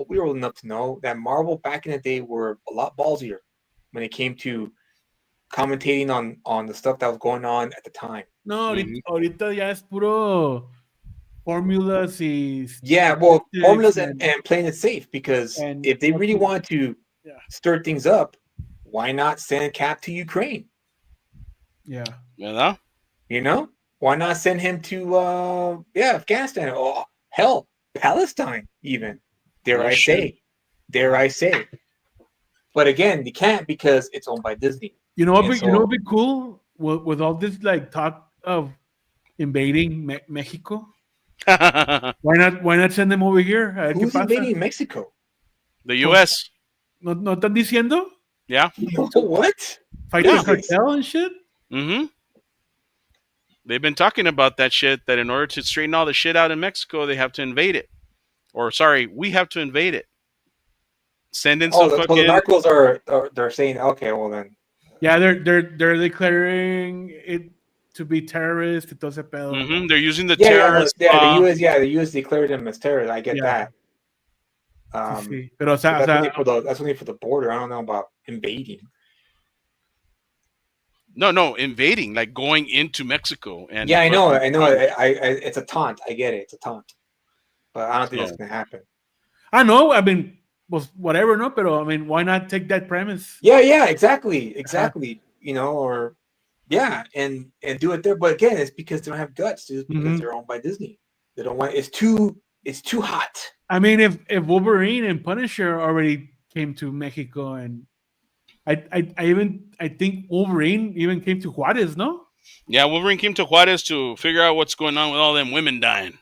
we're old enough to know that Marvel back in the day were a lot ballsier when it came to commentating on the stuff that was going on at the time. No, ahorita ya es puro formulas y Yeah, well, formulas and and playing it safe, because and if they really want to yeah. stir things up, why not send Cap to Ukraine? Yeah. You know? Why not send him to Afghanistan? Oh, hell, Palestine even. Dare I say. But again, you can't because it's owned by Disney. You know what would be cool with all this like talk of invading Mexico? Why not send them over here? Who's invading Mexico? The U.S. ¿No están diciendo? Yeah. What? Fight the cartel and shit? Mm-hmm. They've been talking about that shit, that in order to straighten all the shit out in Mexico, they have to invade it. Or, sorry, we have to invade it. Send in some fucking... the narcos they're saying, okay, well then. Yeah, they're declaring it to be terrorist. Mm-hmm. They're using the terrorists. terrorist... the U.S. declared them as terrorists. I get that. Pero, that's only for the border. I don't know about invading. No, invading, like going into Mexico. And yeah, I know. It's a taunt. I get it. It's a taunt. But I don't think that's going to happen. I know. I mean, whatever, no? Pero, I mean, why not take that premise? Yeah, exactly. Or... Yeah, and do it there. But again, it's because they don't have guts, dude, because they're owned by Disney. They don't want... It's too hot. I mean, if Wolverine and Punisher already came to Mexico, and I think Wolverine even came to Juarez, no? Yeah, Wolverine came to Juarez to figure out what's going on with all them women dying.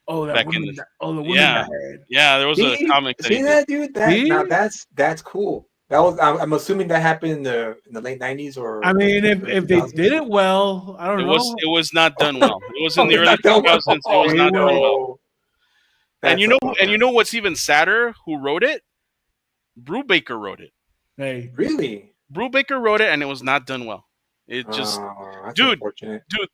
Oh, the women died. Yeah, there was a comic that see that, dude? Now that's cool. That was... I'm assuming that happened in the late 90s, or... I mean, if they did it well, I don't know. It was not done well. It was in the early 2000s. It was not done well. And you know what's even sadder? Who wrote it? Brubaker wrote it. Hey, really? Brubaker wrote it, and it was not done well. It just, That's dude, unfortunate. dude,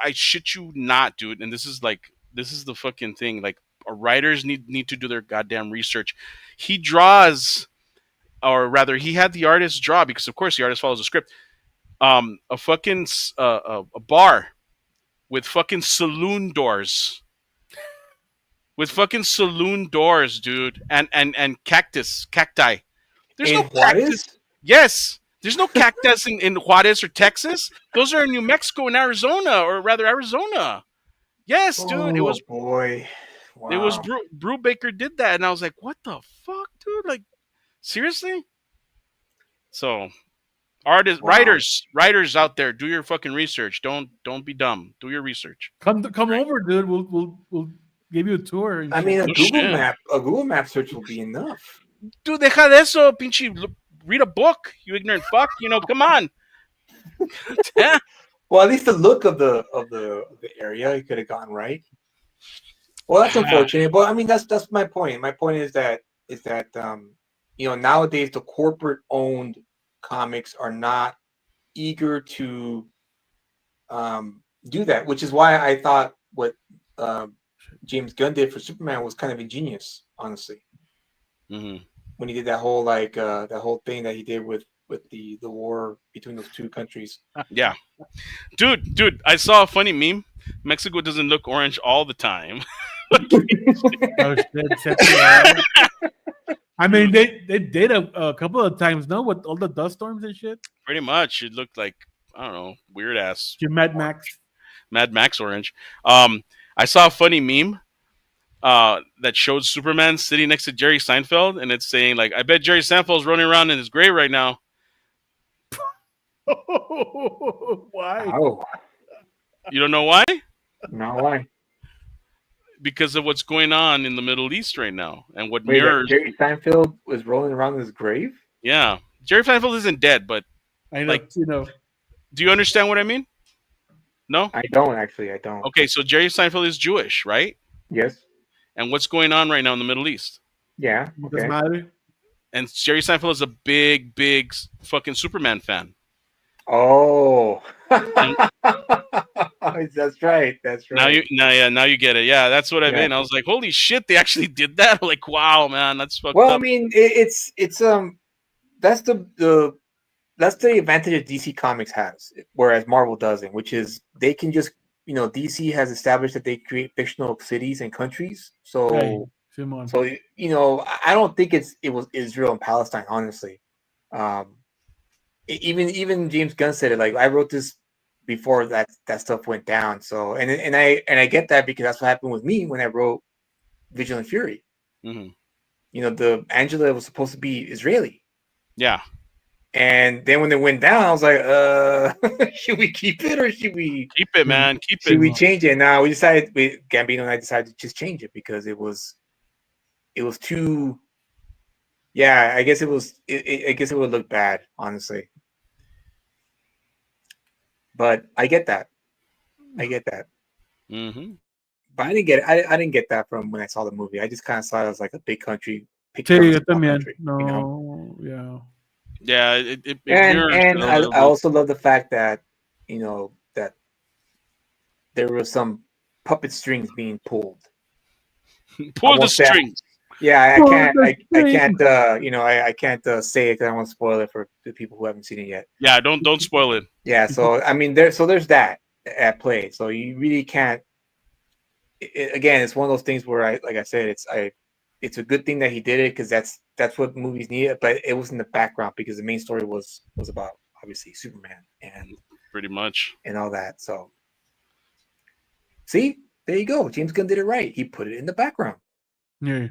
I shit you not, dude. And this is the fucking thing. Like, writers need to do their goddamn research. He draws, or rather, he had the artist draw, because of course the artist follows the script. A fucking a bar with fucking saloon doors, dude, and cacti. There's In no cactus. Juarez? Yes, there's no cactus in Juarez or Texas. Those are in New Mexico and Arizona, or rather Arizona. Yes, dude. Oh boy. It was Wow. Brubaker did that, and I was like, what the fuck, dude? Like, seriously? So, artists, Wow. writers out there, do your fucking research. Don't be dumb. Do your research. Come over, dude. We'll give you a tour and I mean, shit. No shit. A Google Map search will be enough. Dude, deja de eso, pinche. Read a book, you ignorant fuck. Come on. Well, at least the look of the area, you could have gotten right. Well, that's unfortunate, but I mean, that's my point. My point is that nowadays the corporate owned comics are not eager to do that, which is why I thought what James Gunn did for Superman was kind of ingenious, honestly. Hmm. When he did that whole that whole thing that he did with the war between those two countries. Yeah. Dude, I saw a funny meme. Mexico doesn't look orange all the time. Oh shit, sexy area. I mean, they did a couple of times, no, with all the dust storms and shit. Pretty much, it looked like, I don't know, weird ass Your Mad Max. Mad Max orange. I saw a funny meme that showed Superman sitting next to Jerry Seinfeld, and it's saying like, "I bet Jerry Seinfeld's running around in his grave right now." Why? Oh, You don't know why? no why? Because of what's going on in the Middle East right now, and what Wait, that mirrors. Jerry Seinfeld was rolling around in his grave? Yeah, Jerry Seinfeld isn't dead, but I know, like, you know. do you understand what I mean? No. I don't actually. I don't. Okay, so Jerry Seinfeld is Jewish, right? Yes. And what's going on right now in the Middle East? Yeah. Doesn't Okay. matter. And Jerry Seinfeld is a big fucking Superman fan. Oh. And That's right. That's right. now you get it. Yeah, that's what I Yeah. mean. I was like, holy shit, they actually did that. Like, wow, man, that's fucked Well, I up. mean, it's that's that's the advantage DC Comics has, whereas Marvel doesn't, which is they can just DC has established that they create fictional cities and countries. Hey, So Simon. I don't think it was Israel and Palestine, honestly. Um, even James Gunn said it. Like, I wrote this before that stuff went down. So and I get that, because that's what happened with me when I wrote Vigilant Fury. Hmm. The Angela was supposed to be Israeli. Yeah, And then when it went down, I was like, should we keep it, or should we keep it, man, keep should it. we change it? Now Gambino and I decided to just change it, because it was too. Yeah, I guess I guess it would look bad, honestly. But I get that. I get that. Hmm. But I didn't get that from when I saw the movie. I just kind of saw it as like a big country picture of Sí, a yo small también. country. No, yeah. Yeah, it mirrors it And a I little also love the fact that that there were some puppet strings being pulled. bit. I Pull the won't say. strings. Yeah, Pull the I can't, I can't say it because I don't want to spoil it for the people who haven't seen it yet. Yeah, don't spoil it. Yeah, so I mean, there's that at play. So you really can't. Again, it's one of those things where like I said, it's a good thing that he did it, because that's what movies need. But it was in the background, because the main story was about, obviously, Superman Pretty much. and all that. So see, there you go. James Gunn did it right. He put it in the background. Yeah.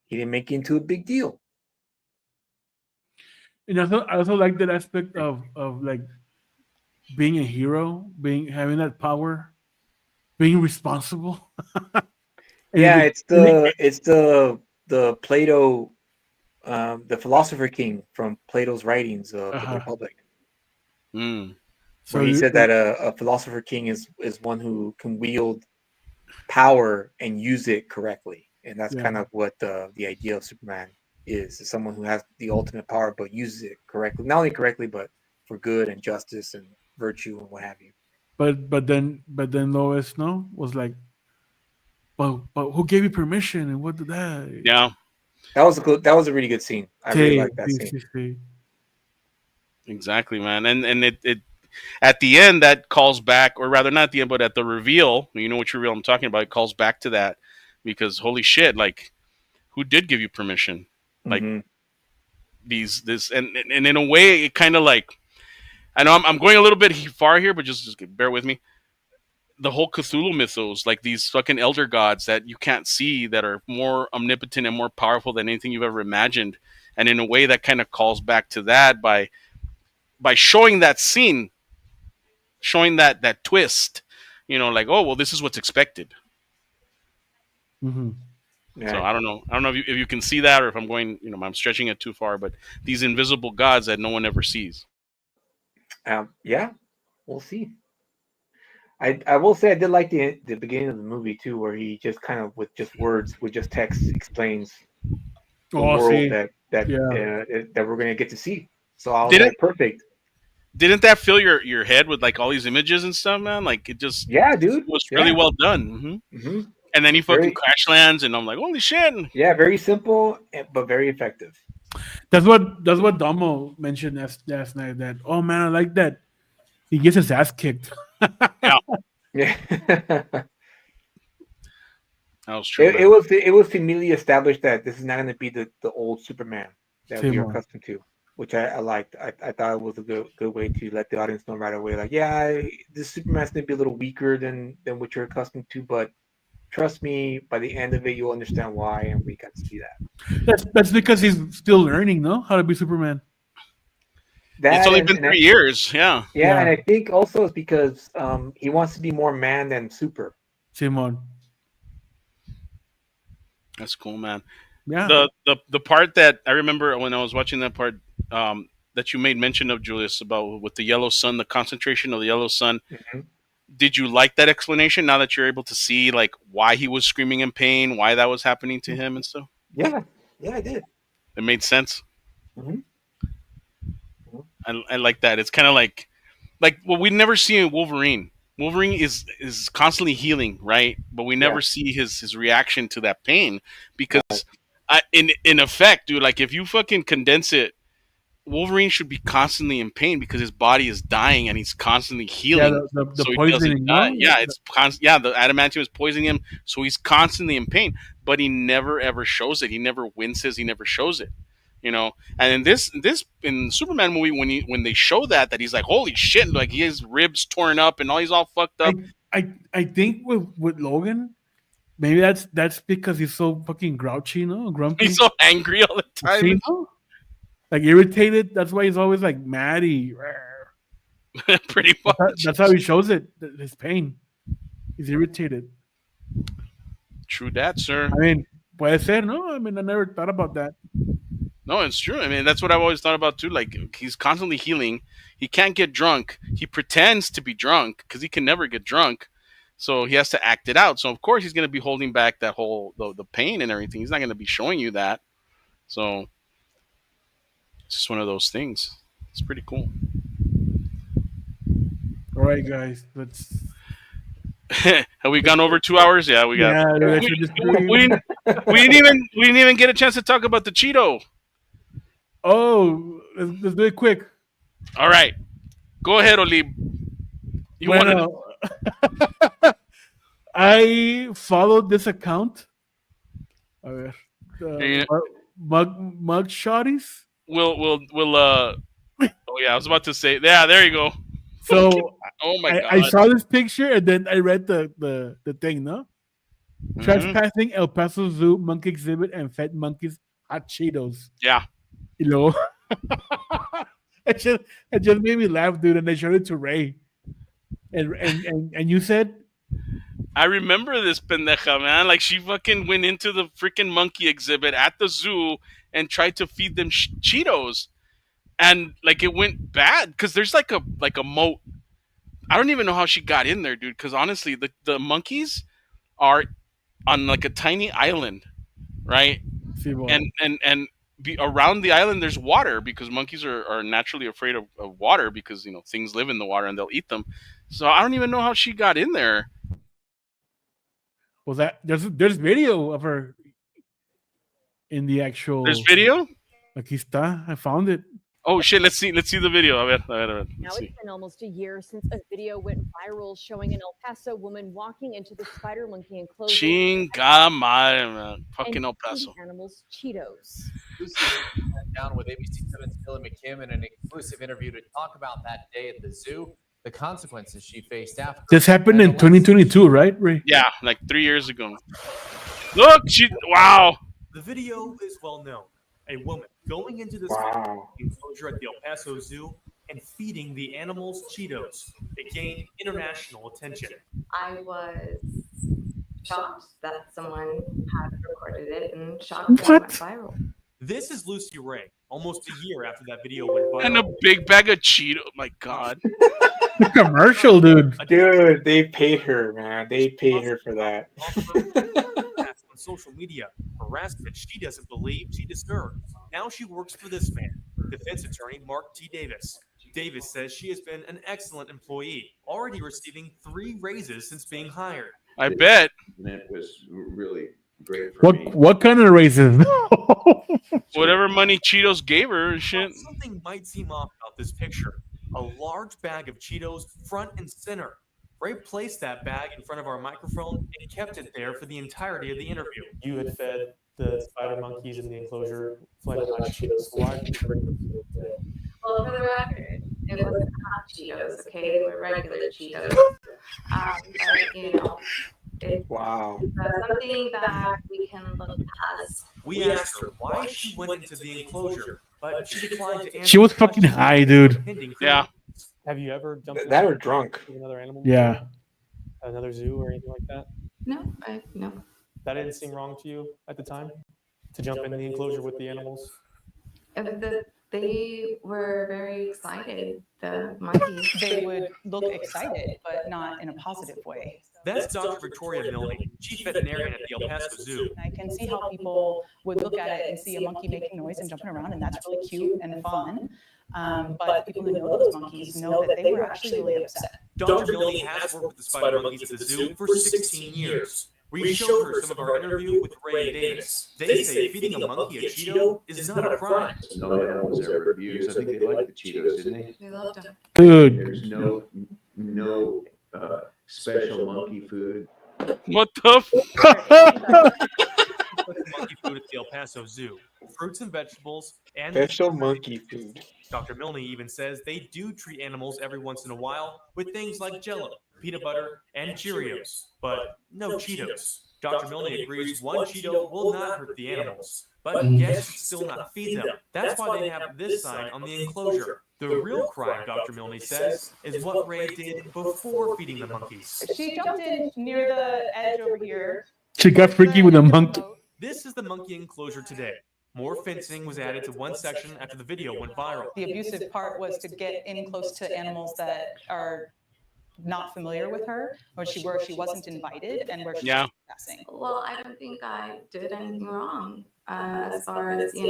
He didn't make it into a big deal. And I also like that aspect of like being a hero, having that power, being responsible. And Yeah, you it's the Plato, the philosopher king from Plato's writings of the Republic, Mm. so where he said that a philosopher king is one who can wield power and use it correctly, and that's kind of what the idea of Superman is someone who has the ultimate power but uses it correctly, not only correctly but for good and justice and virtue and what have you. But then Lois no was like, but who gave you permission and what did that? Yeah, That was a really good scene. I really Sí, like that sí, scene. sí, sí. exactly, man. And it at the end that calls back, or rather not at the end, but at the reveal. You know which reveal I'm talking about. It calls back to that because holy shit, like who did give you permission? Like Hmm. these this and in a way it kind of like I know I'm going a little bit far here, but just bear with me. The whole Cthulhu mythos, like these fucking elder gods that you can't see, that are more omnipotent and more powerful than anything you've ever imagined, and in a way that kind of calls back to that by showing that scene, showing that twist. You know, like oh well, this is what's expected. Mm-hmm. So Yeah. I don't know if you can see that or if I'm going, you know, I'm stretching it too far. But these invisible gods that no one ever sees. Yeah, we'll see. I will say I did like the beginning of the movie too, where he just kind of with just words, with just text, explains the Oh, world sí, yeah. that we're gonna get to see. So I was Didn't like, perfect. didn't that fill your head with like all these images and stuff, man? Like Yeah, it dude. was really Yeah. well done. Hmm. And then he fucking Very, crash lands, and I'm like, holy shit! yeah, very simple, but very effective. That's what Domo mentioned last night. That oh man, I like that. He gets his ass kicked. Yeah, Yeah. that was true, man. It was immediately established that this is not going to be the old Superman that we are Simon. accustomed to, which I liked. I thought it was a good way to let the audience know right away. Like, yeah, this Superman's going to be a little weaker than what you're accustomed to, but trust me, by the end of it, you'll understand why, and we got to see that. That's because he's still learning, no, how to be Superman. It's That only been 3 years. Yeah, yeah, Yeah, and I think also it's because he wants to be more man than super. Simon. that's cool, man. Yeah, The part that I remember when I was watching that part, that you made mention of, Julius, about with the yellow sun, the concentration of the yellow sun. Hmm. Did you like that explanation now that you're able to see like why he was screaming in pain, why that was happening to him and stuff? Yeah, yeah, I did. It made sense. Hmm. I like that. It's kind of like what we never see in Wolverine. Wolverine is constantly healing, right? But we Yeah, never see his reaction to that pain right. because in effect, dude, like if you fucking condense it, Wolverine should be constantly in pain because his body is dying and he's constantly yeah. healing, The so he doesn't poisoning, die. no. Yeah, yeah, the adamantium is poisoning him, so he's constantly in pain. But he never ever shows it. He never winces. He never shows it. You know, and in this in Superman movie, when they show that he's like, holy shit, like he has ribs torn up and all he's all fucked I up. I think with Logan, maybe that's because he's so fucking grouchy, no, He's grumpy. so angry all the time, See, no, like irritated. That's why he's always like Maddie. pretty That's how, much. that's how he shows it. His pain. He's irritated. True that, sir. I mean, puede ser, no? I mean, I never thought about that. No, it's true. I mean, that's what I've always thought about too. Like he's constantly healing. He can't get drunk. He pretends to be drunk because he can never get drunk. So he has to act it out. So of course he's going to be holding back that whole the pain and everything. He's not going to be showing you that. So it's just one of those things. It's pretty cool. All right, guys, let's. Have we gone over 2 hours? Yeah, we got. Yeah, Yeah. I should just. We didn't even get a chance to talk about the Cheeto. Oh, let's do it quick. All right, go ahead, Olib. You wanted. Bueno, I followed this account. A ver, Yeah, mug shotties. we'll Oh yeah, I was about to say. Yeah, there you go. So Oh my I god. saw this picture and then I read the thing, no? Mhm. Trespassing El Paso Zoo monkey exhibit and fed monkeys hot Cheetos. Yeah. Y luego, it just made me laugh, dude. And I showed it to Ray. And you said, I remember this pendeja, man. Like she fucking went into the freaking monkey exhibit at the zoo and tried to feed them Cheetos, and like it went bad because there's like a moat. I don't even know how she got in there, dude. Because honestly, the monkeys are on like a tiny island, right? Simon. And around the island there's water because monkeys are naturally afraid of water because things live in the water and they'll eat them. So I don't even know how she got in there. Well, there's video of her in the There's actual. video. Aquí está. I found it. Oh shit! Let's see the video. A ver. Now it's been almost a year since a video went viral showing an El Paso woman walking into the spider monkey enclosure. Chingada madre, man! Fucking El Paso. Animals Cheetos. Lucy sat down with ABC7's Billy McKim in an exclusive interview to talk about that day at the zoo, the consequences she faced after. This happened in 2022, right, Ray? Yeah, like 3 years ago. Look, wow. The video is well known. A woman going into this enclosure at the El Paso Zoo and feeding the animals Cheetos. It gained international attention. I was shocked that someone had recorded it and shocked that it went viral. This is Lucy Ray, almost a year after that video went viral. And a big bag of Cheetos. Oh my God. The commercial, dude. Dude, they paid her, man. They paid her for that. On social media, harassment she doesn't believe she deserves. Now she works for this man, defense attorney Mark T. Davis. Davis says she has been an excellent employee, already receiving 3 raises since being hired. I bet. And it was really great for me. What kind of raises? Whatever money Cheetos gave her and shit. Something might seem off about this picture. A large bag of Cheetos front and center. Ray placed that bag in front of our microphone and kept it there for the entirety of the interview. You had fed the spider monkeys in the enclosure Flaming Hot Cheetos. Why did you bring them to it today? Well, for the record, it wasn't hot Cheetos, okay? They were regular Cheetos. But, it's something that we can look past. We asked her why she went into the enclosure, but she declined to answer. She was fucking high, dude. Yeah. Have you ever jumped that or drunk? Another animal? Yeah. Another zoo or anything like that? No, no. That didn't seem wrong to you at the time? To jump in the enclosure with the animals? They were very excited, the monkeys. They would look excited, but not in a positive way. That's Dr. Victoria Milne, chief veterinarian at the El Paso Zoo. I can see how people would look at it and see a monkey making noise and jumping around, and that's really cute and fun. But people who know those monkeys know that they were actually really upset. Dr. Milne has worked with the spider monkeys at the zoo for 16 years. We showed her some of our interview with Ray Davis. They say feeding a monkey a Cheeto is not a crime. No animals ever abused. I think they liked the Cheetos, didn't they? They loved them. Dude. There's no special monkey food. What the Monkey food at the El Paso Zoo. Fruits and vegetables and special monkey food. Dr. Milne even says they do treat animals every once in a while with things like Jello, peanut butter, and Cheerios, but no Cheetos. Dr. Milne agrees one Cheeto will not hurt the animals, but guests should still not feed them. That's why they have this sign on the enclosure. The real crime, Dr. Milne says, is what Ray did before feeding the monkeys. She jumped in near the edge over here. She got freaky with a monkey. This is the monkey enclosure today. More fencing was added to one section after the video went viral. The abusive part was to get in close to animals that are not familiar with her, where she wasn't invited and where she was passing. Well, I don't think I did anything wrong. As far as, I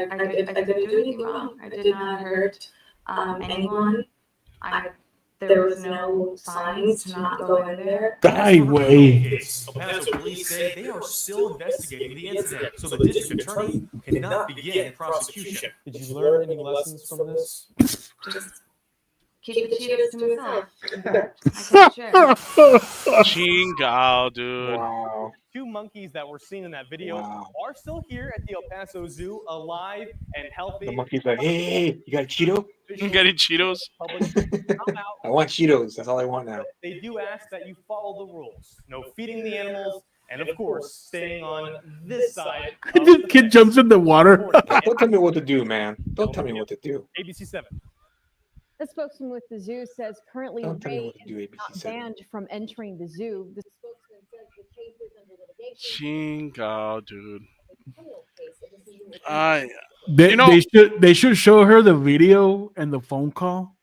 didn't do anything wrong. I did not hurt anyone. There was no signs to not go in there. Highway. El Paso police say they are still investigating the incident, so the district attorney cannot begin prosecution. Did you learn any lessons from this? Just keep the Cheetos to myself. I can't share. Chingao, dude. Wow. 2 monkeys that were seen in that video are still here at the El Paso Zoo, alive and healthy. The monkey's like, hey, you got a Cheeto? You getting Cheetos? I want Cheetos. That's all I want now. They do ask that you follow the rules. No feeding the animals, and of course, staying on this side. This kid jumps in the water. Don't tell me what to do, man. Don't tell me what to do. ABC7. The spokesman with the zoo says currently Ray is not banned from entering the zoo. The spokesman says the case is under litigation. Chingao, dude. They should show her the video and the phone call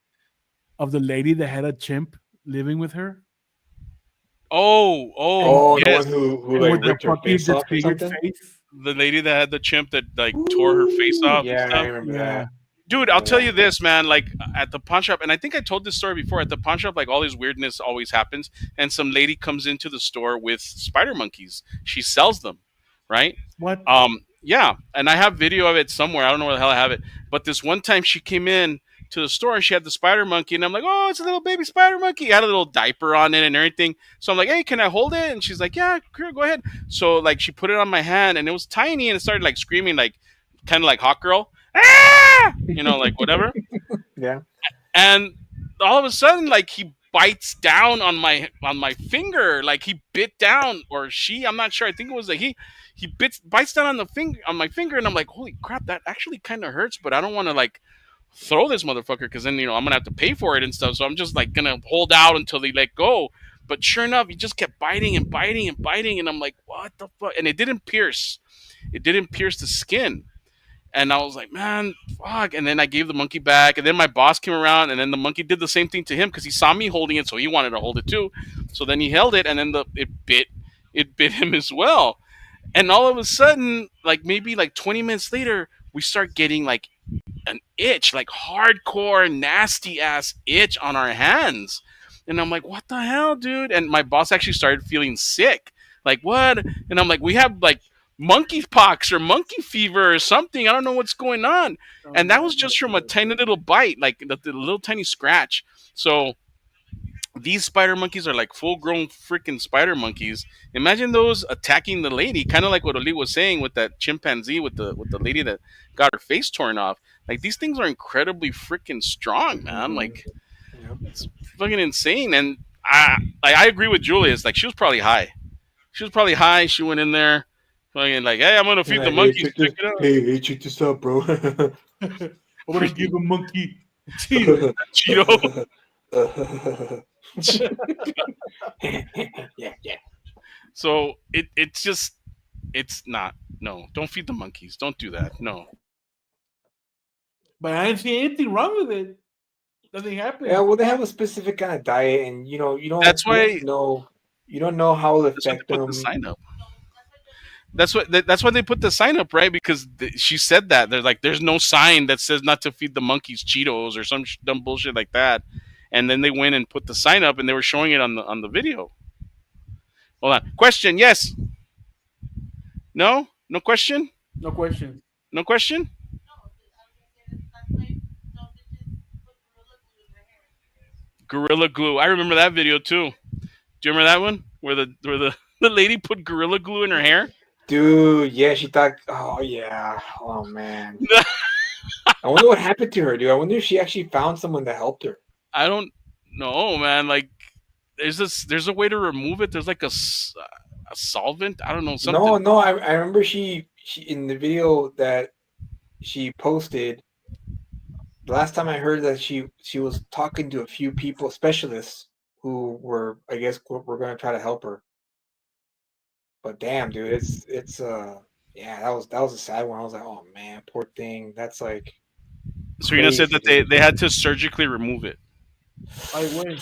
of the lady that had a chimp living with her. Oh, the yes. one who like ripped her face off or something? the lady that had the chimp that like tore her face off and Yeah, I stuff. remember Yeah. that. Dude, I'll tell you this, man. Like at the pawn shop, and I think I told this story before. At the pawn shop, like all this weirdness always happens, and some lady comes into the store with spider monkeys. She sells them, right? What? Yeah, and I have video of it somewhere. I don't know where the hell I have it. But this one time she came in to the store and she had the spider monkey, and I'm like, oh, it's a little baby spider monkey. It had a little diaper on it and everything. So I'm like, hey, can I hold it? And she's like, yeah, sure, go ahead. So like she put it on my hand, and it was tiny, and it started like screaming, like kind of like Hot Girl, ah, like whatever. Yeah. And all of a sudden, like he bites down on my finger, like he bit down, or she, I'm not sure. I think it was like he bites down on the finger on my finger, and I'm like, holy crap, that actually kind of hurts, but I don't want to like throw this motherfucker because then I'm gonna have to pay for it and stuff. So I'm just like gonna hold out until they let go. But sure enough, he just kept biting and biting and biting, and I'm like, what the fuck? And it didn't pierce. It didn't pierce the skin. And I was like, man, fuck. And then I gave the monkey back. And then my boss came around, and then the monkey did the same thing to him because he saw me holding it, so he wanted to hold it too. So then he held it, and then it bit him as well. And all of a sudden, like maybe like 20 minutes later, we start getting like an itch, like hardcore, nasty ass itch on our hands. And I'm like, what the hell, dude? And my boss actually started feeling sick. Like, what? And I'm like, we have like monkey pox or monkey fever or something. I don't know what's going on. And that was just from a tiny little bite, like the little tiny scratch. So these spider monkeys are like full grown freaking spider monkeys. Imagine those attacking the lady, kind of like what Oli was saying with that chimpanzee with the lady that got her face torn off. Like these things are incredibly freaking strong, man. Like it's fucking insane. And I agree with Julius. Like she was probably high. She was probably high. She went in there, fucking like, hey, I'm gonna feed the monkeys. Check it out. Hey, check this out, bro. I'm gonna give a monkey Cheeto. Cheeto. Yeah. So it's not. No, don't feed the monkeys. Don't do that. No. But I didn't see anything wrong with it. Nothing happened. Yeah, well, they have a specific kind of diet, and you don't. That's why you don't know how it'll that's why they affect put them. the sign up. That's why they put the sign up, right? Because she said that they're like, there's no sign that says not to feed the monkeys Cheetos or some dumb bullshit like that. And then they went and put the sign up, and they were showing it on the video. Hold on. Question? Yes. No. No question. No question. No question. Gorilla glue. I remember that video too. Do you remember that one where the lady put gorilla glue in her hair? Dude, yeah, she thought. Oh yeah. Oh man. I wonder what happened to her, dude. I wonder if she actually found someone that helped her. I don't know, man. Like, there's a way to remove it. There's like a solvent. I don't know something. No. I remember she in the video that she posted. The last time I heard that she was talking to a few people, specialists, who were, I guess, were going to try to help her. But damn, dude, it's yeah, that was a sad one. I was like, oh man, poor thing. That's like. Serena said that they had to surgically remove it. I win.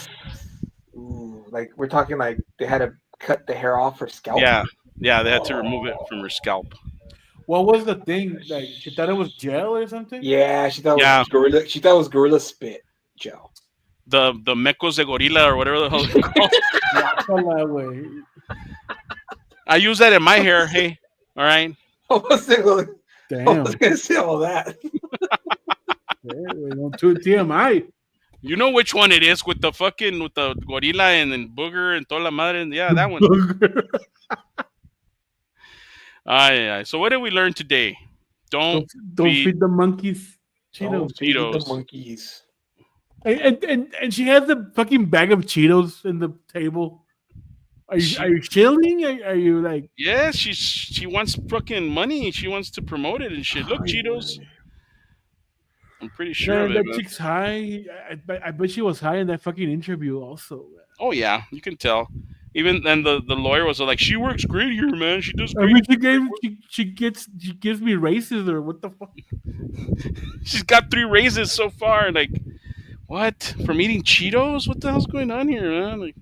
Ooh, like we're talking like they had to cut the hair off her scalp. Yeah, they had to remove it from her scalp. What was the thing? Like she thought it was gel or something? Yeah, she thought it was gorilla. She thought it was gorilla spit gel. The mecos de gorilla or whatever the hell it's called. I use that in my hair. Hey, all right. I was Damn. gonna say all that. TMI. You know which one it is with the gorilla and then booger and toda la madre. Yeah, that one. So what did we learn today? Don't feed the monkeys Cheetos. Don't feed the monkeys. And she has the fucking bag of Cheetos in the table. Are you chilling? Are you like? Yeah, she wants fucking money. She wants to promote it and shit. Look, Cheetos. I'm pretty sure. Man, that chick's high. I bet she was high in that fucking interview also. Man. Oh yeah, you can tell. Even then, the lawyer was like, "She works great here, man. She does great." I mean, she gives me raises or what the fuck? She's got 3 raises so far. Like, what? From eating Cheetos? What the hell's going on here, man? Like,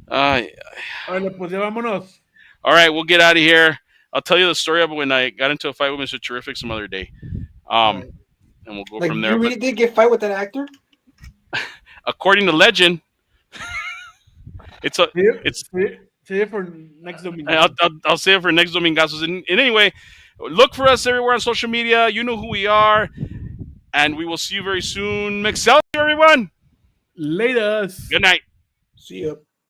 pues vámonos. All right, we'll get out of here. I'll tell you the story of when I got into a fight with Mr. Terrific some other day. And we'll go Like from you there. really did get fight with that actor? According to legend, it's a it's. Say it for next Domingazos. I'll say it for next Domingazos. And anyway, look for us everywhere on social media. You know who we are, and we will see you very soon. Excelsior, everyone. Laters. Good night. See ya.